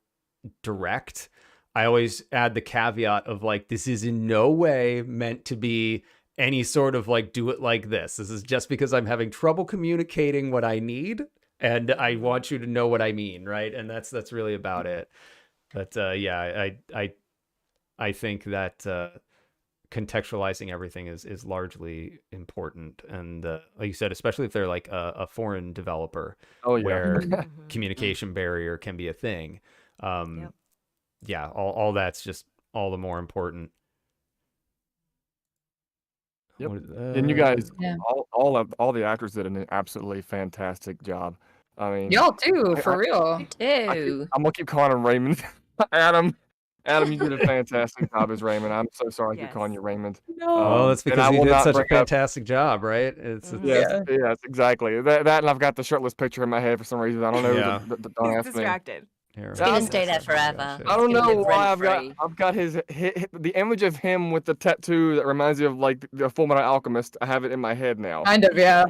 direct, I always add the caveat of like, this is in no way meant to be any sort of like, do it like this. This is just because I'm having trouble communicating what I need, and I want you to know what I mean, right? And that's really about it. But yeah, I think that contextualizing everything is largely important, and like you said, especially if they're like a foreign developer, where communication barrier can be a thing. Yeah, all that's just all the more important. And you guys, all the actors did an absolutely fantastic job. I mean, y'all too, for real. Too. I'm gonna keep calling him Raymond. Adam, you did a fantastic job as Raymond. I'm so sorry I keep calling you Raymond. Well, that's because he did such a fantastic job, right? Yes, exactly. That, and I've got the shirtless picture in my head for some reason. I don't know. Yeah. Don't He's ask me. distracted. It's gonna stay there forever. I don't know why I've got the image of him with the tattoo that reminds me of like the Full Metal Alchemist. I have it in my head now. Kind of, yeah.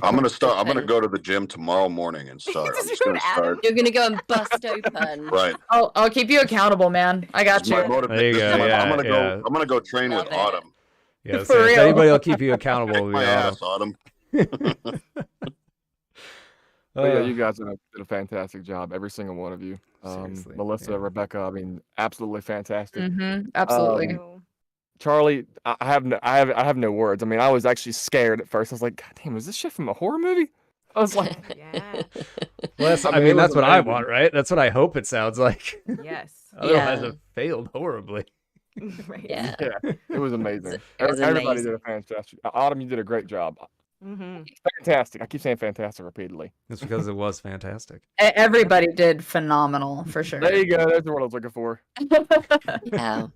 I'm gonna go to the gym tomorrow morning and start. I'm just gonna start. You're gonna go and bust open. Right. I'll keep you accountable, man. I got you. There you go. I'm gonna go train with Autumn. Yeah, so if anybody will keep you accountable, it'll be my ass, Autumn. Yeah, you guys did a fantastic job, every single one of you. Melissa, Rebecca, I mean, absolutely fantastic. Absolutely. Charlie, I have no words. I mean, I was actually scared at first. I was like, God damn, is this shit from a horror movie? I was like, well, I mean that's what I want, right? That's what I hope it sounds like. Yes. Otherwise, it failed horribly. Right. Yeah, it was amazing. It was Everybody amazing. did a fantastic. Autumn, you did a great job. Fantastic. I keep saying fantastic repeatedly. It's because it was fantastic. Everybody did phenomenal, for sure. There you go. That's what I was looking for. Yeah.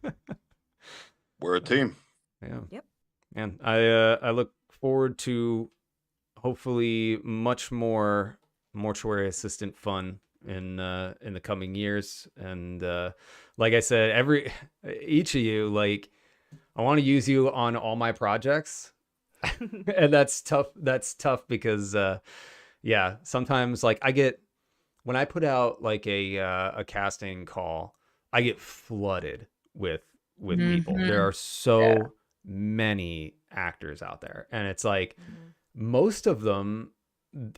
We're a team. Yeah. Yep. And I look forward to hopefully much more Mortuary Assistant fun in the coming years. And like I said, each of you, like, I want to use you on all my projects. And that's tough because yeah, sometimes like when I put out like a casting call, I get flooded with people. There are so many actors out there, and it's like most of them,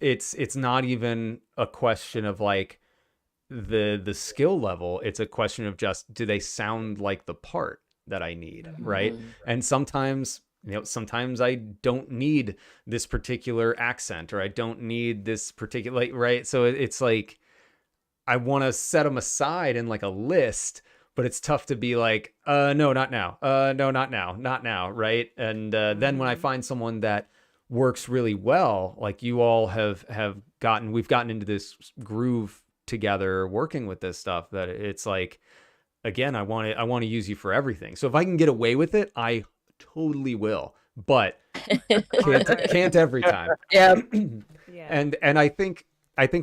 it's not even a question of like the skill level. It's a question of just, do they sound like the part that I need, right? And sometimes I don't need this particular accent, or I don't need this particular, right? So it's like, I want to set them aside in like a list, but it's tough to be like, no, not now. No, not now. Right. And then when I find someone that works really well, like you all we've gotten into this groove together working with this stuff, that it's like, again, I want to use you for everything. So if I can get away with it, I totally will, but can't every time. Yeah. And I think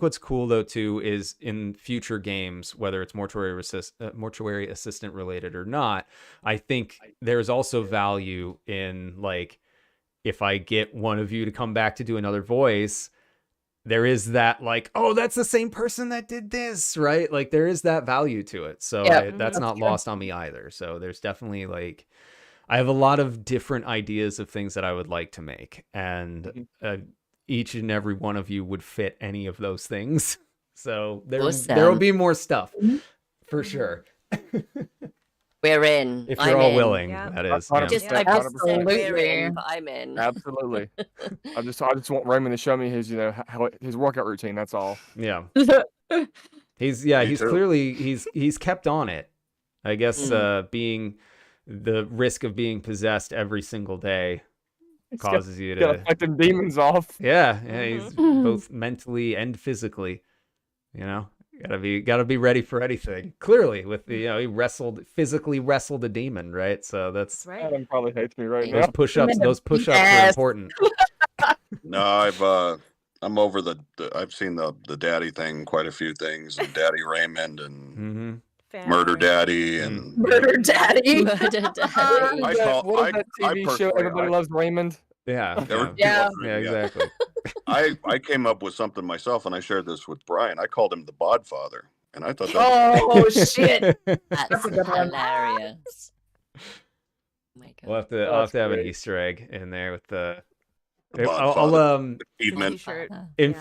what's cool though too is in future games, whether it's Mortuary Assistant related or not, I think there's also value in like, if I get one of you to come back to do another voice, there is that like, oh, that's the same person that did this, right? Like there is that value to it. So that's not lost on me either. So there's definitely like, I have a lot of different ideas of things that I would like to make, and each and every one of you would fit any of those things. So there will be more stuff for sure. We're in. If you're all willing, that is. 100%, Just I just said we're in, Absolutely. but I'm in. Absolutely. I just want Raymond to show me his, how his workout routine. That's all. Yeah. Me He's too. clearly he's kept on it. I guess being the risk of being possessed every single day causes you to fight them demons off. Yeah, he's both mentally and physically. You know, gotta be ready for anything. Clearly, with the he physically wrestled a demon, right? So that's right. Adam probably hates me right those now. push-ups are important. No, I'm over I've seen the daddy thing, quite a few things, and Daddy Raymond and Murder Daddy and Murder Daddy. Murder Daddy. What is that TV show? Everybody Loves Raymond. Yeah. Yeah. Exactly. I came up with something myself, and I shared this with Brian. I called him the Bodfather, and I thought that. Oh shit! That's a good one. hilarious. Oh my God. I'll have to have an Easter egg in there with the. I'll in future in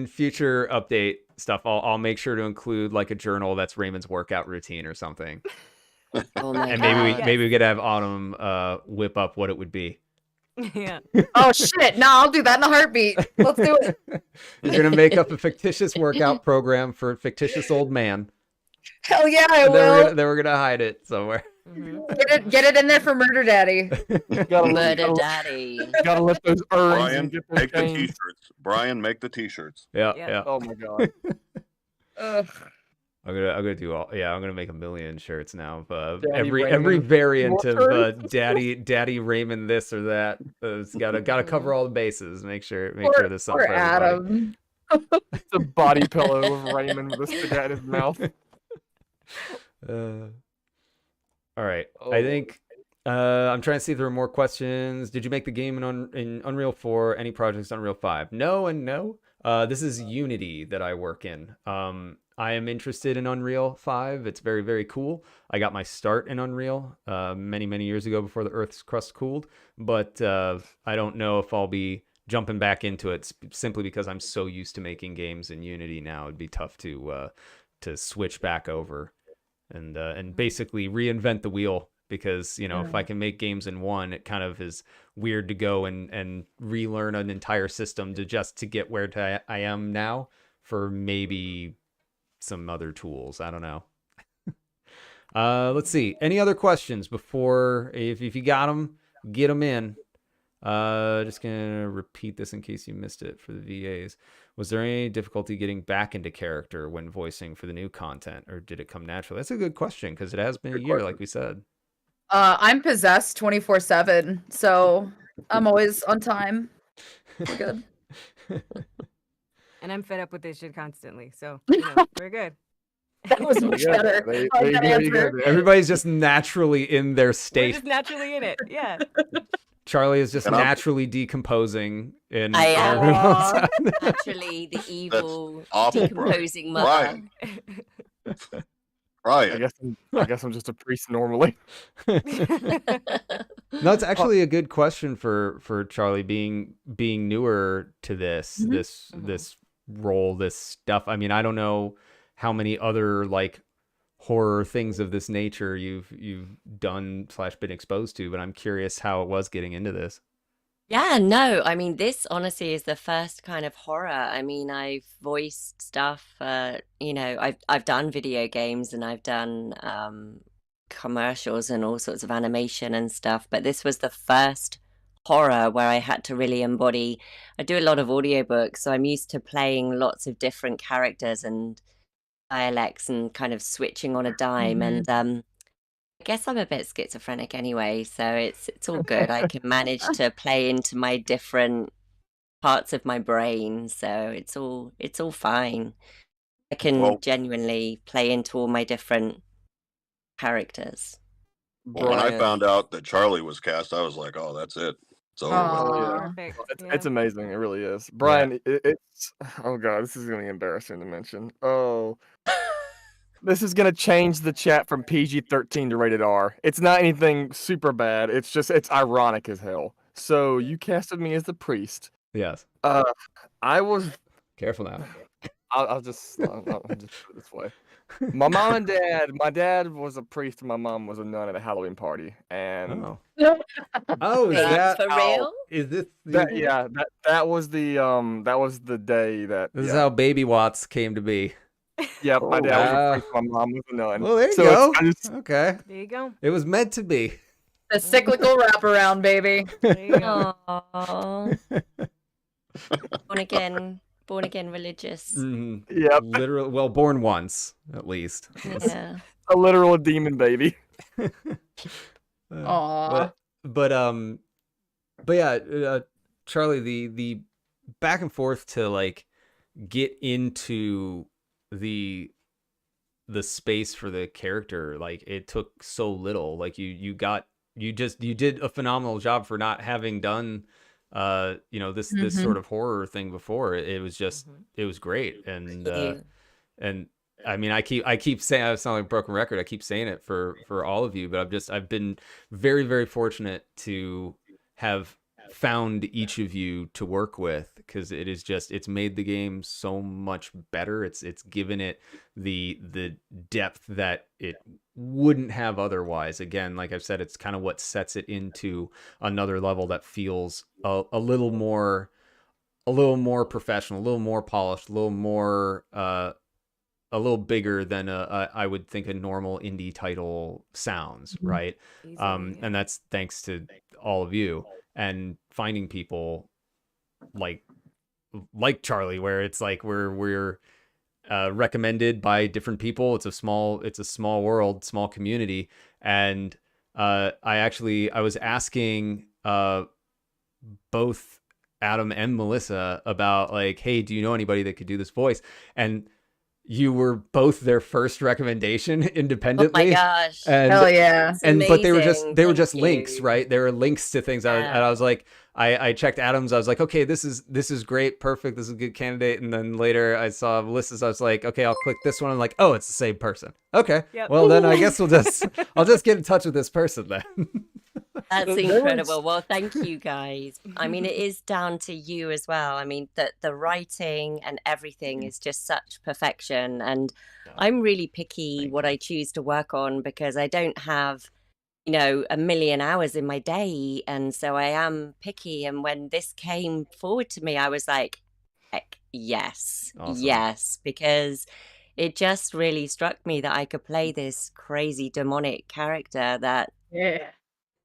future update stuff I'll make sure to include like a journal that's Raymond's workout routine or something. Oh my and God. maybe we could have Autumn whip up what it would be. Yeah. Oh shit! No, I'll do that in a heartbeat. Let's do it. You're gonna make up a fictitious workout program for a fictitious old man. Hell yeah, I And will. then we're gonna hide it somewhere. Get it in there for Murder Daddy. Murder Daddy. Gotta lift those urns Brian, and get those make the chains. t-shirts. Brian, make the t-shirts. Yeah. Oh my God. I'm gonna do all. Yeah, I'm gonna make 1 million shirts now. Daddy Every Raymond. variant of Mortuary Daddy Raymond this or that. It's gotta cover all the bases. Make sure there's something Poor for everybody. Adam. It's a body pillow of Raymond with a cigarette in his mouth. All right. I think I'm trying to see if there are more questions. Did you make the game in Unreal 4? Any projects Unreal 5? No and no. This is Unity that I work in. I am interested in Unreal 5. It's very, very cool. I got my start in Unreal many, many years ago before the Earth's crust cooled. But I don't know if I'll be jumping back into it simply because I'm so used to making games in Unity now. It'd be tough to switch back over and basically reinvent the wheel. Because, if I can make games in one, it kind of is weird to go and relearn an entire system to get where I am now for maybe some other tools. I don't know. Let's see. Any other questions before, if you got them, get them in. Just going to repeat this in case you missed it for the VAs. Was there any difficulty getting back into character when voicing for the new content, or did it come naturally? That's a good question because it has been a year, like we said. I'm possessed 24/7, so I'm always on time. We're good. And I'm fed up with this shit constantly, so we're good. That was much better. Everybody's just naturally in their We're state. just naturally in it. Yeah. Charlie is just naturally decomposing in I our am room. actually the evil awful, decomposing mother. Right. I guess I'm just a priest normally. No, it's actually a good question for Charlie being newer to this role, this stuff. I mean, I don't know how many other like horror things of this nature you've done / been exposed to, but I'm curious how it was getting into this. Yeah, no, I mean, this honestly is the first kind of horror. I mean, I've voiced stuff, I've done video games and I've done commercials and all sorts of animation and stuff, but this was the first horror where I had to really embody. I do a lot of audiobooks, so I'm used to playing lots of different characters and dialects and kind of switching on a dime. And I guess I'm a bit schizophrenic anyway, so it's all good. I can manage to play into my different parts of my brain, so it's all fine. I can genuinely play into all my different characters. When I found out that Charlie was cast, I was like, "Oh, that's it. It's over with." It's amazing. It really is. Brian, it's oh god, this is gonna be embarrassing to mention. Oh, This is gonna change the chat from PG-13 to rated R. It's not anything super bad. It's just it's ironic as hell. So you casted me as the priest. Yes. I was Careful now. I'll just put it this way. My mom and dad. My dad was a priest, and my mom was a nun at a Halloween party. And Oh, is Wait, that for real? Is this that? Yeah, that was the day that. This is how Baby Watts came to be. Yeah, my dad was a priest. My mom was a nun. Well, there you So go. it's- Okay. There you go. It was meant to be. The cyclical wraparound, baby. There you go. Aww. Born again religious. Yep. Literal. Well, born once at least. Yeah. A literal demon baby. Aww. But yeah, Charlie, the back and forth to like get into the space for the character, like it took so little. Like you did a phenomenal job for not having done this sort of horror thing before. It was just it was great. And I mean, I keep saying, I sound like a broken record. I keep saying it for all of you, but I've been very, very fortunate to have found each of you to work with, because it's made the game so much better. It's given it the depth that it wouldn't have otherwise. Again, like I've said, it's kind of what sets it into another level that feels a little more professional, a little more polished, a little more a little bigger than I would think a normal indie title sounds, right? And that's thanks to all of you and finding people like Charlie, where it's like we're recommended by different people. It's a small world, small community, and I was asking both Adam and Melissa about like, hey, do you know anybody that could do this voice? And you were both their first recommendation independently. Oh my gosh. And, hell yeah. But they were Amazing. just Thank links, you. right? They were links to things. And I was like, I checked Adam's. I was like, okay, this is great, perfect. This is a good candidate. And then later I saw Melissa's. I was like, okay, I'll click this one. I'm like, oh, it's the same person. Okay, well then I guess I'll just get in touch with this person then. That's incredible. Well, thank you guys. I mean, it is down to you as well. I mean, the writing and everything is just such perfection. And I'm really picky what I choose to work on, because I don't have, a million hours in my day. And so I am picky. And when this came forward to me, I was like, heck yes. Awesome. Yes, because it just really struck me that I could play this crazy demonic character that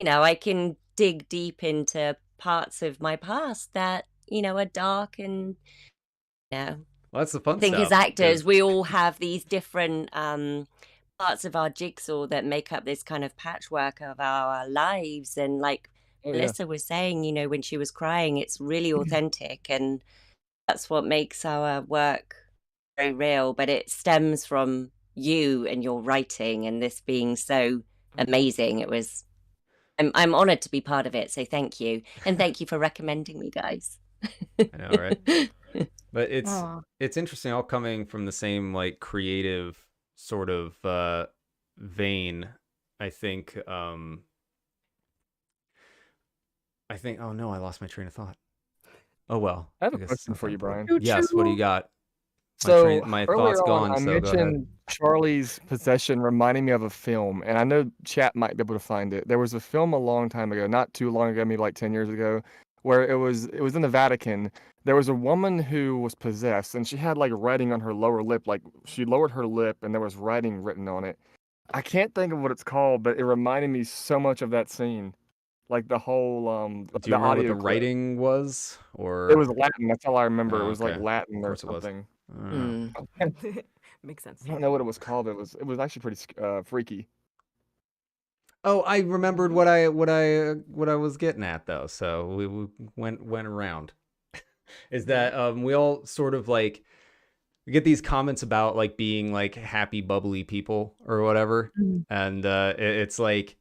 I can dig deep into parts of my past that, are dark and, Well, that's the fun I think stuff. as actors, we all have these different parts of our jigsaw that make up this kind of patchwork of our lives. And like Melissa was saying, when she was crying, it's really authentic. And that's what makes our work very real. But it stems from you and your writing and this being so amazing. It was... I'm honored to be part of it, so thank you. And thank you for recommending me, guys. I know, right? But it's interesting, all coming from the same like creative sort of vein. I think oh no, I lost my train of thought. Oh well. I have a question for you, Brian. Yes, what do you got? My earlier thought's on, gone, I so go ahead. mentioned Charlie's possession reminding me of a film, and I know chat might be able to find it. There was a film a long time ago, not too long ago, maybe like 10 years ago, where it was in the Vatican. There was a woman who was possessed, and she had like writing on her lower lip, like she lowered her lip, and there was writing written on it. I can't think of what it's called, but it reminded me so much of that scene. Like the whole Do you the remember audio what the clip. writing was? Or It was Latin. That's all I remember. Oh, It was like okay. Latin Of or course it was. something. Makes sense. I don't know what it was called. It was actually pretty freaky. Oh, I remembered what I was getting at though. So we went around. Is that we all sort of like we get these comments about like being like happy, bubbly people or whatever, and it's like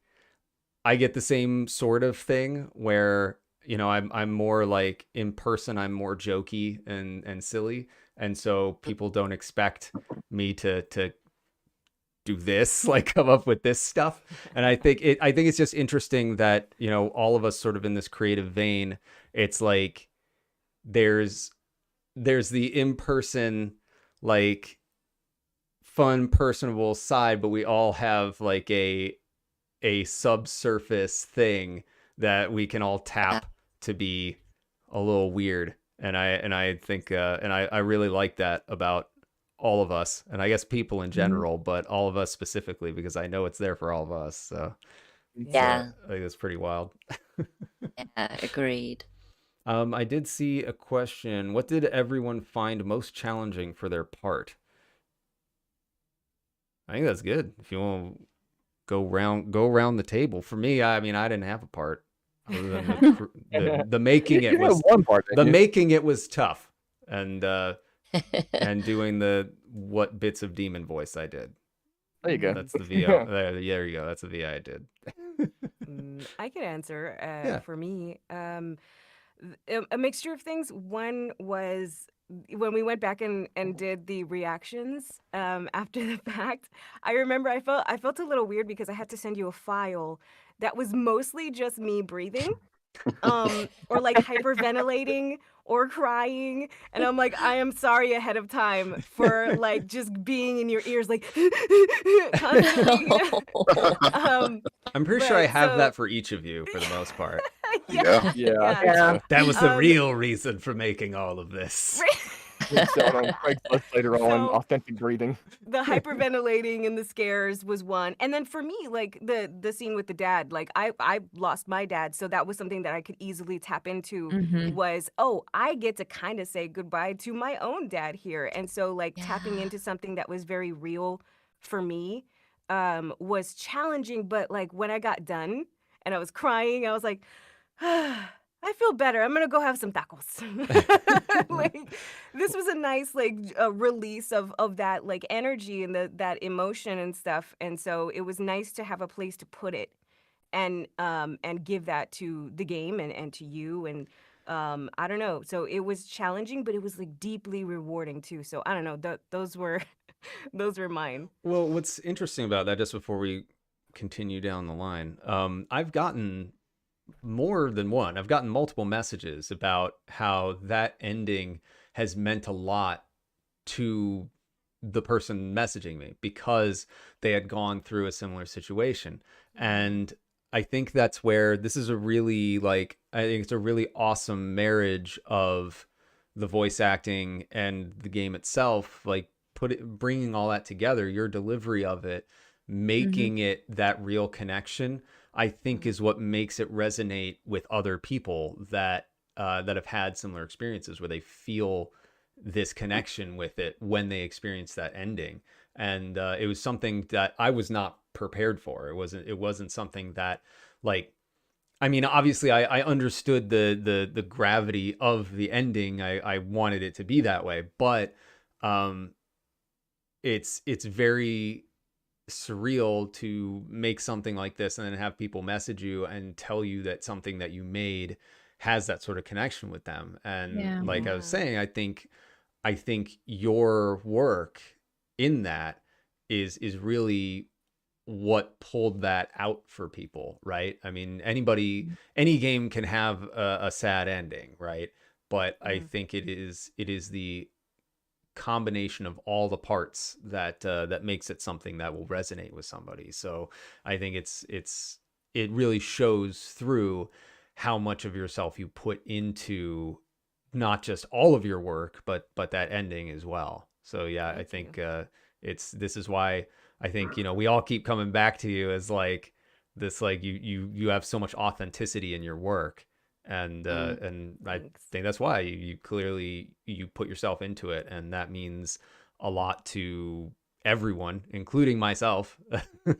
I get the same sort of thing where I'm more like in person I'm more jokey and silly, and so people don't expect me to do this, like come up with this stuff. And I think it's just interesting that, you know, all of us sort of in this creative vein, it's like there's the in-person, like fun, personable side, but we all have like a subsurface thing that we can all tap to be a little weird. And I think and I really like that about all of us, and I guess people in general, but all of us specifically, because I know it's there for all of us. So Yeah. I think that's pretty wild. Yeah, agreed. I did see a question. What did everyone find most challenging for their part? I think that's good. If you want to go around the table. For me, I mean, I didn't have a part other than the making it was one part, the making it was tough, and doing the what bits of demon voice I did. There you go. That's the VO. There you go. That's the VI I did. I can answer. Yeah. For me, a mixture of things. One was when we went back and did the reactions after the fact. I remember I felt a little weird because I had to send you a file that was mostly just me breathing, or like hyperventilating or crying, and I'm like, I am sorry ahead of time for like just being in your ears like constantly. I'm pretty sure I have so- that for each of you for the most part. Yeah. Yeah. That was the real reason for making all of this. It's out on Craigslist later on, So- authentic breathing. The hyperventilating and the scares was one, and then for me, like the scene with the dad, like I lost my dad, so that was something that I could easily tap into. Was, oh, I get to kind of say goodbye to my own dad here, and so like tapping into something that was very real for me was challenging. But like when I got done and I was crying, I was like, I feel better. I'm gonna go have some tacos. Like this was a nice like release of that like energy and that emotion and stuff. And so it was nice to have a place to put it and give that to the game and to you. And I don't know. So it was challenging, but it was like deeply rewarding too. So I don't know. Those were those were mine. Well, what's interesting about that, just before we continue down the line, I've gotten more than one. I've gotten multiple messages about how that ending has meant a lot to the person messaging me because they had gone through a similar situation. And I think that's where this is a really like, I think it's a really awesome marriage of the voice acting and the game itself, like bringing all that together, your delivery of it, making it that real connection, I think is what makes it resonate with other people that that have had similar experiences where they feel this connection with it when they experience that ending. And it was something that I was not prepared for. It wasn't something that, like, I mean, obviously I understood the gravity of the ending. I wanted it to be that way, but it's very surreal to make something like this and then have people message you and tell you that something that you made has that sort of connection with them. And like I was saying, I think your work in that is really what pulled that out for people, right? I mean, any game can have a sad ending, right? But I think it is the combination of all the parts that that makes it something that will resonate with somebody. So I think it really shows through how much of yourself you put into not just all of your work, but that ending as well. So yeah, I think this is why I think, you know, we all keep coming back to you as like this, like you have so much authenticity in your work. And I think that's why you clearly you put yourself into it, and that means a lot to everyone, including myself,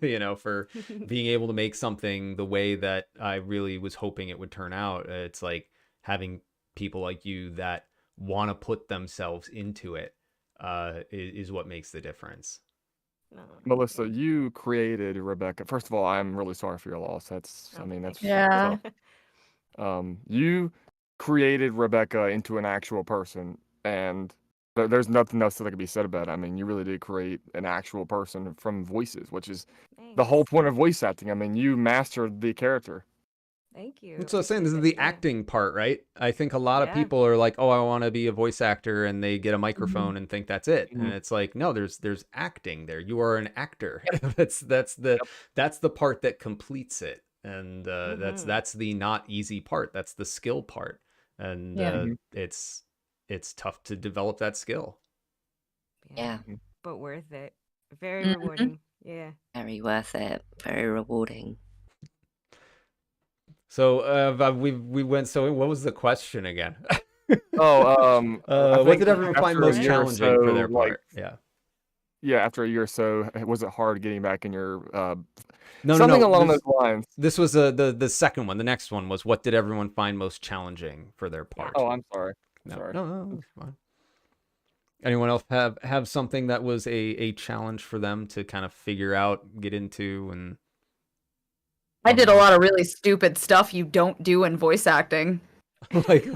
you know, for being able to make something the way that I really was hoping it would turn out. It's like having people like you that want to put themselves into it is what makes the difference. Melissa, you created Rebecca. First of all, I'm really sorry for your loss. That's Yeah. You created Rebecca into an actual person, and There's nothing else that can be said about it. I mean, you really did create an actual person from voices, which is the whole point of voice acting. I mean, you mastered the character. Thank you. That's what I was saying. This is the acting part, right? I think a lot of Yeah. people are like, "Oh, I want to be a voice actor," and they get a microphone and think that's it. And it's like, no, there's acting there. You are an actor. that's the part that completes it, and that's the not easy part. That's the skill part, and it's tough to develop that skill. Yeah. But worth it. Very rewarding. Yeah. Very worth it. Very rewarding. So we went. So what was the question again? I What think did everyone find after a most year or challenging for so, their like, part? Yeah. Yeah, after a year or so, was it hard getting back in your No, something along this, those lines? This was the second one. The next one was what did everyone find most challenging for their part? Oh, I'm sorry. No, it's fine. Anyone else have something that was a challenge for them to kind of figure out, get into, and I did a lot of really stupid stuff you don't do in voice acting. like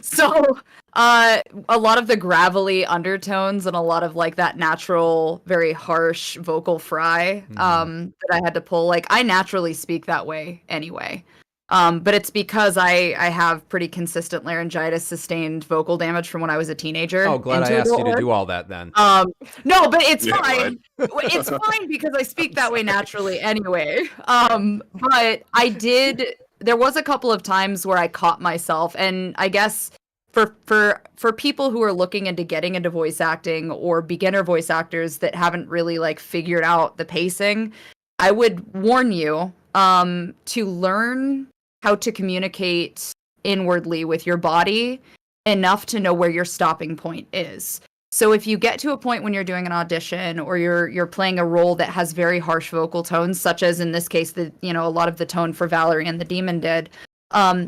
so a lot of the gravelly undertones and a lot of like that natural, very harsh vocal fry that I had to pull. Like I naturally speak that way anyway. But it's because I have pretty consistent laryngitis, sustained vocal damage from when I was a teenager. Oh, glad I asked you to do all that then. No, but it's Yeah, fine. It's fine because I speak that way naturally anyway. But there was a couple of times where I caught myself, and I guess for people who are looking into getting into voice acting or beginner voice actors that haven't really like figured out the pacing, I would warn you to learn how to communicate inwardly with your body enough to know where your stopping point is. So if you get to a point when you're doing an audition or you're playing a role that has very harsh vocal tones, such as in this case, a lot of the tone for Valerie and the Demon did,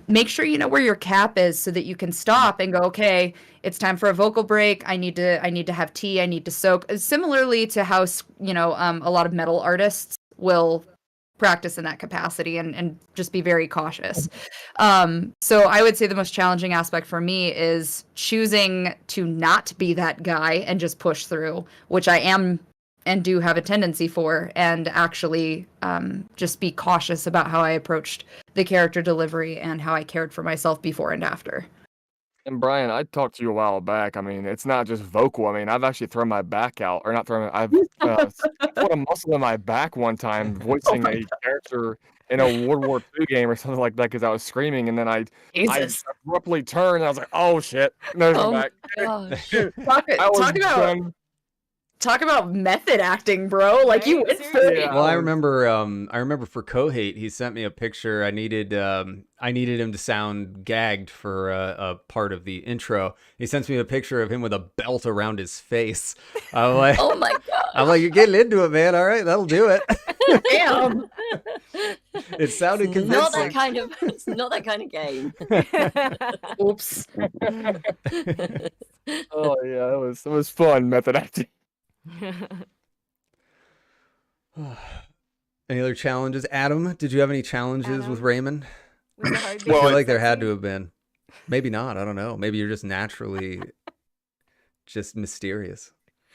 make sure you know where your cap is so that you can stop and go, okay, it's time for a vocal break. I need to have tea. I need to soak. Similarly to how a lot of metal artists will practice in that capacity and just be very cautious. So I would say the most challenging aspect for me is choosing to not be that guy and just push through, which I am and do have a tendency for, and actually just be cautious about how I approached the character delivery and how I cared for myself before and after. And Brian, I talked to you a while back. I mean, it's not just vocal. I mean, I've actually thrown my back out, or not thrown. I've put a muscle in my back one time voicing a character in a World War II game or something like that because I was screaming, and then I abruptly turned. And I was like, "Oh shit!" There's my back. Gosh. Talk about method acting, bro. Like you went for it. Well, I remember for Kohate, he sent me a picture. I needed him to sound gagged for a part of the intro. He sends me a picture of him with a belt around his face. I'm like, oh my god! I'm like, you're getting into it, man. All right, that'll do it. Damn. It sounded convincing. It's not that kind of game. Oops. Oh yeah, it was fun method acting. Any other challenges? Adam, did you have any challenges with Raymond? I Well, feel like there had to have been. Maybe not. I don't know. Maybe you're just naturally just mysterious.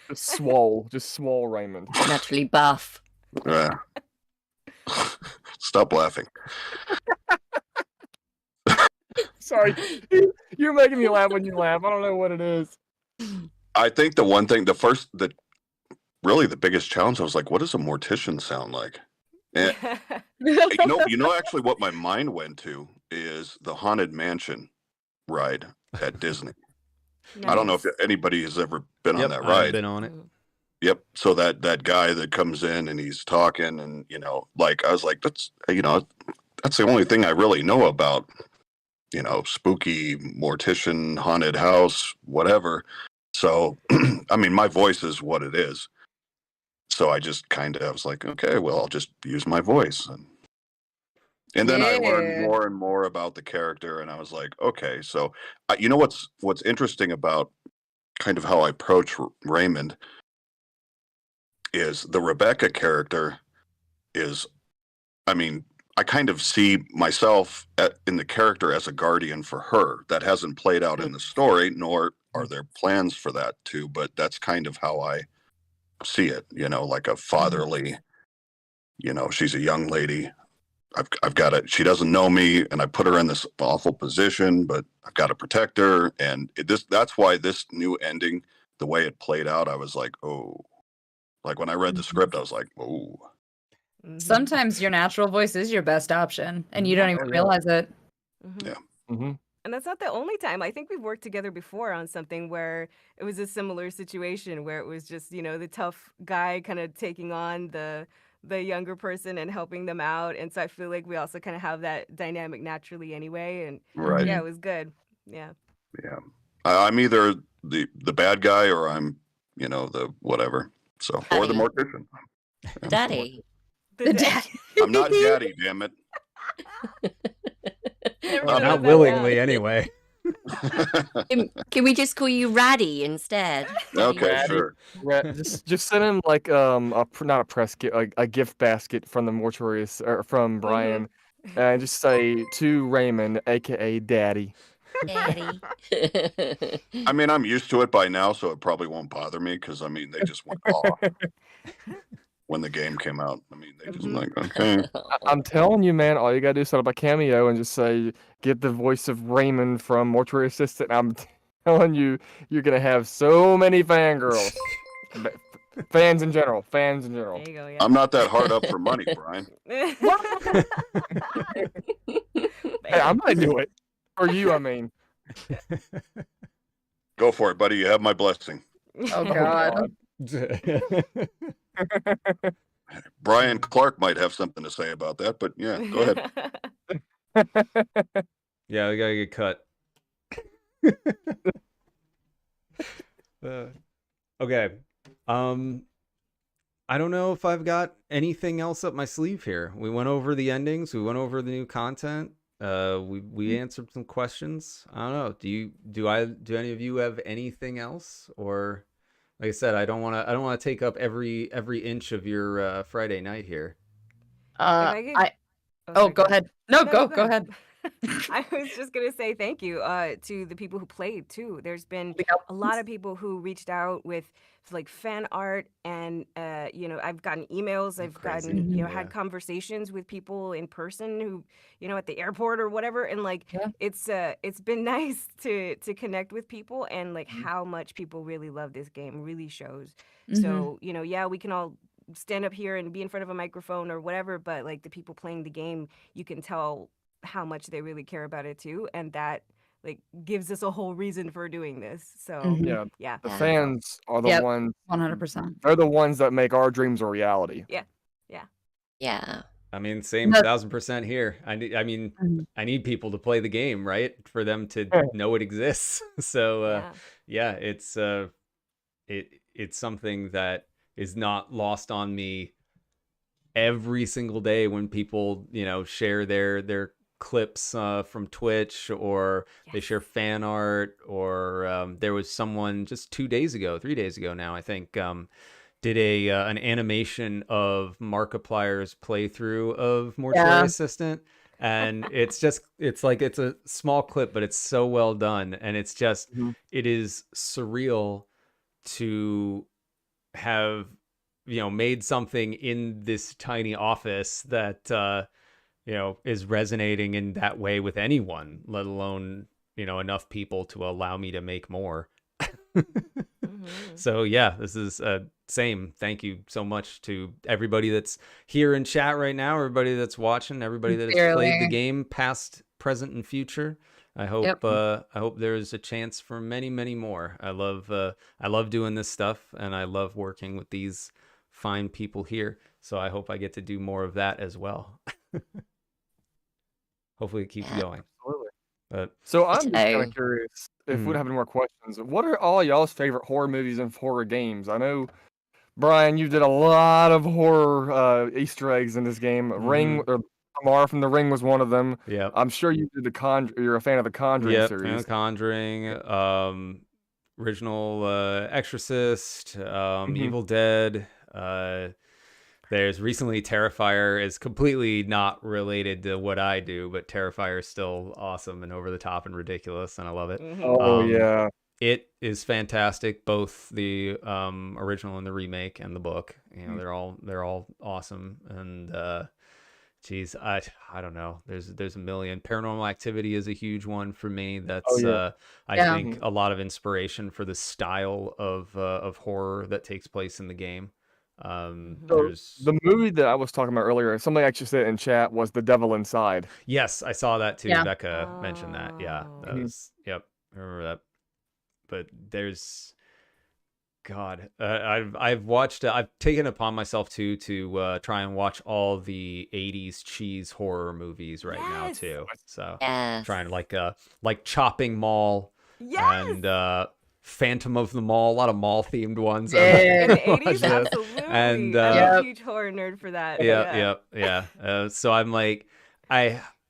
Just swole Raymond. Naturally buff. Stop laughing. Sorry, you're making me laugh when you laugh. I don't know what it is. I think really the biggest challenge, I was like, what does a mortician sound like? And you know, actually what my mind went to is the Haunted Mansion ride at Disney. Nice. I don't know if anybody has ever been on that ride. I've been on it. Yep. So that guy that comes in and he's talking and, like, I was like, that's the only thing I really know about, spooky mortician, haunted house, whatever. So, I mean, my voice is what it is. So I just I was like, okay, well, I'll just use my voice. And then I learned more and more about the character, and I was like, okay, so you know what's interesting about kind of how I approach Raymond is the Rebecca character is, I mean, I kind of see myself in the character as a guardian for her. That hasn't played out in the story, nor are there plans for that too? But that's kind of how I see it, like a fatherly, she's a young lady. I've got to, she doesn't know me, and I put her in this awful position, but I've got to protect her. And that's why this new ending, the way it played out, I was like, oh, like when I read the script, I was like, oh. Sometimes your natural voice is your best option, and you don't even realize it. Yeah. And that's not the only time. I think we've worked together before on something where it was a similar situation where it was just, the tough guy kind of taking on the younger person and helping them out. And so I feel like we also kind of have that dynamic naturally anyway. And Right. yeah, it was good. Yeah. Yeah. I'm either the bad guy or I'm, the whatever. So, or the mortician. The daddy. The daddy. I'm not daddy, damn it. Not willingly, anyway. Can we just call you Raddy instead? Okay, Ratty. sure. Just send him like not a press kit, like a gift basket from the mortuary or from Brian, and just say to Raymond, aka Daddy. Daddy. I mean, I'm used to it by now, so it probably won't bother me because they just went off when the game came out. They just like, okay. I'm telling you, man, all you gotta do is set up a cameo and just say, get the voice of Raymond from Mortuary Assistant. I'm telling you, you're gonna have so many fangirls. Fans in general. There you go, yeah. I'm not that hard up for money, Brian. Hey, I'm gonna do it. For you, I mean. Go for it, buddy. You have my blessing. Oh, God. Brian Clarke might have something to say about that, but yeah, go ahead. Yeah, we gotta get cut. Okay. I don't know if I've got anything else up my sleeve here. We went over the endings. We went over the new content. We answered some questions. I don't know. Do any of you have anything else? Or like I said, I don't want to take up every inch of your Friday night here. Go ahead. No, go ahead. I was just gonna say thank you to the people who played too. There's been a lot of people who reached out with like fan art, and I've gotten emails. I've gotten had conversations with people in person who at the airport or whatever, and like it's been nice to connect with people, and like how much people really love this game really shows. So we can all stand up here and be in front of a microphone or whatever, but like the people playing the game, you can tell how much they really care about it too, and that like gives us a whole reason for doing this. So yeah, the fans are the ones 100%. they're the ones that make our dreams a reality. Yeah. I mean, same 1000% here. I need people to play the game, right? For them to know it exists. So it's something that is not lost on me every single day when people share their clips from Twitch, or they share fan art, or there was someone just 3 days ago now, I think, did an animation of Markiplier's playthrough of Mortuary Assistant, and it's a small clip, but it's so well done, and it's just it is surreal to have made something in this tiny office that is resonating in that way with anyone, let alone enough people to allow me to make more. So yeah, this is same. Thank you so much to everybody that's here in chat right now, everybody that's watching, everybody that has played the game, past, present, and future. I hope there's a chance for many, many more. I love doing this stuff, and I love working with these fine people here. So I hope I get to do more of that as well. Hopefully it keeps going. Absolutely. But so I'm just kind of curious if we don't have any more questions. What are all y'all's favorite horror movies and horror games? I know, Brian, you did a lot of horror Easter eggs in this game. Ring, or Amara from The Ring was one of them. Yeah. I'm sure you did you're a fan of the Conjuring series. Fan of Conjuring, original Exorcist, Evil Dead. There's recently Terrifier is completely not related to what I do, but Terrifier is still awesome and over the top and ridiculous, and I love it. Oh yeah. It is fantastic, both the original and the remake and the book. You know, they're all awesome. And geez, I don't know. There's a million. Paranormal Activity is a huge one for me. That's I think a lot of inspiration for the style of horror that takes place in the game. So There's the movie that I was talking about earlier, somebody actually said in chat, was The Devil Inside. Yes, I saw that too. Yeah. Becca mentioned that. Yeah, that was yep. I remember that. But there's God, I've watched. I've taken it upon myself to try and watch all the '80s cheese horror movies right now too. So Yes. trying like Chopping Mall and Phantom of the Mall. A lot of mall themed ones. Yeah. In the 80s, absolutely. And I'm a huge horror nerd for that. Yeah. So I'm like,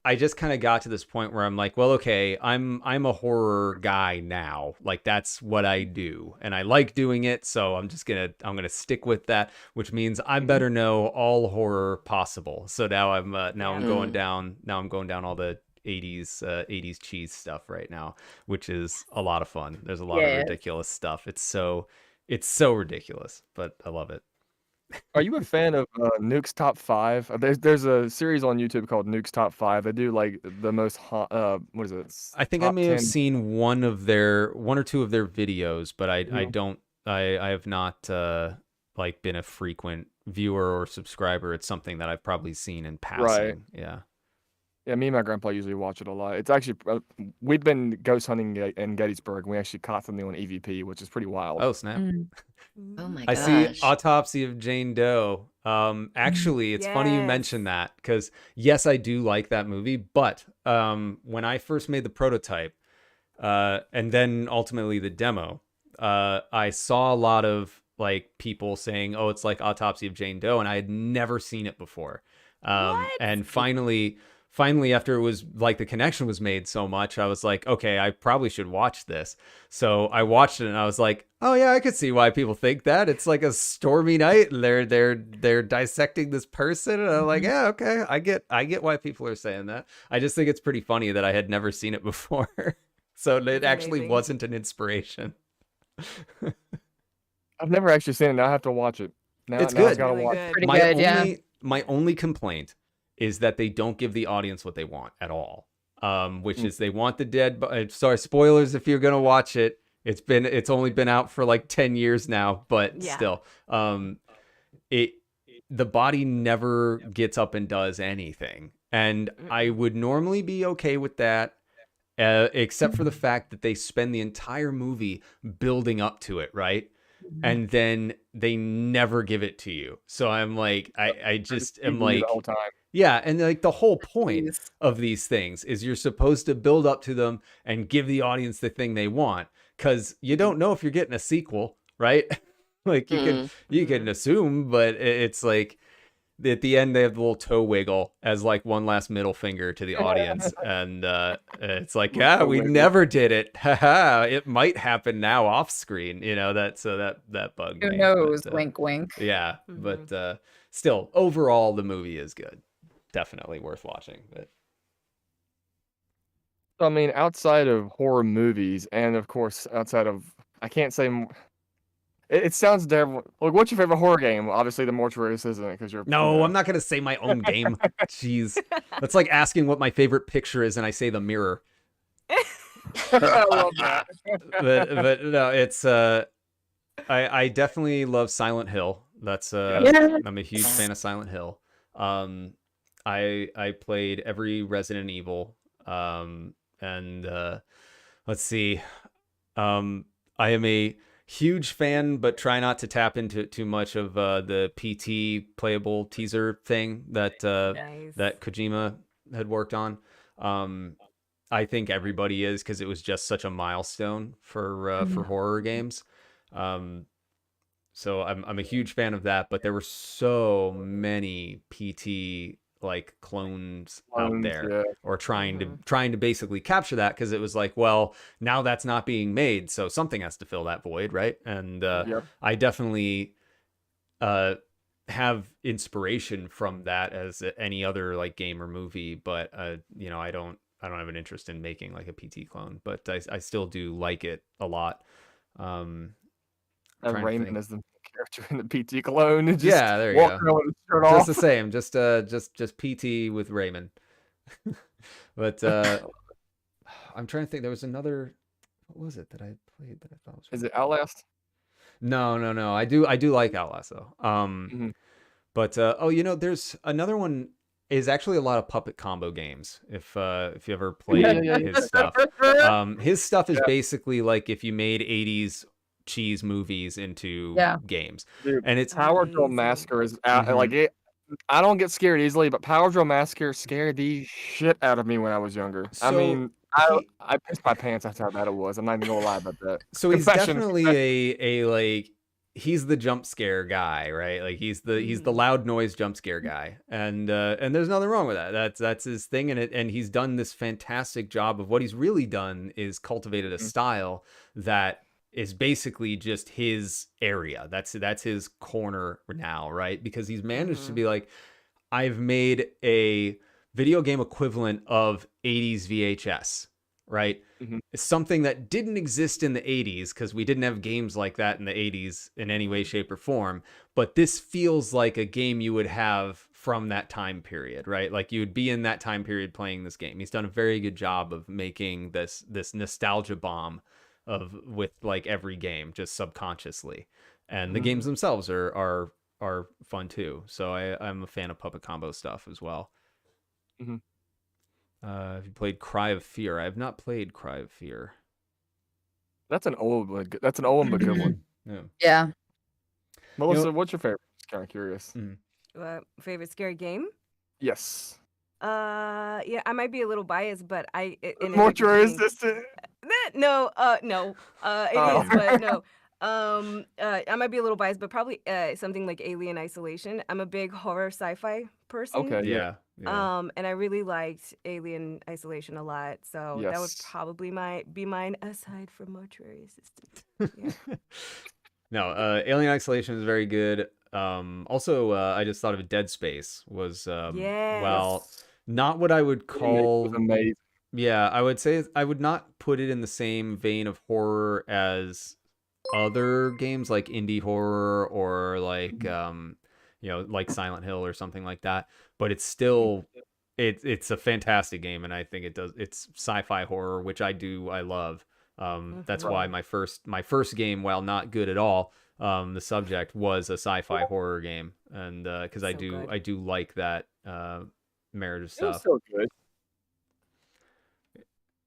I just kind of got to this point where I'm like, well, okay, I'm a horror guy now. Like that's what I do, and I like doing it. So I'm gonna stick with that, which means I better know all horror possible. So now I'm going down all the 80s cheese stuff right now, which is a lot of fun. There's a lot of ridiculous stuff. It's so ridiculous, but I love it. Are you a fan of Nuke's Top 5? There's a series on YouTube called Nuke's Top 5. They do like the most what is it? I think I may have seen one or two of their videos, but I have not like been a frequent viewer or subscriber. It's something that I've probably seen in passing. Right. Yeah. Yeah, me and my grandpa usually watch it a lot. It's actually we've been ghost hunting in Gettysburg, and we actually caught something on EVP, which is pretty wild. Oh snap! Oh my I gosh. see Autopsy of Jane Doe. Actually, it's funny you mention that because yes, I do like that movie. But when I first made the prototype, and then ultimately the demo, I saw a lot of like people saying, "Oh, it's like Autopsy of Jane Doe," and I had never seen it before. And finally, after it was like the connection was made so much, I was like, okay, I probably should watch this. So I watched it and I was like, oh yeah, I could see why people think that. It's like a stormy night and they're dissecting this person. And I'm like, yeah, okay, I get why people are saying that. I just think it's pretty funny that I had never seen it before. So it actually wasn't an inspiration. I've never actually seen it. Now I have to watch it. It's good. I gotta watch. Pretty good, My only complaint is that they don't give the audience what they want at all. Which is they want the dead. Sorry, spoilers if you're gonna watch it. It's only been out for like 10 years now, but still, the body never gets up and does anything, and I would normally be okay with that. Except for the fact that they spend the entire movie building up to it, right? And then they never give it to you. So I'm like, I just am like, the whole time. yeah, and like the whole point of these things is you're supposed to build up to them and give the audience the thing they want, because you don't know if you're getting a sequel, right? Like you can assume, but it's like at the end they have the little toe wiggle as like one last middle finger to the audience, and it's like, yeah, we never did it. Haha, it might happen now off screen, you know. That bugged me. Who knows? But, wink, wink. yeah, but still, overall, the movie is good. Definitely worth watching. But I mean, outside of horror movies, and of course, outside of, I can't say. It sounds terrible. Like, what's your favorite horror game? Obviously, the Mortuary Assistant, because you're. No, I'm not gonna say my own game. Jeez, that's like asking what my favorite picture is, and I say The Mirror. I love that. but no, it's I definitely love Silent Hill. That's I'm a huge fan of Silent Hill. I played every Resident Evil. And let's see. I am a huge fan, but try not to tap into too much of the PT playable teaser thing that that Kojima had worked on. I think everybody is, because it was just such a milestone for horror games. So I'm a huge fan of that, but there were so many PT like clones out there, or trying to basically capture that, because it was like, well, now that's not being made, so something has to fill that void, right? And I definitely have inspiration from that as any other like game or movie, but you know, I don't have an interest in making like a PT clone, but I still do like it a lot. Raymond is the character in the PT clone. Just yeah, there you walk go. around with his shirt Just off. the same, just PT with Raymond. But I'm trying to think. There was another. What was it that I played that I thought was? Is it Outlast? No. I do like Outlast though. But oh, there's another one. Is actually a lot of puppet combo games. If you ever played his stuff, his stuff is basically like if you made 80s cheese movies into games. Dude, and it's Power Drill Massacre is like it. I don't get scared easily, but Power Drill Massacre scared the shit out of me when I was younger. I mean, I pissed my pants. That's how bad it was. I'm not even gonna lie about that. So he's definitely a like he's the jump scare guy, right? Like he's the loud noise jump scare guy, and there's nothing wrong with that. That's his thing, and he's done this fantastic job of what he's really done is cultivated a style that is basically just his area. That's his corner now, right? Because he's managed to be like, I've made a video game equivalent of 80s VHS, right? It's something that didn't exist in the 80s because we didn't have games like that in the 80s in any way, shape, or form. But this feels like a game you would have from that time period, right? Like you would be in that time period playing this game. He's done a very good job of making this nostalgia bomb with like every game just subconsciously. And the games themselves are fun too. So I'm a fan of puppet combo stuff as well. Have you played Cry of Fear? I have not played Cry of Fear. That's an old but good one. Yeah. Melissa, what's your favorite? Just kind of curious. Favorite scary game? Yes. Yeah, I might be a little biased, but Mortuary Assistant. No, it is, but no. I might be a little biased, but probably something like Alien Isolation. I'm a big horror sci-fi person. Okay, yeah. And I really liked Alien Isolation a lot, so that would probably be mine aside from Mortuary Assistant. Yeah. No, Alien Isolation is very good. Also, I just thought of Dead Space was well, not what I would call amazing. Yeah, I would say I would not put it in the same vein of horror as other games like indie horror or like like Silent Hill or something like that, but it's still it's a fantastic game, and I think it's sci-fi horror, which I love. That's why my first game, while not good at all, the subject was a sci-fi horror game, and because I do like that marriage of stuff. It was so good.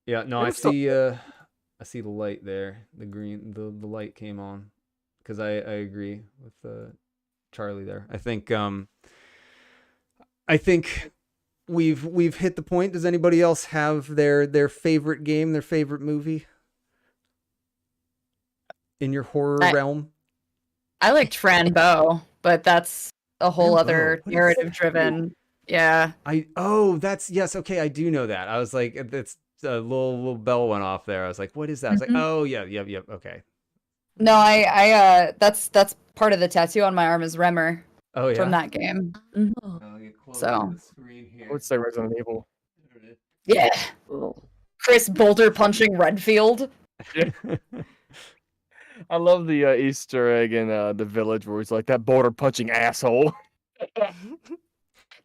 Yeah, no, I see the light there. The green, the light came on, because I agree with Charlie there. I think we've hit the point. Does anybody else have their favorite game, their favorite movie in your horror realm? I liked Fran-Bow, but that's a whole other narrative driven. Yeah. Yes, okay, I do know that. I was like, that's a little bell went off there. I was like, what is that? I was like, oh yeah, okay. No, I that's part of the tattoo on my arm is Remmer. Oh yeah. From that game. So I would say Resident Evil. Yeah. Chris Boulder punching Redfield. Yeah. I love the Easter egg in the village where he's like, that border punching asshole.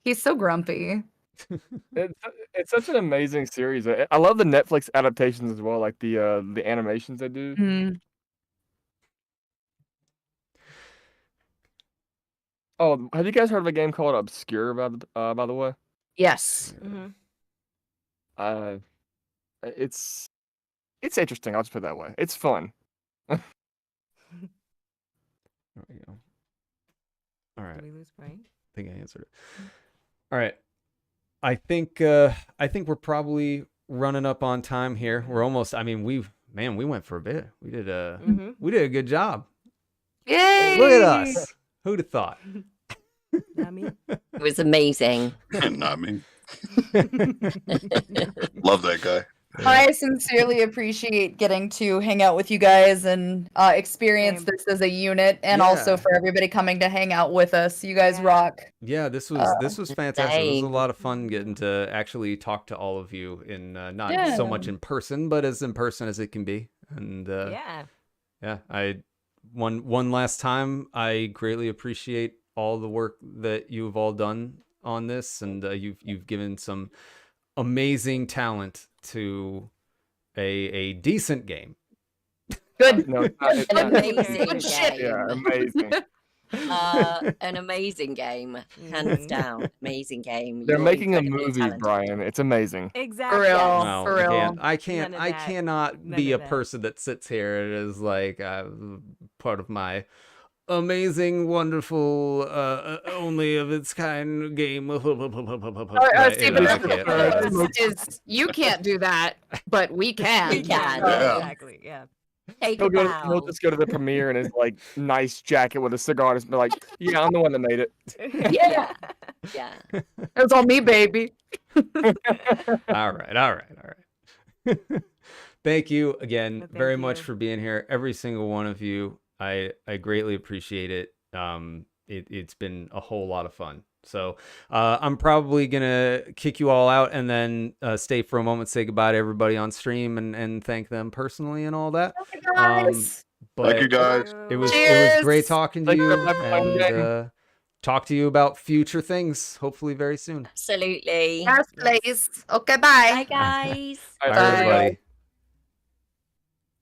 He's so grumpy. It's such an amazing series. I love the Netflix adaptations as well, like the animations they do. Mm-hmm. Oh, have you guys heard of a game called Obscure? By the way. Yes. It's interesting. I'll just put it that way. It's fun. There we go. All right. Did we lose Brian? I think I answered it. All right. I think we're probably running up on time here. We're almost. I mean, we went for a bit. We did a good job. Yay! Look at us. Who'd have thought? Not me. It was amazing. Not me. Love that guy. I sincerely appreciate getting to hang out with you guys and experience Same. this as a unit, and also for everybody coming to hang out with us. You guys rock. Yeah, this was fantastic. It was a Same. lot of fun getting to actually talk to all of you in not so much in person, but as in person as it can be. And yeah, one last time, I greatly appreciate all the work that you've all done on this, and you've given some amazing talent to a decent game. Good. No, it's An not. amazing Good shit. game. Yeah, amazing. An amazing game, hands down. Amazing game. They're You're making a incredibly movie, talented. Brian. It's amazing. Exactly. For real. Wow, For real. I None of that. cannot None be of a that. person that sits here and is like part of my amazing, wonderful, only of its kind game. Right, See, you but know, I the can't. difference is you can't do that, but we can. We can. Yeah. Exactly. Yeah. Take a He'll bow. just go to the premiere in his like nice jacket with a cigar and be like, "Yeah, I'm the one that made it." Yeah. Yeah. It was all me, baby. All right. Thank you again Thank very much you. for being here, every single one of you. I greatly appreciate it. It's been a whole lot of fun. So I'm probably gonna kick you all out and then stay for a moment, say goodbye to everybody on stream, and thank them personally and all that. Guys. But Thank you, guys. it was Cheers. great talking to Thank you, you, everybody. and talk to you about future things, hopefully very soon. Absolutely. Yes, please. Okay, Bye, bye. guys. Bye, Bye. everybody.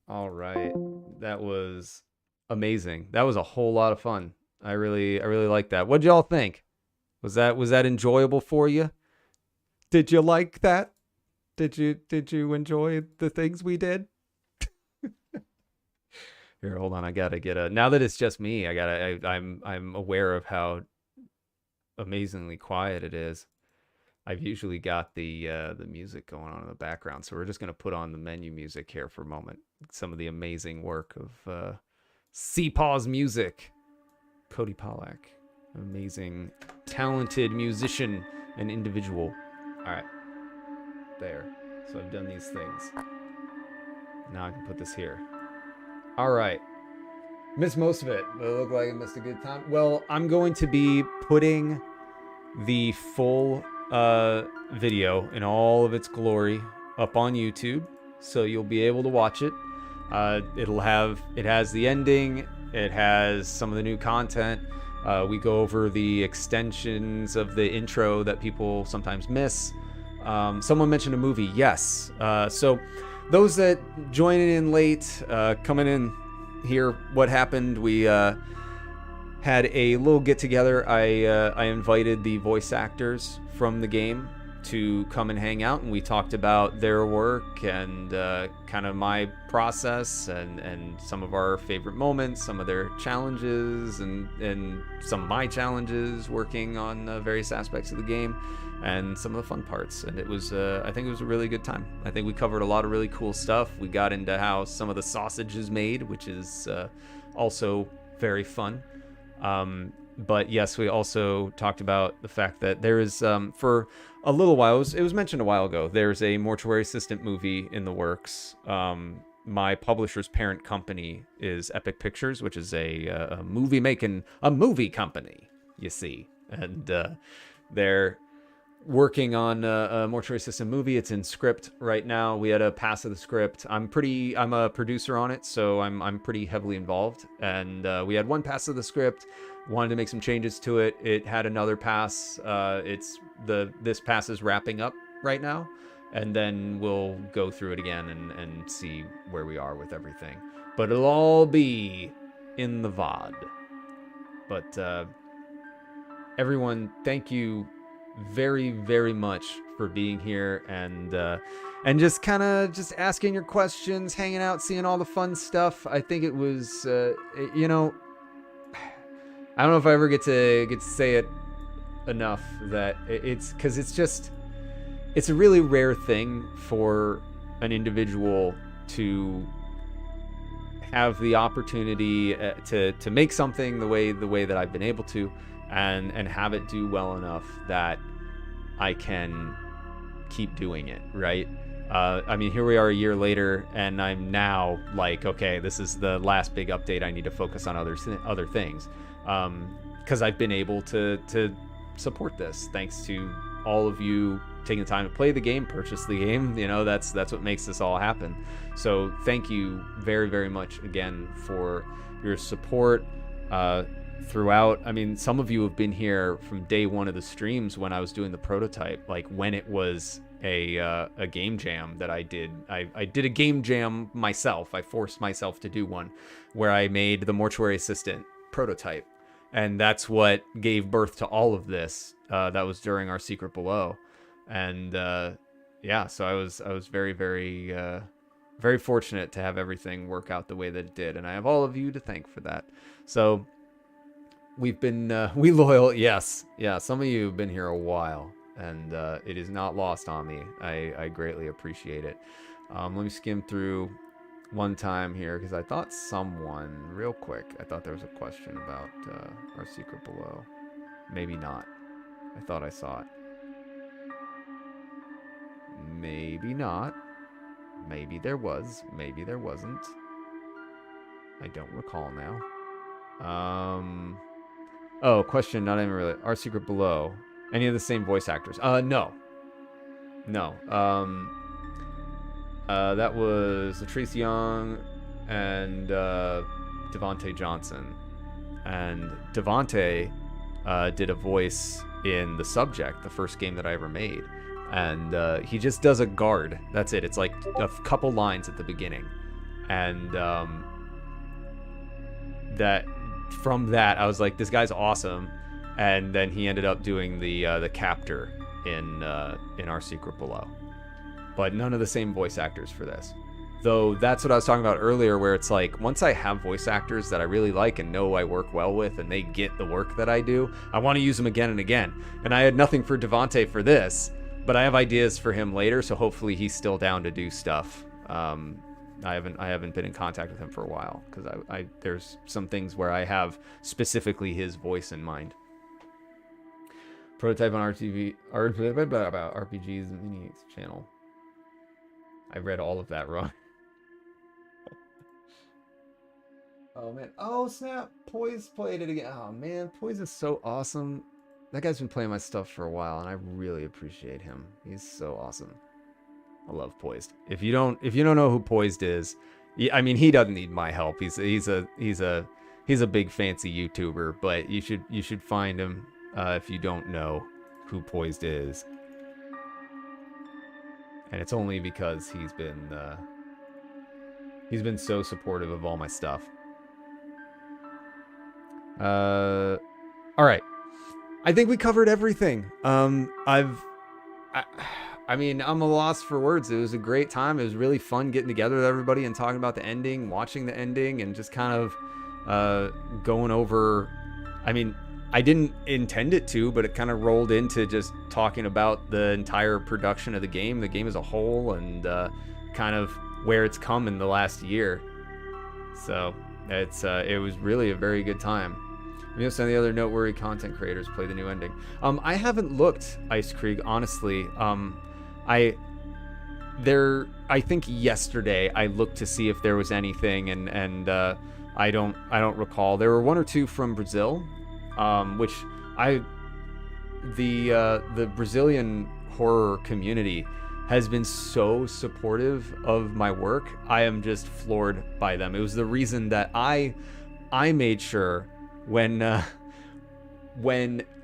All right, that was amazing. That was a whole lot of fun. I really liked that. What'd y'all think? Was that enjoyable for you? Did you like that? Did you enjoy the things we did? Here, hold on. I gotta get a. Now that it's just me, I'm aware of how amazingly quiet it is. I've usually got the music going on in the background, so we're just gonna put on the menu music here for a moment. Some of the amazing work of Seapaw's music. Cody Pollack, amazing, talented musician and individual. All right, there. So I've done these things. Now I can put this here. All right. Missed most of it, but it looked like I missed a good time. Well, I'm going to be putting the full video in all of its glory up on YouTube, so you'll be able to watch it. It has the ending, it has some of the new content. We go over the extensions of the intro that people sometimes miss. Someone mentioned a movie. Yes. So those that joining in late, coming in here, what happened, we had a little get together. I invited the voice actors from the game to come and hang out, and we talked about their work and kind of my process and some of our favorite moments, some of their challenges, and some of my challenges working on various aspects of the game, and some of the fun parts. And it was I think it was a really good time. I think we covered a lot of really cool stuff. We got into how some of the sausage is made, which is also very fun. But yes, we also talked about the fact that there is, for a little while, it was mentioned a while ago, there's a Mortuary Assistant movie in the works. My publisher's parent company is Epic Pictures, which is a movie company, you see. And they're working on a Mortuary Assistant movie. It's in script right now. We had a pass of the script. I'm a producer on it, so I'm pretty heavily involved. And we had one pass of the script. Wanted to make some changes to it. It had another pass. This pass is wrapping up right now, and then we'll go through it again and see where we are with everything. But it'll all be in the VOD. But everyone, thank you very, very much for being here and just kind of just asking your questions, hanging out, seeing all the fun stuff. I think it was, I don't know if I ever get to say it enough that it's because it's a really rare thing for an individual to have the opportunity to make something the way that I've been able to, and have it do well enough that I can keep doing it, right? I mean, here we are a year later, and I'm now like, okay, this is the last big update. I need to focus on other things, because I've been able to support this thanks to all of you taking the time to play the game, purchase the game. You know, that's what makes this all happen. So thank you very, very much again for your support throughout. I mean, some of you have been here from day one of the streams when I was doing the prototype, like when it was a game jam that I did. I did a game jam myself. I forced myself to do one where I made the Mortuary Assistant prototype, and that's what gave birth to all of this. That was during our Secret Below, and yeah, so I was very, very very fortunate to have everything work out the way that it did, and I have all of you to thank for that. So we've been we loyal, yes, yeah. Some of you have been here a while, and it is not lost on me. I greatly appreciate it. Let me skim through one time here, because I thought someone, real quick, I thought there was a question about our Secret Below. Maybe not. I thought I saw it. Maybe not. Maybe there was. Maybe there wasn't. I don't recall now. Oh, question, not even really. Our Secret Below. Any of the same voice actors? No. No. That was Latrice Young and Devontae Johnson. And Devontae did a voice in The Subject, the first game that I ever made. And he just does a guard. That's it. It's like a couple lines at the beginning. And from that, I was like, this guy's awesome. And then he ended up doing the captor in our Secret Below. But none of the same voice actors for this. Though that's what I was talking about earlier, where it's like, once I have voice actors that I really like and know I work well with, and they get the work that I do, I want to use them again and again. And I had nothing for Devontae for this, but I have ideas for him later, so hopefully he's still down to do stuff. I haven't been in contact with him for a while, because there's some things where I have specifically his voice in mind. Prototype on RPGs Mini channel. I read all of that wrong. Oh man. Oh snap. Poise played it again. Oh man, Poise is so awesome. That guy's been playing my stuff for a while, and I really appreciate him. He's so awesome. I love Poised. If you don't know who Poised is, I mean, he doesn't need my help. He's a big fancy YouTuber, but you should find him if you don't know who Poised is. And it's only because he's been so supportive of all my stuff. All right. I think we covered everything. I mean, I'm a loss for words. It was a great time. It was really fun getting together with everybody and talking about the ending, watching the ending, and just kind of going over. I mean, I didn't intend it to, but it kind of rolled into just talking about the entire production of the game as a whole, and kind of where it's come in the last year. So it was really a very good time. We have some of the other noteworthy content creators play the new ending. I haven't looked, Ice Krieg, honestly. I think yesterday I looked to see if there was anything, and I don't recall. There were one or two from Brazil, which the Brazilian horror community has been so supportive of my work. I am just floored by them. It was the reason that I made sure when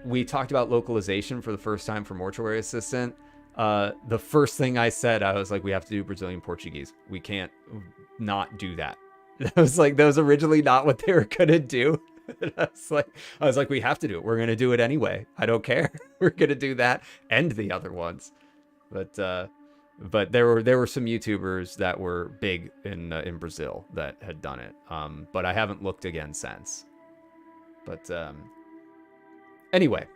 we talked about localization for the first time for Mortuary Assistant, the first thing I said, I was like, we have to do Brazilian Portuguese. We can't not do that. That was originally not what they were gonna do. I was like, we have to do it. We're gonna do it anyway. I don't care. We're gonna do that and the other ones. But there were some YouTubers that were big in Brazil that had done it. But I haven't looked again since. But anyway,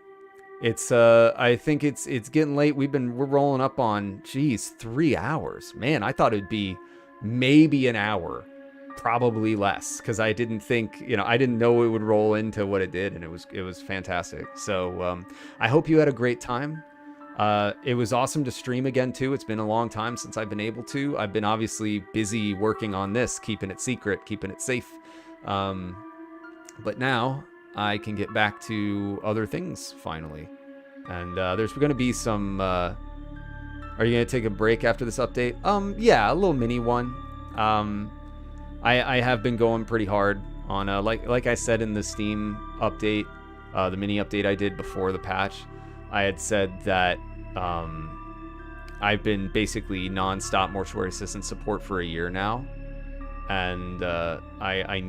it's I think it's getting late. We're rolling up on 3 hours. Man, I thought it'd be maybe an hour, probably less, because I didn't think, I didn't know it would roll into what it did, and it was fantastic. So I hope you had a great time. It was awesome to stream again, too. It's been a long time since I've been able to. I've been obviously busy working on this, keeping it secret, keeping it safe. But now I can get back to other things, finally. And there's going to be some... are you going to take a break after this update? Yeah, a little mini one. I have been going pretty hard on, like I said in the Steam update, the mini update I did before the patch, I had said that I've been basically non-stop Mortuary Assistant support for a year now, and I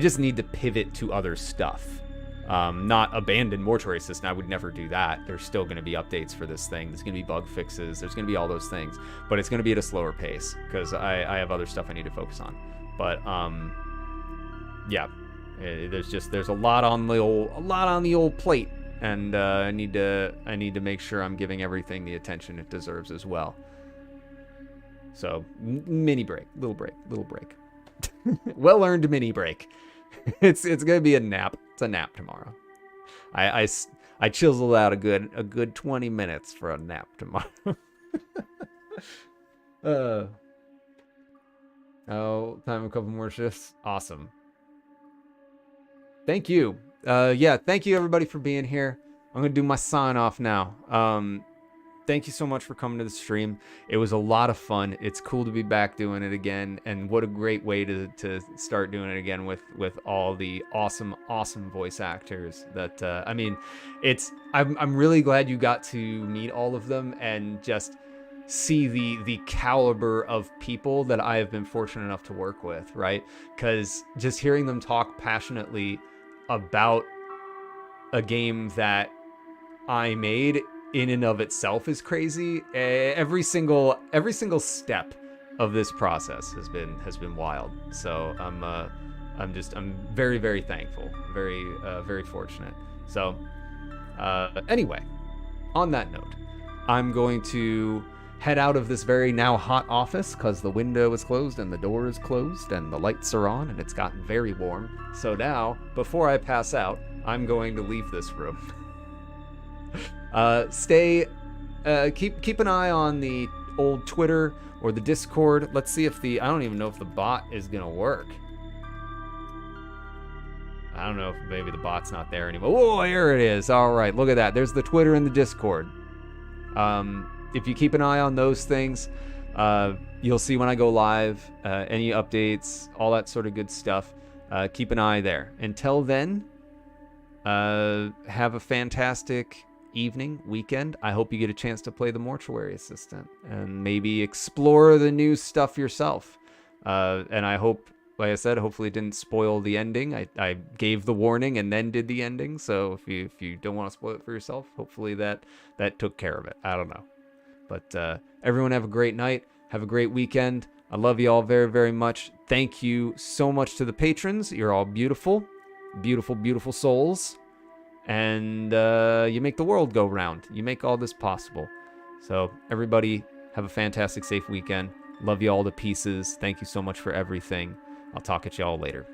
just need to pivot to other stuff. Not abandon Mortuary Assistant. I would never do that. There's still going to be updates for this thing. There's going to be bug fixes. There's going to be all those things, but it's going to be at a slower pace because I have other stuff I need to focus on. But yeah, there's a lot on the old plate, and I need to make sure I'm giving everything the attention it deserves as well. So mini break, little break, well earned mini break. It's gonna be a nap. It's a nap tomorrow. I chiseled out a good 20 minutes for a nap tomorrow. Time a couple more shifts. Awesome. Thank you. Yeah, thank you everybody for being here. I'm gonna do my sign off now. Thank you so much for coming to the stream. It was a lot of fun. It's cool to be back doing it again, and what a great way to start doing it again with all the awesome voice actors that I mean, I'm really glad you got to meet all of them and just see the caliber of people that I have been fortunate enough to work with, right? Because just hearing them talk passionately about a game that I made in and of itself is crazy. Every single step of this process has been wild. So I'm very, very thankful, very fortunate. So anyway, on that note, I'm going to head out of this very now hot office because the window is closed and the door is closed and the lights are on and it's gotten very warm. So now, before I pass out, I'm going to leave this room. Keep an eye on the old Twitter or the Discord. Let's see if I don't even know if the bot is gonna work. I don't know if maybe the bot's not there anymore. Oh, here it is. All right, look at that. There's the Twitter and the Discord. If you keep an eye on those things, you'll see when I go live, any updates, all that sort of good stuff. Keep an eye there. Until then, have a fantastic evening, weekend. I hope you get a chance to play the Mortuary Assistant and maybe explore the new stuff yourself. And I hope, like I said, hopefully it didn't spoil the ending. I gave the warning and then did the ending. So if you don't want to spoil it for yourself, hopefully that took care of it. I don't know. But everyone have a great night. Have a great weekend. I love you all very, very much. Thank you so much to the patrons. You're all beautiful, beautiful, beautiful souls. And you make the world go round. You make all this possible. So everybody have a fantastic, safe weekend. Love you all to pieces. Thank you so much for everything. I'll talk at you all later.